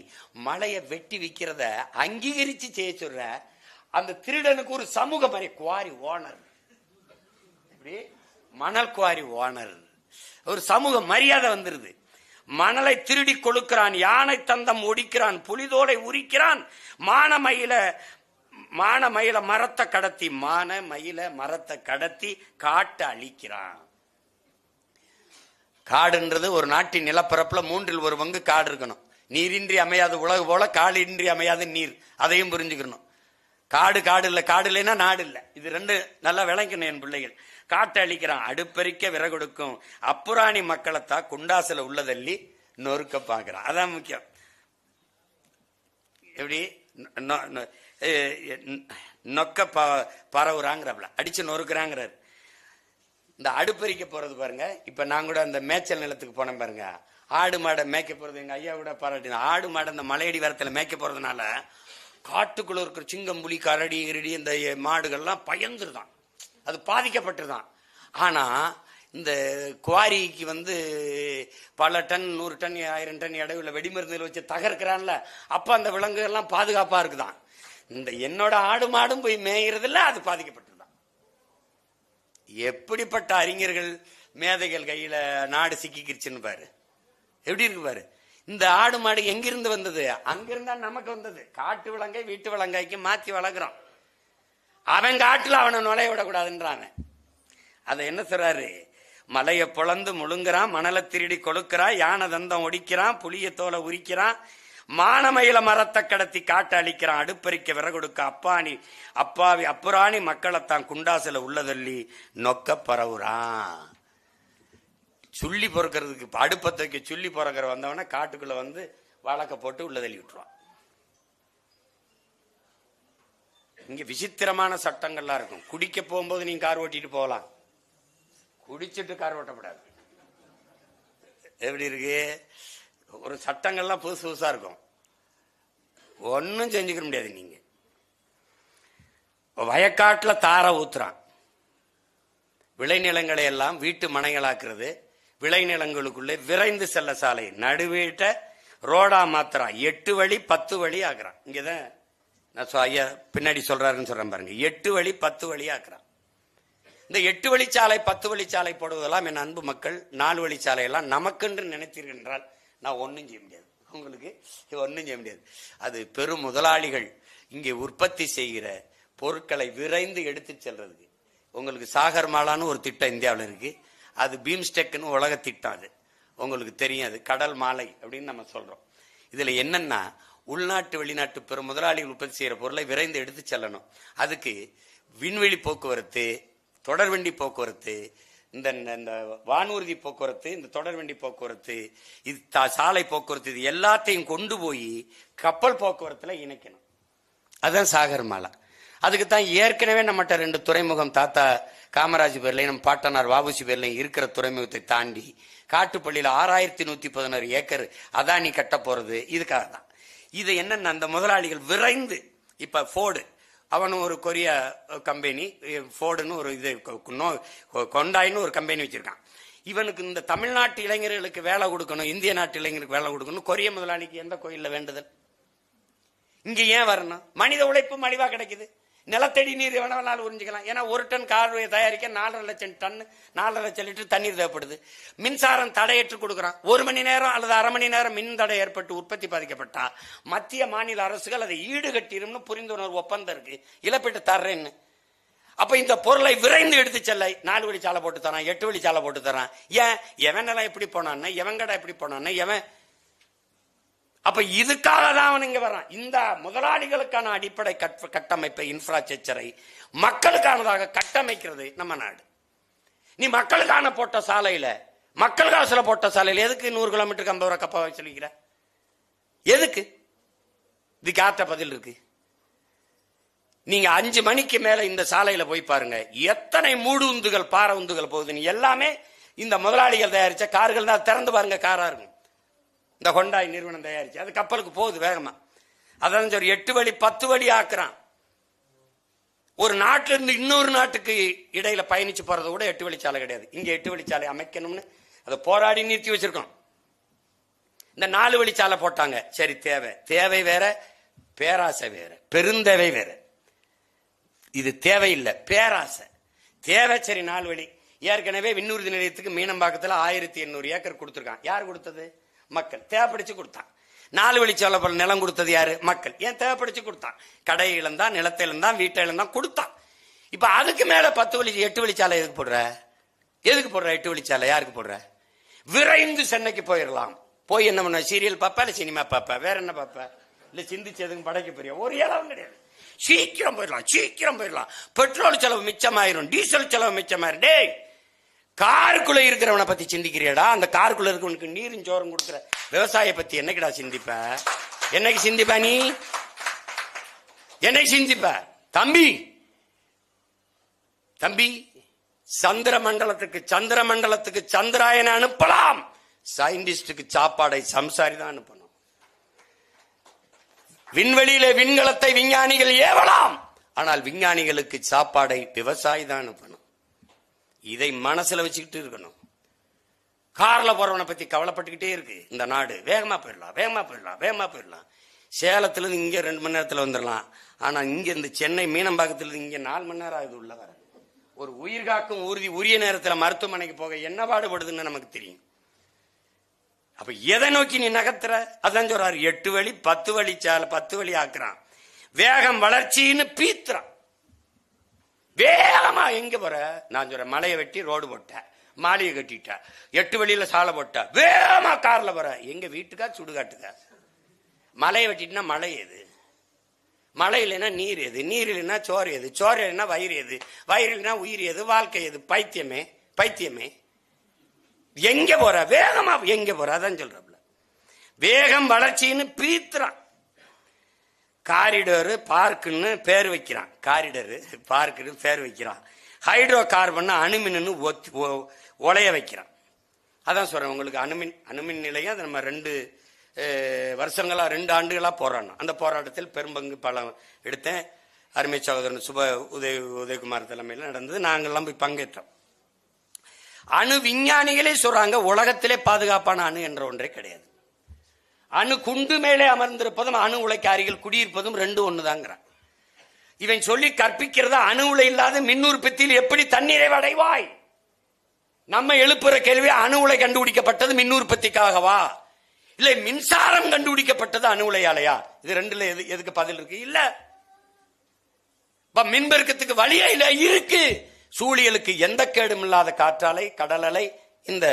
மலையை வெட்டி விற்கிறத அங்கீகரிச்சு செய்ய சொல்ற. அந்த திருடனுக்கு ஒரு சமூக மாதிரி குவாரி ஓனர், இப்படி மணல் குவாரி ஓனர் ஒரு சமூக மரியாதை வந்துருது. மணலை திருடி கொழுக்கிறான், யானை தந்தம் ஒடிக்கிறான், புலிதோலை உரிக்கிறான், மான மயில மரத்தை கடத்தி காட்டை அழிக்கிறான். காடுன்றது ஒரு நாட்டின் நிலப்பரப்புல 1/3 பங்கு காடு இருக்கணும். நீரின்றி அமையாது உலகு போல காடின்றி அமையாது நீர். அதையும் புரிஞ்சுக்கணும். காடு இல்ல, காடு இல்லைன்னா நாடு இல்லை. இது 2 நல்லா விளங்கணும் என் பிள்ளைகள். காட்டை அழிக்கிறான், அடுப்பறிக்க விறகொடுக்கும் அப்புராணி மக்களைத்தான் குண்டாசில உள்ளதள்ளி நொறுக்க பாக்குறான். அதான் முக்கியம். எப்படி நொக்க பரவுறாங்கிறப்பல அடிச்சு நொறுக்குறாங்கிறாரு. இந்த அடுப்பறிக்க போறது பாருங்க. இப்ப நான் கூட அந்த மேய்ச்சல் நிலத்துக்கு போனேன் பாருங்க. ஆடு மாடை மேய்க்க போறது எங்க ஐயா கூட பாராட்டின. ஆடு மாடை இந்த மலையடி வரத்துல மேய்க்க போறதுனால காட்டுக்குள்ள இருக்கிற சிங்கம், புலி, கரடி, கிரடி இந்த மாடுகள்லாம் பயந்துருதான், அது பாதிக்கப்பட்டுதான். ஆனா இந்த குவாரிக்கு பல டன், 100 டன், 1000 டன் எடையுள்ள வெடிமருந்துகள் வச்சு தகர்க்கிறான்ல, அப்ப அந்த விலங்குகள்லாம் பாதுகாப்பா இருக்குதான். இந்த என்னோட ஆடு மாடும் போய் மேய்கிறதுல அது பாதிக்கப்பட்டதுதான். எப்படிப்பட்ட அறிஞர்கள், மேதைகள் கையில நாடு சிக்கிக்கிருச்சுன்னு பாரு, எப்படி இருக்கு பாரு. இந்த ஆடு மாடு எங்கிருந்து வந்தது? அங்கிருந்தா நமக்கு வந்தது. காட்டு விலங்கை வீட்டு விலங்காய்க்கு மாத்தி வளர்க்குறோம். அவன் காட்டுல அவனை நுழைய விடக்கூடாதுன்றாங்க. அதை என்ன சொல்றாரு? மலையை பொழந்து முழுங்குறான், மணலை திருடி கொழுக்கிறான், யானை தந்தம் ஒடிக்கிறான், புளிய தோலை உரிக்கிறான், மானமயில மரத்தை கடத்தி காட்ட அழிக்கிறான், அடுப்பறிக்க விறகு கொடுக்க அப்பாவி அப்புறாணி மக்களைத்தான் குண்டாசில உள்ளதள்ளி நொக்க பரவுறான். சுள்ளி பொறுக்கிறதுக்கு அடுப்பத்தைக்கு சுள்ளி பொறக்கிற வந்தவன காட்டுக்குள்ள வழக்க போட்டு உள்ள தள்ளி விட்டுருவான். இங்க விசித்திரமான சட்டங்கள்லாம் இருக்கும். குடிக்க போகும்போது நீங்க கார் ஓட்டிட்டு போகலாம், குடிச்சிட்டு கார் ஓட்டக்கூடாது. எப்படி இருக்கு? ஒரு சட்டங்கள்லாம் புதுசு புதுசா இருக்கும், ஒன்னும் செஞ்சுக்க முடியாது. நீங்க வயக்காட்டுல தார ஊத்துறான், விளைநிலங்களை எல்லாம் வீட்டு மனைகளாக்குறது, விளைநிலங்களுக்குள்ளே விரைந்து செல்ல சாலை நடுவீட்ட ரோடா மாத்திரான், 8 வழி 10 வழி ஆக்குறான். இங்கதான் நான் ஐயா பின்னாடி சொல்றாருன்னு சொல்றேன் பாருங்க, 8 வழி 10 வழி ஆக்குறான். இந்த 8 வழிச்சாலை 10 வழிச்சாலை போடுவதெல்லாம் என் அன்பு மக்கள், 4 வழிச்சாலை எல்லாம் நமக்கென்று நினைத்தீர்கள் என்றால் நான் ஒன்னும் செய்ய முடியாது, உங்களுக்கு ஒன்னும் செய்ய முடியாது. அது பெரும் முதலாளிகள் இங்கே உற்பத்தி செய்கிற பொருட்களை விரைந்து எடுத்து செல்றதுக்கு. உங்களுக்கு சாகர் மாலான்னு ஒரு திட்டம் இந்தியாவில் இருக்கு, அது பீம்ஸ்டெக்னு உலக திட்டம். அது உங்களுக்கு தெரியும், அது கடல் மாலை அப்படின்னு நம்ம சொல்றோம். இதுல என்னன்னா, உள்நாட்டு வெளிநாட்டு பெரும் முதலாளிகள் உற்பத்தி செய்யற பொருளை விரைந்து எடுத்து செல்லணும். அதுக்கு விண்வெளி போக்குவரத்து, தொடர்வண்டி போக்குவரத்து, இந்த வானூர்தி போக்குவரத்து, இந்த தொடர்வண்டி போக்குவரத்து, இது சாலை போக்குவரத்து, இது எல்லாத்தையும் கொண்டு போய் கப்பல் போக்குவரத்துல இணைக்கணும். அதுதான் சாகர் மாலா. அதுக்கு தான் ஏற்கனவே நம்மகிட்ட 2 துறைமுகம் தாத்தா காமராஜ் பேர்லையும் நம்ம பாட்டனார் வாபுசி பேர்லையும் இருக்கிற துறைமுகத்தை தாண்டி காட்டுப்பள்ளியில 6116 ஏக்கர் அதானி கட்ட போறது இதுக்காக தான். இது என்னன்னா, அந்த முதலாளிகள் விரைந்து, இப்ப ஃபோர்டு அவனும் ஒரு கொரியா கம்பெனி, ஃபோர்டுன்னு ஒரு இது கொண்டாயின்னு ஒரு கம்பெனி வச்சிருக்கான். இவனுக்கு இந்த தமிழ்நாட்டு இளைஞர்களுக்கு வேலை கொடுக்கணும், இந்திய நாட்டு இளைஞருக்கு வேலை கொடுக்கணும். கொரிய முதலாளிக்கு எந்த கோயில்ல வேண்டுதல்? இங்க ஏன் வரணும்? மனித உழைப்பு மலிவா கிடைக்குது, நிலத்தடி நீர் எவனாலும் உறிஞ்சிக்கலாம். ஏன்னா 1 டன் கார் தயாரிக்க 4.5 லட்சம் டன் 4.5 லட்சம் லிட்டர் தண்ணீர் தேவைப்படுது. மின்சாரம் தடையற்று கொடுக்குறான். 1 மணி நேரம் அல்லது அரை மணி நேரம் மின் தடை ஏற்பட்டு உற்பத்தி பாதிக்கப்பட்டா மத்திய மாநில அரசுகள் அதை ஈடுகட்டிரும்னு புரிந்துணர்வு ஒப்பந்தம் இருக்கு, இழப்பீட்டு தர்றேன்னு. அப்ப இந்த பொருளை விரைந்து எடுத்து செல்ல 4 வழிச்சாலை போட்டு தரான், 8 வழிச்சாலை போட்டு தரான். ஏன்? எவன் நிலம் எப்படி போனான்னு, எவன் கடை எப்படி போனான்னு, எவன். அப்ப இதுக்காக தான் அவன் இங்க வரான். இந்த முதலாளிகளுக்கான அடிப்படை கட்டமைப்பை, இன்ஃப்ராஸ்ட்ரக்சரை மக்களுக்கானதாக கட்டமைக்கிறது நம்ம நாடு. நீ மக்களுக்கான போட்ட சாலையில, மக்கள் காசுல போட்ட சாலையில எதுக்கு 100 கிலோமீட்டருக்கு 50 ரூபாய் கப்பா சொல்லிக்கிற? எதுக்கு? இதுக்கு ஆத்த பதில் இருக்கு. நீங்க 5 மணிக்கு மேல இந்த சாலையில போய் பாருங்க, எத்தனை மூடு உந்துகள், பாறை உந்துகள் போகுதுன்னு. எல்லாமே இந்த முதலாளிகள் தயாரிச்ச கார்கள் தான். திறந்து பாருங்க, காரா இருக்கும். இந்த ஹொண்டாய் நிறுவனம் தயாரிச்சு அது கப்பலுக்கு போகுது வேகமா. அதான் 8 வழி 10 வழி ஆக்குறான். ஒரு நாட்டில இருந்து இன்னொரு நாட்டுக்கு இடையில பயணிச்சு போறது கூட 8 வழிச்சாலை கிடையாது. இங்க 8 வழிச்சாலை அமைக்கணும்னு அதை போராடி நிறுத்தி வச்சிருக்கோம். இந்த 4 வழிச்சாலை போட்டாங்க. சரி, தேவை வேற, பேராசை வேற, பெருந்தேவை வேற. இது தேவையில்லை, பேராசை. தேவை சரி 4 வழி. ஏற்கனவே விண்ணூர்தி நிலையத்துக்கு மீனம்பாக்கத்துல 1800 ஏக்கர் கொடுத்துருக்கான். யார் கொடுத்தது? மக்கள். தேவைப்படிச்சு கொடுத்தான். 4 வழிச்சாலை போல நிலம் கொடுத்தது யாரு? மக்கள். ஏன்? தேவைப்படிச்சு கொடுத்தான். கடை இழந்தான், நிலத்தை இழந்தான், வீட்டை இழந்தான், கொடுத்தான். இப்ப அதுக்கு மேல 8 வழிச்சாலை எதுக்கு போடுற? 8 வழிச்சாலை யாருக்கு போடுற? விரைந்து சென்னைக்கு போயிடலாம். போய் என்ன பண்ண? சீரியல் பாப்பா, இல்ல சினிமா பாப்பா, வேற என்ன பாப்பா? இல்ல சிந்திச்சு எதுவும் படைக்க போறியா? ஒரு இடம் கிடையாது. சீக்கிரம் போயிடலாம். பெட்ரோல் செலவு மிச்சமாயிரும், டீசல் செலவு மிச்சமாயிரும். டேய், காருக்குள்ள இருக்கிறவனை பத்தி சிந்திக்கிறியடா? அந்த காருக்குள்ள இருக்கவனுக்கு நீரும் சோறும் கொடுக்குற விவசாய பத்தி என்னைக்குடா சிந்திப்ப? என்னைக்கு சிந்திப்ப? நீ என்னைக்கு சிந்திப்ப? தம்பி, சந்திர மண்டலத்துக்கு சந்திராயனை அனுப்பலாம், சயின்டிஸ்டுக்கு சாப்பாடை சம்சாரி தான் அனுப்பணும். விண்வெளியிலே விண்கலத்தை விஞ்ஞானிகள் ஏவலாம், ஆனால் விஞ்ஞானிகளுக்கு சாப்பாடை விவசாயி தான் அனுப்பணும். இதை மனசுல வச்சுக்கிட்டு இருக்கணும். கார்ல போறவனை பத்தி கவலைப்பட்டுக்கிட்டே இருக்கு இந்த நாடு. வேகமா போயிடலாம், வேகமா போயிடலாம், வேகமா போயிடலாம். சேலத்துல இருந்து இங்க 2 மணி நேரத்துல வந்துடலாம். ஆனா இங்க இந்த சென்னை மீனம்பாக்கத்துல இருந்து இங்க 4 மணி நேரம் ஆகுது உள்ள வர. ஒரு உயிர் காக்கும் ஊர்தி உரிய நேரத்துல மருத்துவமனைக்கு போக என்ன பாடுபடுதுன்னு நமக்கு தெரியும். அப்ப எதை நோக்கி நீ நகர்த்துற? அதான் சொல்றாரு, 8 வழி 10 வழி சாலை 10 வழி ஆக்குறான். வேகம் வளர்ச்சின்னு பீத்துறான். வேகமா எங்க போற? நான் சொல்றேன், மலையை வெட்டி ரோடு போட்ட, மாளிகை கட்டிட்ட, 8 வழியில சாலை போட்ட, வேகமா கார்ல போற. எங்க வீட்டுக்கா சுடுகாட்டுக்கா? மலையை வெட்டிட்டுனா மழை எது? மழை இல்லைன்னா நீர் எது? நீர் இல்லைன்னா சோறு எது? சோறு இல்லைன்னா வயிறு எது? வயிறு இல்லைன்னா உயிர் எது? வாழ்க்கை எது? பைத்தியமே, பைத்தியமே. எங்க போற? வேகமா எங்க போற? அதான் சொல்றப்பல வேகம் வளர்ச்சின்னு பீத்துறான். காரிடர் பார்க்குன்னு பேர் வைக்கிறான். காரிடர் பார்க்குன்னு பேர் வைக்கிறான். ஹைட்ரோ கார்பன் அணுமின்னு உலைய வைக்கிறான். அதான் சொல்றேன் உங்களுக்கு, அணுமின் நிலையம் அதை நம்ம 2 வருஷங்களா 2 ஆண்டுகளா போராடணும். அந்த போராட்டத்தில் பெரும்பங்கு பலம் எடுத்தேன். அருமை சகோதரன் உதயகுமார் தலைமையில் நடந்தது. நாங்கள்லாம் போய் பங்கேற்றோம். அணு விஞ்ஞானிகளே சொல்றாங்க, உலகத்திலே பாதுகாப்பான அணு என்ற ஒன்றே கிடையாது. அணு குண்டு மேலே அமர்ந்திருப்பதும் அணு உலைக்கு அருகில் குடியிருப்பதும் 2 ஒண்ணுதாங்கிறான். இவன் சொல்லி கற்பிக்கிறத அணு உலை இல்லாத மின் உற்பத்தியில் எப்படி தண்ணீரை அடைவாய்? நம்ம எழுப்புற கேள்வி, அணு உலை கண்டுபிடிக்கப்பட்டது மின் உற்பத்திக்காகவா, இல்ல மின்சாரம் கண்டுபிடிக்கப்பட்டது அணு உலையாலையா? இது 2ல எதுக்கு பதில் இருக்கு? இல்ல. மின்பெருக்கத்துக்கு வழியே இல்ல, இருக்கு. சூழியலுக்கு எந்த கேடும் இல்லாத காற்றாலை, கடல் அலை, இந்த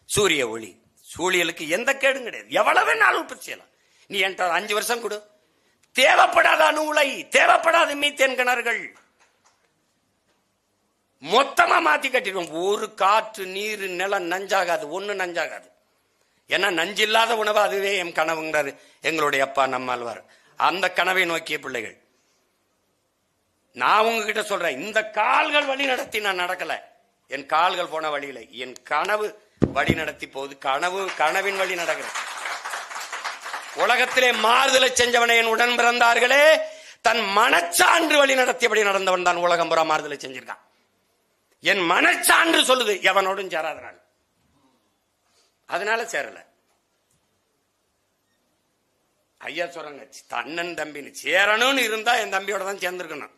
சூரிய ஒளி, சூழியலுக்கு எந்த கேடும் கிடையாது. எவ்வளவு நாள் உற்பத்தி செய்யலாம். நீ என்கிட்ட 5 வருஷம் கொடு. தேவைப்படாத அணு உலை, தேவைப்படாத மீத்தேன் கிணறுகள் மொத்தமா மாத்தி கட்டிடுவோம். ஒரு காற்று நீர் நிலம் நஞ்சாகாது, ஒண்ணு நஞ்சாகாது. ஏன்னா நஞ்சில்லாத உணவு அதுவே என் கனவுங்கிறாரு எங்களுடைய அப்பா நம்மாழ்வார். அந்த கனவை நோக்கிய பிள்ளைகள். நான் உங்ககிட்ட சொல்றேன், இந்த கால்கள் வழி நடத்தி நான் நடக்கல. என் கால்கள் போன வழியில என் கனவு வழி நடத்தி போகுது. கனவின் வழி நடக்கிறேன். உலகத்திலே மாறுதலை செஞ்சவனை என் உடன் பிறந்தார்களே, தன் மனச்சான்று வழி நடத்தியபடி நடந்தவன் தான் உலகம் புறா மாறுதலை செஞ்சிருக்கான். என் மனச்சான்று சொல்லுது எவனோடும் சேராதனால, அதனால சேரல. ஐயா சொல்றாங்க, அண்ணன் தம்பின்னு சேரணும்னு இருந்தா என் தம்பியோட தான் சேர்ந்திருக்கணும்.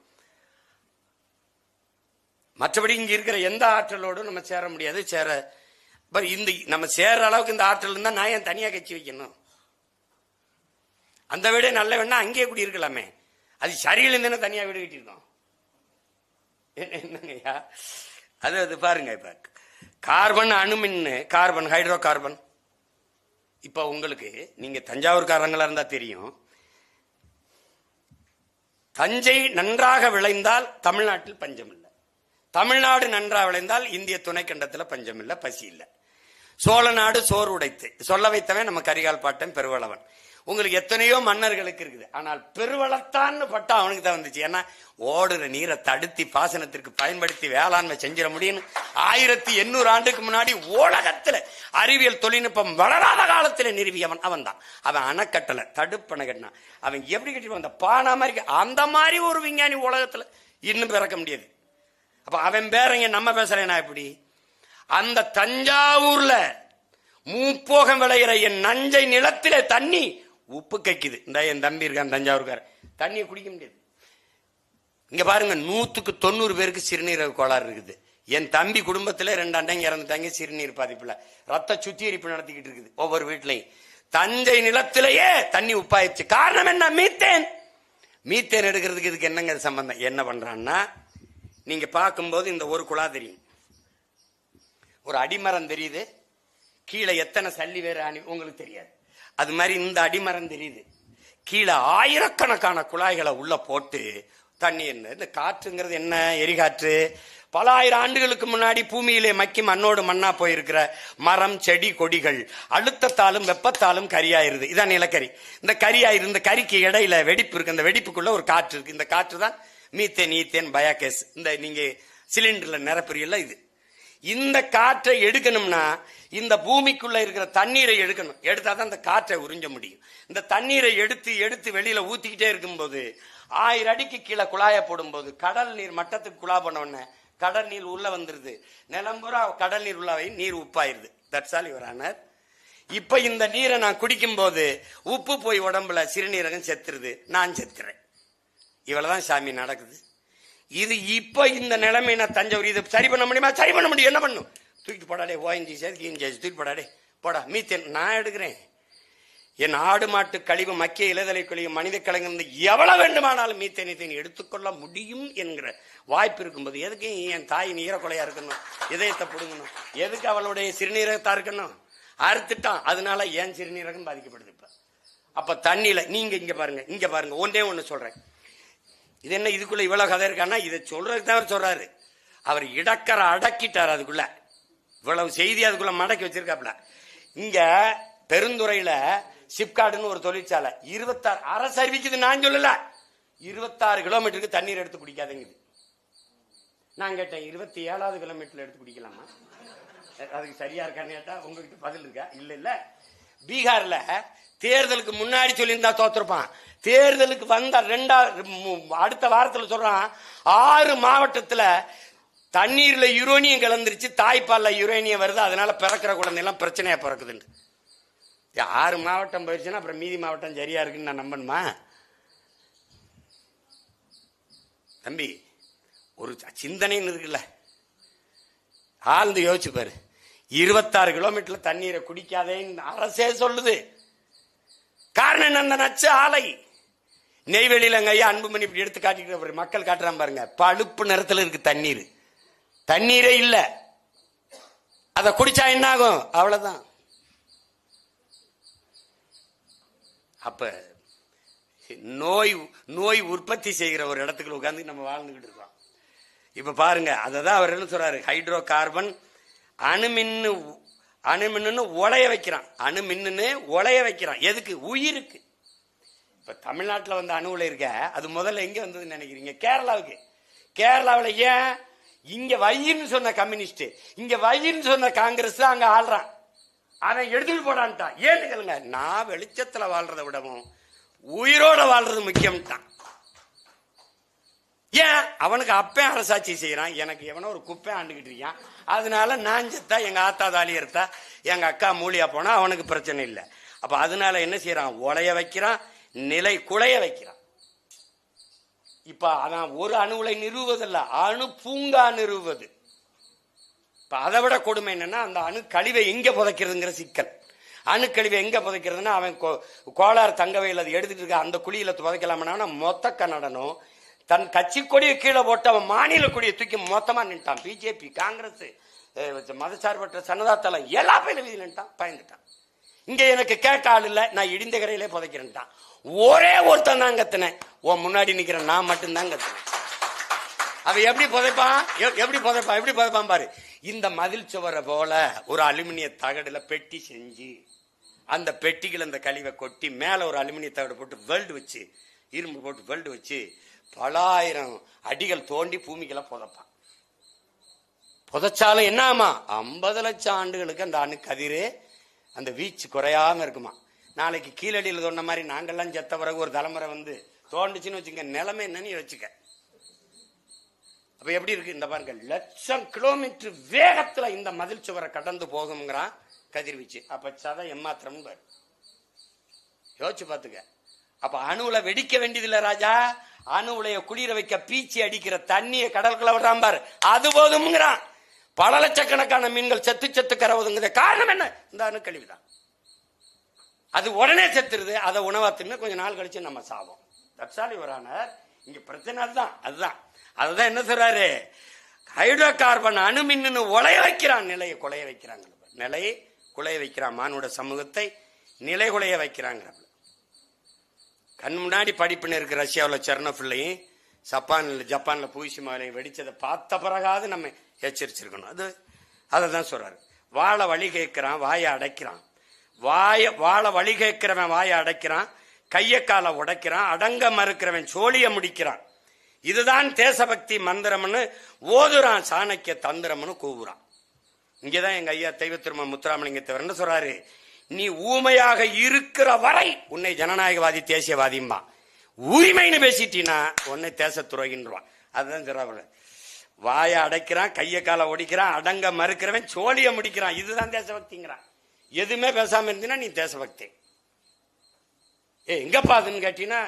மற்றபடி இங்க இருக்கிற எந்த ஆற்றலோடும் நம்ம சேர முடியாது. இந்த நம்ம சேர்ற அளவுக்கு இந்த ஆற்றல் இருந்தா நான் ஏன் தனியா கட்சி வைக்கணும்? அந்த வீடே நல்ல வேணா அங்கேயே குடி இருக்கலாமே. அது சரியில்லைன்னு தனியா வீடு கட்டிருக்கோம். என்னங்கய்யா அது பாருங்க. இப்ப கார்பன் அணுமின், கார்பன் ஹைட்ரோ கார்பன். இப்ப உங்களுக்கு நீங்க தஞ்சாவூர்காரங்களா இருந்தா தெரியும், தஞ்சை நன்றாக விளைந்தால் தமிழ்நாட்டில் பஞ்சம் இல்லை. தமிழ்நாடு நன்றாக விளைந்தால் இந்திய துணைக்கண்டத்தில் பஞ்சம் இல்லை, பசி இல்லை. சோழ நாடு சோறு உடைத்து சொல்ல வைத்தவன் நம்ம கரிகால் பாட்டன் பெருவளவன். உங்களுக்கு எத்தனையோ மன்னர்களுக்கு இருக்குது, ஆனால் பெருவளத்தான்னு பட்டா அவனுக்கு தான் வந்துச்சு. ஏன்னா ஓடுற நீரை தடுத்தி பாசனத்திற்கு பயன்படுத்தி வேளாண்மை செஞ்சிட முடியும். 1800 ஆண்டுக்கு முன்னாடி உலகத்துல அறிவியல் தொழில்நுட்பம் வளராத காலத்துல நிறுவியவன் அவன் தான். அவன் அணைக்கட்டல, தடுப்பணை கட்டினான். அவன் எப்படி கட்டி அந்த பானா மாதிரி, அந்த மாதிரி ஒரு விஞ்ஞானி உலகத்துல இன்னும் பிறக்க முடியாது. அப்ப அவன் பேரங்க நம்ம பேசுறேன்னா எப்படி? அந்த தஞ்சாவூர்ல மூப்போகம் விளைகிற என் நஞ்சை நிலத்திலே தண்ணி உப்பு கைக்குது. இந்த என் தம்பி இருக்கான் தஞ்சாவூர்கார, தண்ணியை குடிக்க முடியாது. இங்க பாருங்க, 100க்கு 90 பேருக்கு சிறுநீரக கோளாறு இருக்குது. என் தம்பி குடும்பத்துல 2 அண்டைங்க இறந்துட்டாங்க சிறுநீர் பாதிப்புல. ரத்த சுத்திகரிப்பு நடத்திக்கிட்டு இருக்குது ஒவ்வொரு வீட்லையும். தஞ்சை நிலத்திலேயே தண்ணி உப்பாயிடுச்சு. காரணம் என்ன? மீத்தேன். மீத்தேன் எடுக்கிறதுக்கு இதுக்கு என்னங்க சம்பந்தம்? என்ன பண்றான்னா, நீங்க பார்க்கும்போது இந்த ஒரு குழா தெரியும், ஒரு அடிமரம் தெரியுது, கீழே எத்தனை சல்லி வேற அணி உங்களுக்கு தெரியாது. அது மாதிரி இந்த அடிமரம் தெரியுது, கீழே ஆயிரக்கணக்கான குழாய்களை உள்ள போட்டு தண்ணி. என்ன இந்த காற்றுங்கிறது? என்ன எரிகாற்று. பல ஆயிரம் ஆண்டுகளுக்கு முன்னாடி பூமியிலே மக்கி மண்ணோடு மண்ணா போயிருக்கிற மரம் செடி கொடிகள் அழுத்தத்தாலும் வெப்பத்தாலும் கரியாயிருது. இதான் நிலக்கரி. இந்த கரியாயிரு, இந்த கரிக்கு இடையில வெடிப்பு இருக்கு, அந்த வெடிப்புக்குள்ள ஒரு காற்று இருக்கு. இந்த காற்று தான் மீத்தேன், ஈத்தேன், பயோகேஸ். இந்த நீங்க சிலிண்டர்ல நிரப்புறீல்ல, இது இந்த காற்றை எடுக்கணும்னா இந்த பூமிக்குள்ள இருக்கிற தண்ணீரை எடுக்கணும். எடுத்தாதான் இந்த காற்றை உறிஞ்ச முடியும். இந்த தண்ணீரை எடுத்து எடுத்து வெளியில ஊத்திக்கிட்டே இருக்கும்போது 1000 அடிக்கு கீழே குழாய போடும் போது கடல் நீர் மட்டத்துக்கு குழா பண்ண உடனே கடல் நீர் உள்ள வந்துருது. நிலம்புறா கடல் நீர் உள்ளாவை நீர் உப்பாயிருது. That's all your honour. இப்ப இந்த நீரை நான் குடிக்கும் போது உப்பு போய் உடம்புல சிறுநீரகம் செத்துருது, நான் செத்துறேன். இவ்வளவுதான் சாமி நடக்குது. இது இப்ப இந்த நிலைமை நான் தஞ்சாவூர் இது சரி பண்ண முடியுமா? சரி பண்ண முடியும். என்ன பண்ணும்? தூக்கிட்டு போடாடே, ஓஎன்ஜிசி தூக்கி போடாடே, போடா மீத்தேன் நான் எடுக்கிறேன். என் ஆடு மாட்டு கழிவு, மக்கிய இலைதலை கழிவு, மனித கிழங்கு எவ்வளவு வேண்டுமானாலும் மீத்தேனத்தை எடுத்துக்கொள்ள முடியும் என்கிற வாய்ப்பு இருக்கும்போது எதுக்கு என் தாயின் ஈரக்கொலையா இருக்கணும், இதயத்தை புடுங்கணும்? எதுக்கு அவளுடைய சிறுநீரகத்தா இருக்கணும்? அறுத்துட்டான். அதனால ஏன் சிறுநீரகம் பாதிக்கப்படுது. இப்ப அப்ப தண்ணியில நீங்க இங்க பாருங்க ஒன்றே ஒண்ணு சொல்றேன். இது என்ன இதுக்குள்ள இவ்வளவு கதை இருக்கான்னா இதை சொல்றதுக்கு தான் அவர் சொல்றாரு. அவர் இடக்கரை அடக்கிட்டார். அதுக்குள்ள இவ்வளவு செய்தி அதுக்குள்ள மடக்கி வச்சிருக்காப்ல. இங்க பெருந்துறையில சிப்காடுன்னு ஒரு தொழிற்சாலை 26 அரசு அறிவிக்குது, நான் சொல்லல. 26 கிலோமீட்டருக்கு தண்ணீர் எடுத்து குடிக்காதீங்க. நான் கேட்டேன் 27வது கிலோமீட்டர்ல எடுத்து குடிக்கலாமா? அதுக்கு சரியா இருக்கான்னு கேட்டா உங்ககிட்ட பதில் இருக்கா? இல்ல. பீகார்ல தேர்தலுக்கு முன்னாடி சொல்லியிருந்தா தோத்துருப்பான். தேர்தலுக்கு வந்த அடுத்த வாரத்தில் சொல்றான் 6 மாவட்டத்துல தண்ணீர்ல யுரேனியம் கலந்துருச்சு, தாய்ப்பால்ல யுரேனியம் வருது, அதனால பிறக்கிற குழந்தை எல்லாம் பிரச்சனையா பிறக்குது. 6 மாவட்டம் போயிடுச்சுன்னா அப்புறம் மீதி மாவட்டம் சரியா இருக்குன்னு நான் நம்பணுமா? தம்பி, ஒரு சிந்தனைன்னு இருக்குல்ல, ஆழ்ந்து யோசிச்சு பாரு. 26 கிலோமீட்டர்ல தண்ணீரை குடிக்காதேன்னு அரசே சொல்லுது. காரணம் என்ன? அந்த நச்சு ஆலை. நெய்வேலியில அங்க ஐயா அன்புமணி இப்படி எடுத்து காட்டிக்கிற மக்கள் காட்டுறான் பாருங்க, பழுப்பு நிறத்துல இருக்கு தண்ணீர். தண்ணீரே இல்ல, அத குடிச்சா என்ன ஆகும்? அவ்வளவுதான். அப்ப நோய் உற்பத்தி செய்கிற ஒரு இடத்துக்கு உட்கார்ந்து நம்ம வாழ்ந்துகிட்டு இருக்கோம். இப்ப பாருங்க, அததான் அவர் என்ன சொல்றாரு, ஹைட்ரோ கார்பன் அணுமின்னு உலைய வைக்கிறான். அணுமின்னு உலைய வைக்கிறான். எதுக்கு? உயிருக்கு. இப்ப தமிழ்நாட்டில் வந்து அணு உலை இருக்க, அது முதல்ல எங்க வந்ததுன்னு நினைக்கிறீங்க? கேரளாவுக்கு. கேரளாவில் ஏன்? இங்க வையின்னு சொன்ன கம்யூனிஸ்ட், இங்க வையின்னு சொன்ன காங்கிரஸ் அங்க ஆள்றான். அவன் எடுத்துட்டு போடான்ட்டான். ஏன்னு கேளுங்க, நான் வெளிச்சத்துல வாழ்றதை விடவும் உயிரோட வாழ்றது முக்கியம்ட்டான். ஏன்? அவனுக்கு அப்பே அரசாட்சி செய்யறான், எனக்கு எவனோ ஒரு குப்பை ஆண்டுகிட்டு இருக்கான். அதனால நான் செத்தா, எங்க ஆத்தா தாலி எடுத்தா, எங்க அக்கா மூலியா போனா அவனுக்கு பிரச்சனை இல்லை. அப்ப அதனால என்ன செய்யறான்? உலைய வைக்கிறான், குலைய வைக்கிறான். இப்ப அதான் ஒரு அணு உலை நிறுவுவதில்ல, அணு பூங்கா நிறுவுவது. இப்ப அதை விட கொடுமை என்னன்னா, அந்த அணு கழிவை எங்க புதைக்கிறதுங்கிற சிக்கல். அணு கழிவை எங்க புதைக்கிறதுன்னா, அவன் கோளாறு தங்கவையில் அதை எடுத்துட்டு இருக்க அந்த குழியில புதைக்கலாம்னா மொத்த கன்னடனும் தன் கட்சி கொடியை கீழே போட்டு அவன் மாநில கொடியை தூக்கி மொத்தமா நின்ட்டான். பிஜேபி, காங்கிரஸ், மதசார்பற்ற சனதா தளம் எல்லா பேரும் நின்ட்டான், பயந்துட்டான். இங்க எனக்கு கேட்க ஆள் இல்ல, நான் இடிந்த கரையிலே புதைக்கிறேன்ட்டான். ஒரே ஒருத்தன் தான் கத்துனேன், உன் முன்னாடி நிக்கிறேன் நான் மட்டும்தான் கத்துனேன். அவ எப்படி புதைப்பான் பாரு. இந்த மதில் சுவரை போல ஒரு அலுமினிய தகடுல பெட்டி செஞ்சு அந்த பெட்டிகள் அந்த கழிவை கொட்டி மேல ஒரு அலுமினிய தகடு போட்டு வெல்டு வச்சு, இரும்பு போட்டு வெல்டு வச்சு பல ஆயிரம் அடிகள் தோண்டி பூமிகளை புதைப்பான். புதைச்சாலும் என்ன ஆமா? 50 லட்சம் ஆண்டுகளுக்கு அந்த அணு கதிரு அந்த வீச்சு குறையாம இருக்குமா. நாளைக்கு கீழடியில் தோண்ட மாதிரி நாங்கெல்லாம் செத்த பிறகு ஒரு தலைமுறை வந்து தோண்டுச்சுன்னு வச்சுக்க, நிலைமை என்னன்னு வச்சுக்க. அப்ப எப்படி இருக்கு? இந்த பாருங்க, 1,00,000 கிலோமீட்டர் வேகத்துல இந்த மதில் சுவரை கடந்து போகுங்கிறான் கதிர்வீச்சு. அப்ப சதை எம்மாத்திரம் யோசிச்சு பாத்துக்க. அப்ப அணுல வெடிக்க வேண்டியது இல்ல ராஜா, அணு உலைய குளிர வைக்க பீச்சி அடிக்கிற தண்ணியை கடற்குள்ள விடுறான் பாரு, அது போதும்ங்கிறான். பல லட்சக்கணக்கான மீன்கள் செத்து கரவுதுங்கிற காரணம் என்ன? இந்த அணு கழிவுதான். அது உடனே செத்துருது, அதை உணவா தின்னு கொஞ்ச நாள் கழிச்சு நம்ம சாவோம். தட்சாலி வரானர் இங்க பிரச்சனை அதுதான் என்ன சொல்றாரு? ஹைட்ரோ கார்பன் அணுமின்னு உலைய வைக்கிறான், நிலையை குலைய வைக்கிறாங்க. நிலையை குலைய வைக்கிறான், மானுட சமூகத்தை நிலை குலைய வைக்கிறாங்க. கண் முன்னாடி படிப்புன்னு இருக்கு. ரஷ்யாவில் செர்னோபில்லையும் ஜப்பான்ல பூசிமாலையும் வெடிச்சதை பார்த்த பிறகாவது நம்ம எச்சரிச்சிருக்கணும். அதை தான் சொல்றாரு. வாழ வழி கேட்கிறான், வாயை அடைக்கிறான். வாழ வழி கேட்கிறவன் வாயை அடைக்கிறான், கைய காலை உடைக்கிறான், அடங்க மறுக்கிறவன் சோழிய முடிக்கிறான். இதுதான் தேசபக்தி மந்திரம்னு ஓதுறான், சாணக்கிய தந்திரம்னு கூவுறான். இங்கதான் எங்க ஐயா தெய்வ திருமண முத்துராமலிங்கத்தவர் என்ன சொல்றாரு, நீ ஊமையாக இருக்கிற வரை உன்னை ஜனநாயகவாதி தேசியவாதிம்பா, உரிமைன்னு பேசிட்டீன்னா உன்னை தேச துரோகின்றான். அதுதான் சொல்றாங்க. வாய அடைக்கிறான், கைய காலை ஒடிக்கிறான், அடங்க மறுக்கிறவன் சோழிய முடிக்கிறான். இதுதான் தேசபக்திங்கிறான். எதுவுமே பேசாம இருந்தீங்கன்னா நீ தேசபக்தி. எங்கப்பா அதுன்னு கேட்டீங்கன்னா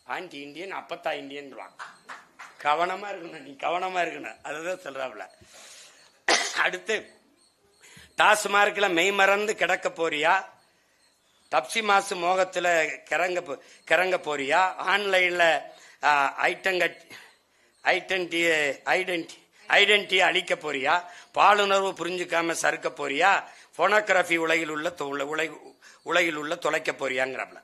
ஆன்டி இந்தியன் அப்பத்தா இந்தியன். கவனமா இருக்கணும், நீ கவனமா இருக்கணும். அதுதான் சொல்றாப்ல. அடுத்து டாஸ்மார்க்ல மெய் மறந்து கிடக்க போறியா, தப்சி மாசு மோகத்துல கிறங்க போறியா, ஆன்லைன்ல ஐடென்டி அழிக்க போறியா, பாலுணர்வு புரிஞ்சுக்காம சறுக்க போறியா, போனோகிராபி உலகில் உள்ள தொலைக்க போறியாங்கிறாப்ல.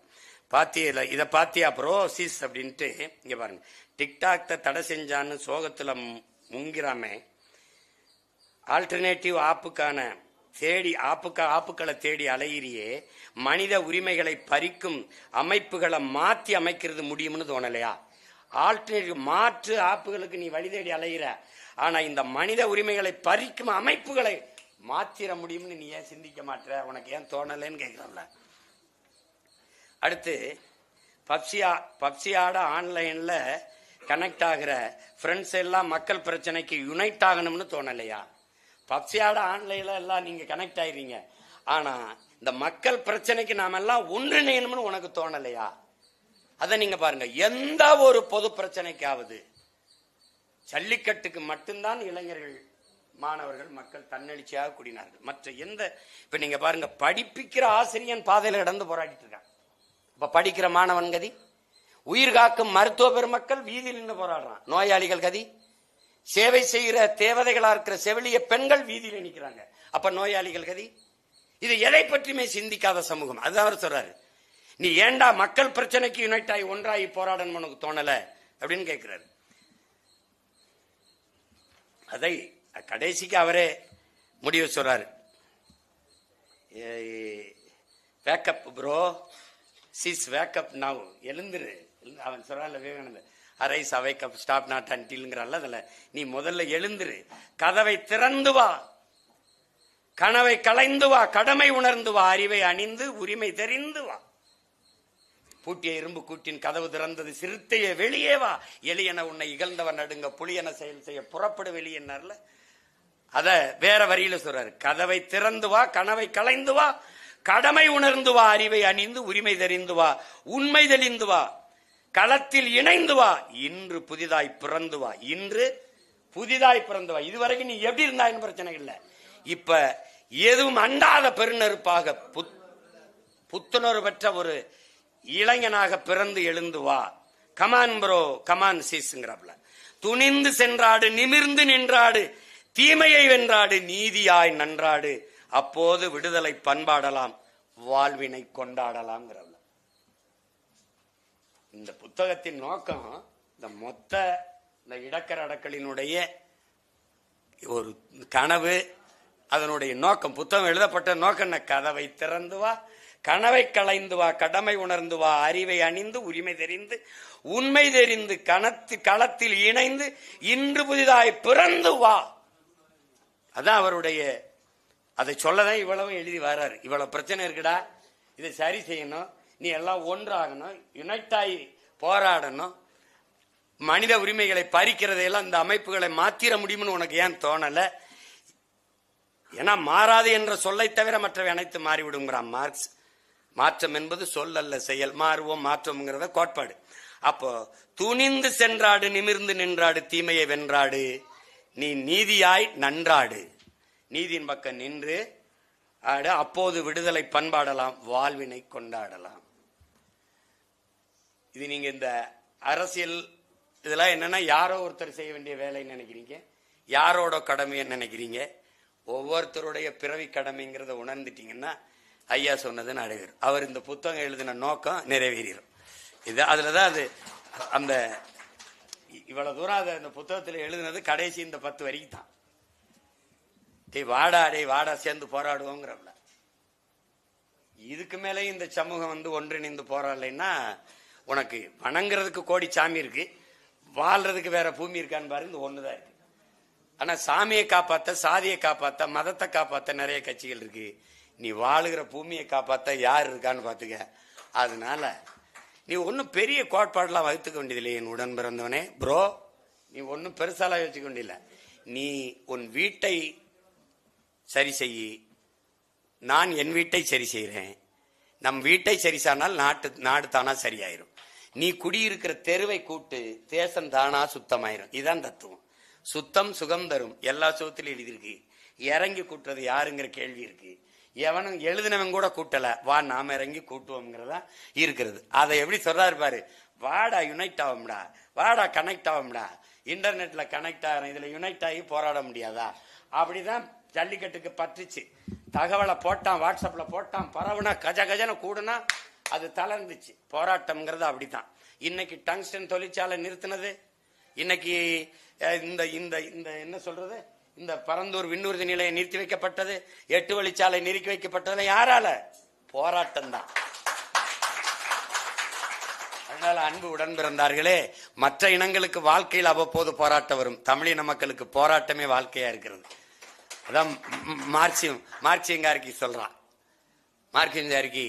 பாத்தியில இதை பாத்தியா ப்ரோ சிஸ் அப்படின்ட்டு. இங்க பாருங்க, டிக்டாக் தடை செஞ்சான்னு சோகத்துல முங்கிறாமே, ஆல்டர்னேட்டிவ் ஆப்புக்கான ஆப்புக்களை தேடி அலையிறியே, மனித உரிமைகளை பறிக்கும் அமைப்புகளை மாற்றி அமைக்கிறது முடியும்னு தோணலையா? ஆல்டர்னேட்டிவ் மாற்று ஆப்புகளுக்கு நீ வழி தேடி அலையிற, ஆனா இந்த மனித உரிமைகளை பறிக்கும் அமைப்புகளை மாத்திர முடியும்னு நீ ஏன் சிந்திக்க மாட்ட? உனக்கு ஏன் தோணலைன்னு கேட்கிறோம்ல. அடுத்து பப்சியாட ஆன்லைன்ல கனெக்ட் ஆகிற ஃப்ரெண்ட்ஸ் எல்லாம் மக்கள் பிரச்சனைக்கு யுனைட் ஆகணும்னு தோணலையா? பப்சியாட ஆன்லைன்ல எல்லாம் நீங்க கனெக்ட் ஆயிடுறீங்க, ஆனா இந்த மக்கள் பிரச்சனைக்கு நாம எல்லாம் ஒன்றிணையணும்னு உனக்கு தோணலையா? அதை நீங்க பாருங்க. எந்த ஒரு பொது பிரச்சனைக்காவது ஜல்லிக்கட்டுக்கு மட்டும்தான் இளைஞர்கள், மாணவர்கள், மக்கள் தன்னெழுச்சியாக கூடினார்கள். மற்ற எந்த, இப்ப நீங்க பாருங்க, படிப்பிக்கிற ஆசிரியன் பாதையில கடந்து போராடிட்டு இருக்கான். இப்ப படிக்கிற மாணவன் கதி, உயிர் காக்கும் மருத்துவ பெருமக்கள் வீதியில் நின்று போராடுறான். நோயாளிகள் கதி, சேவை செய்கிற தேவதைகளா இருக்கிற செவிலிய பெண்கள் வீதியில் நிற்கிறாங்க. அப்ப நோயாளிகள் கதி. இது எதை பற்றியுமே சிந்திக்காத சமூகம். அது அவர் சொல்றாரு, நீ ஏண்டா மக்கள் பிரச்சனைக்கு யுனைட் ஆகி ஒன்றாகி போராடணும் உனக்கு தோணல அப்படின்னு கேட்கிறாரு. அதை கடைசிக்கு அவரே முடிவு சொல்றாரு. Wake up bro sis, wake up now, எழுந்துரு. அவன் சொல்றான்ல விவேகானந்தர், அரைஸ் அவைக்கப் ஸ்டாப் நாட் அன்டில்ங்கிறான்ல, அதுல நீ முதல்ல எழுந்துரு, கதவை திறந்து வா, கனவை களைந்து வா, கடமை உணர்ந்து வா, அறிவை அணிந்து உரிமை தெரிந்து வா. பூட்டிய இரும்பு கூட்டின் கதவு திறந்தது, சிறுத்தைய வெளியே வா, எளியன உன்னை இகழ்ந்தவன் நடுங்க, புலியன செயல் செய்ய புறப்படு வெளியேன்னார்ல. அத வேற வரியில சொல்றாரு, கதவை திறந்து வா, கனவை களைந்து வா, கடமை உணர்ந்து வா, அறிவை அணிந்து உரிமை தெரிந்து வா, உண்மை தெளிந்து வா, களத்தில் இணைந்து வா, இன்று புதிதாய் பிறந்து வா, இன்று புதிதாய் பிறந்து வா. இதுவரைக்கும் நீ எப்படி இருந்தாயின்னு பிரச்சனை இல்லை. இப்ப எதுவும் அண்டாத பெருநெருப்பாக புத்துணர்வு பெற்ற ஒரு இளைஞனாக பிறந்து எழுந்து வா. கமான் ப்ரோ, கமான் சிஸ்ங்கிறாப்ல. துணிந்து சென்றாடு, நிமிர்ந்து நின்றாடு, தீமையை வென்றாடு, நீதியாய் நன்றாடு, அப்போது விடுதலை பண்பாடலாம், வாழ்வினை கொண்டாடலாம். இந்த புத்தகத்தின் நோக்கம் இந்த மொத்த இந்த இடக்கர அடக்கலினுடைய ஒரு கனவு, அதனுடைய நோக்கம், புத்தகம் எழுதப்பட்ட நோக்கம், கதவை திறந்து வா, கனவை களைந்து வா, கடமை உணர்ந்து வா, அறிவை அணிந்து உரிமை தெரிந்து உண்மை தெரிந்து களத்தில் இணைந்து இன்று புதிதாய் பிறந்து வா. அதான் அவருடைய, அதை சொல்லதான் இவ்வளவு எழுதி வர்றாரு. இவ்வளவு பிரச்சனை இருக்குடா, இதை சரி செய்யணும், நீ எல்லாம் ஒன்றாகணும், யுனைட்டாகி போராடணும், மனித உரிமைகளை பறிக்கிறதையெல்லாம் இந்த அமைப்புகளை மாத்திர முடியும்னு உனக்கு ஏன் தோணல? ஏன்னா மாறாது என்ற சொல்லை தவிர மற்றவை அனைத்து மாறிவிடுங்கிறான் மார்க்ஸ். மாற்றம் என்பது சொல் அல்ல, செயல். மாறுவோம் மாற்றம்ங்கிறத கோட்பாடு. அப்போ துணிந்து சென்றாடு, நிமிர்ந்து நின்றாடு, தீமையை வென்றாடு, நீ நீதியாய் நன்றாடு, நீதியின் பக்கம் நின்று ஆடு, அப்போது விடுதலை பண்பாடலாம், வாழ்வினை கொண்டாடலாம். இது நீங்க இந்த அரசியல் இதெல்லாம் என்னன்னா யாரோ ஒருத்தர் செய்ய வேண்டிய வேலைன்னு நினைக்கிறீங்க, யாரோட கடமைன்னு நினைக்கிறீங்க. ஒவ்வொருத்தருடைய பிறவி கடமைங்கிறத உணர்ந்துட்டீங்கன்னா ஐயா சொன்னது நடைபெறும். அவர் இந்த புத்தகம் எழுதின நோக்கம் நிறைவேறும். இது அதுலதான் அது அந்த இவ்வளவு தூரம் அதை இந்த புத்தகத்தில் எழுதினது கடைசி இந்த 10 வரைக்கும் தான். வாடா சேர்ந்து போராடுவோங்கிறவள. இதுக்கு மேலே இந்த சமூகம் ஒன்றிணைந்து போராடலைன்னா உனக்கு வணங்குறதுக்கு கோடி சாமி இருக்கு, வாழ்றதுக்கு வேற பூமி இருக்கான்னு பாரு, இந்த ஒண்ணுதான் இருக்கு. ஆனா ஆனா சாமியை காப்பாத்த, சாதியை காப்பாத்த, மதத்தை காப்பாத்த நிறைய கட்சிகள் இருக்கு. நீ வாழுகிற பூமியை காப்பாத்த யார் இருக்கான்னு பாத்துக்க. அதனால நீ ஒன்னும் பெரிய கோட்பாடுலாம் வகுத்துக்க வேண்டியதில்லை என் உடன் பிறந்தவனே. ப்ரோ, நீ ஒன்னும் பெருசாலாம் யோசிக்க வேண்டியதில்லை. நீ உன் வீட்டை சரி செய்யி, நான் என் வீட்டை சரி செய்கிறேன். நம் வீட்டை சரிசானால் நாடு தானா சரியாயிரும். நீ குடியிருக்கிற தெருவை கூட்டு, தேசம் தானா சுத்தமாயிரும். இதுதான் தத்துவம். சுத்தம் சுகம் தரும். எல்லா சுகத்திலும் எழுதியிருக்கு. இறங்கி கூட்டுறது யாருங்கிற கேள்வி இருக்கு. எவனும் எழுதினவன் கூட கூட்டல, வா நாம இறங்கி கூட்டுவோம்ங்கிறதா இருக்கிறது. அதை எப்படி சொல்றாரு பாரு. வாடா யுனைட் ஆகும்டா, வாடா கனெக்ட் ஆகும்டா. இன்டர்நெட்ல கனெக்ட் ஆகிறேன், இதுல யுனைட் ஆகி போராட முடியாதா? அப்படிதான் ஜல்லிக்கட்டுக்கு பற்றுச்சு. தகவலை போட்டான், வாட்ஸ்அப்ல போட்டான், பரவுனா கஜ கஜன கூடுனா அது தளர்ந்துச்சு. போராட்டம்ங்கிறது அப்படித்தான். இன்னைக்கு டங்ஸ்டன் தொழிற்சாலை நிறுத்தினது, இன்னைக்கு இந்த இந்த இந்த என்ன சொல்றது, இந்த பரந்தூர் விண்ணூர்தி நிலையம் நிறுத்தி வைக்கப்பட்டது, 8 வழிச்சாலை நிறுத்தி வைக்கப்பட்டது யாரால? போராட்டம் தான். அதனால அன்பு உடன் பிறந்தார்களே, மற்ற இனங்களுக்கு வாழ்க்கையில் அவ்வப்போது போராட்டம் வரும். தமிழின மக்களுக்கு போராட்டமே வாழ்க்கையா இருக்கிறது. அதான் மார்க்சியங்காரிக்கு சொல்றான். மார்க்சியங்காரிக்கு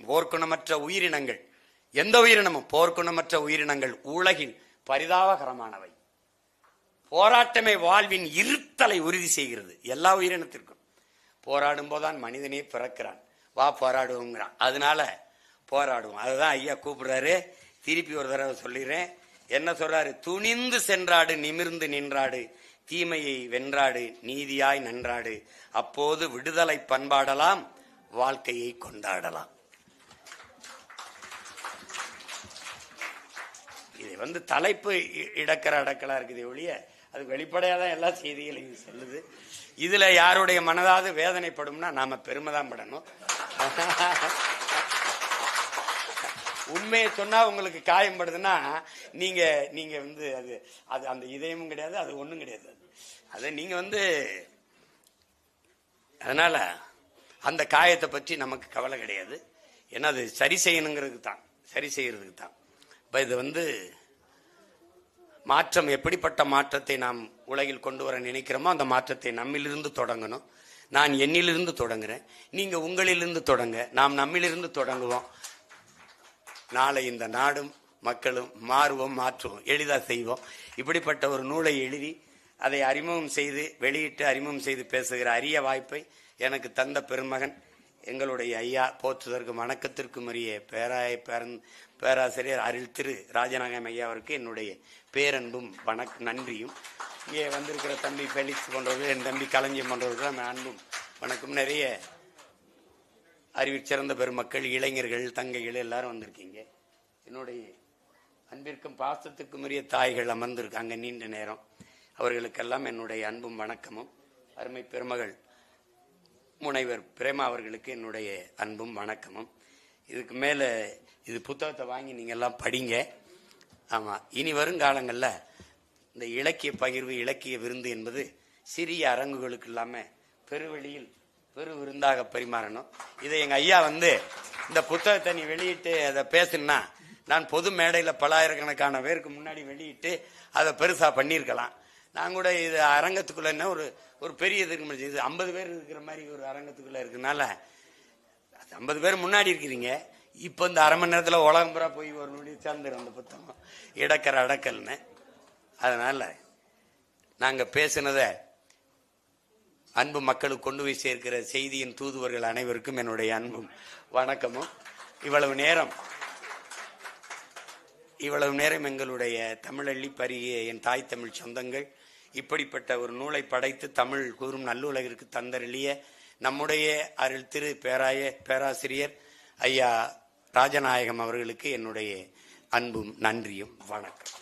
போர்க்குணமற்ற உயிரினங்கள், எந்த உயிரினமும் போர்க்குணமற்ற உயிரினங்கள் உலகின் பரிதாபகரமானவை. போராட்டமே வாழ்வின் இருத்தலை உறுதி செய்கிறது. எல்லா உயிரினத்திற்கும் போராடும் போதுதான் மனிதனே பிறக்கிறான். வா போராடுவோங்கிறான். அதனால போராடுவோம். அதுதான் ஐயா கூப்பிடுறாரு. திருப்பி ஒரு தடவை சொல்லிடுறேன். என்ன சொல்றாரு? துணிந்து சென்றாடு, நிமிர்ந்து நின்றாடு, தீமையை வென்றாடு, நீதியாய் நன்றாடு, அப்போது விடுதலை பண்பாடலாம், வாழ்க்கையை கொண்டாடலாம். இது தலைப்பு அடக்கலா இருக்குது ஒழிய அது வெளிப்படையாதான் எல்லா செய்திகளையும் சொல்லுது. இதுல யாருடைய மனதாவது வேதனைப்படும்னா நாம பெருமைதான் படணும். உண்மையை சொன்னா உங்களுக்கு காயம்படுதுன்னா நீங்க அது அது அந்த இதயமும் கிடையாது, அது ஒண்ணும் கிடையாது. அது நீங்க அதனால அந்த காயத்தை பற்றி நமக்கு கவலை கிடையாது. ஏன்னா அது சரி செய்யணுங்கிறதுக்கு தான், சரி செய்யறதுக்கு தான். இப்ப இது மாற்றம், எப்படிப்பட்ட மாற்றத்தை நாம் உலகில் கொண்டு வர நினைக்கிறோமோ அந்த மாற்றத்தை நம்மிலிருந்து தொடங்கணும். நான் என்னிலிருந்து தொடங்குறேன், நீங்க உங்களிலிருந்து தொடங்க, நாம் நம்மிலிருந்து தொடங்குவோம். நாளை இந்த நாடும் மக்களும் மாறுவோம், மாற்றுவோம், எளிதா செய்வோம். இப்படிப்பட்ட ஒரு நூலை எழுதி அதை அறிமுகம் செய்து வெளியிட்டு அறிமுகம் செய்து பேசுகிற அரிய வாய்ப்பை எனக்கு தந்த பெருமகன் எங்களுடைய ஐயா, போற்றுதற்கும் வணக்கத்திற்கும் உரிய பேராசிரியர் அருள் திரு ராஜநாயகம் ஐயா அவருக்கு என்னுடைய பேரன்பும் நன்றியும், இங்கே வந்திருக்கிற தம்பி பெலிக்ஸ் போன்றவர்கள், என் தம்பி களஞ்சியம் போன்றவர்கள் அன்பும் வணக்கம். நிறைய அறிவிச்சிறந்த பெருமக்கள், இளைஞர்கள், தங்கைகள் எல்லாரும் வந்திருக்கீங்க. என்னுடைய அன்பிற்கும் பாசத்துக்கும் உரிய தாய்கள் அமர்ந்திருக்காங்க நீண்ட நேரம். அவர்களுக்கெல்லாம் என்னுடைய அன்பும் வணக்கமும். அருமை பெருமகள் முனைவர் பிரேமா அவர்களுக்கு என்னுடைய அன்பும் வணக்கமும். இதுக்கு மேல இது புத்தகத்தை வாங்கி நீங்க எல்லாம் படிங்க. ஆமா, இனி வருங்காலங்கள்ல இந்த இலக்கிய பகிர்வு, இலக்கிய விருந்து என்பது சிறிய அரங்குகளுக்கு இல்லாம பெருவெளியில் பெரு விருந்தாக பரிமாறணும். இதை எங்க ஐயா இந்த புத்தகத்தை நீ வெளியிட்டு அதை பேசுனா, நான் பொது மேடையில பல்லாயிரக்கணக்கான பேருக்கு முன்னாடி வெளியிட்டு அதை பெருசா பண்ணியிருக்கலாம். நான் கூட இது அரங்கத்துக்குள்ள ஒரு பெரிய இது 50 பேர் இருக்கிற மாதிரி ஒரு அரங்கத்துக்குள்ள இருக்குனால 50 பேர் முன்னாடி இருக்கிறீங்க. இப்ப இந்த அரை மணி நேரத்துல உலகம் பூரா போய் ஒரு நொடி சேர்ந்துடும் அந்த புத்தகம், இடக்கர அடக்கல்னு. அதனால நாங்க பேசினத அன்பு மக்களுக்கு கொண்டு போய் சேர்க்கிற செய்தியின் தூதுவர்கள் அனைவருக்கும் என்னுடைய அன்பும் வணக்கமும். இவ்வளவு நேரம் எங்களுடைய தமிழள்ளி பருகிய என் தாய் தமிழ் சொந்தங்கள், இப்படிப்பட்ட ஒரு நூலை படைத்து தமிழ் கூறும் நல்லுலகிற்கு தந்தருளிய நம்முடைய அருள் திரு பேராசிரியர் ஐயா ராஜநாயகம் அவர்களுக்கு என்னுடைய அன்பும் நன்றியும் வணக்கம்.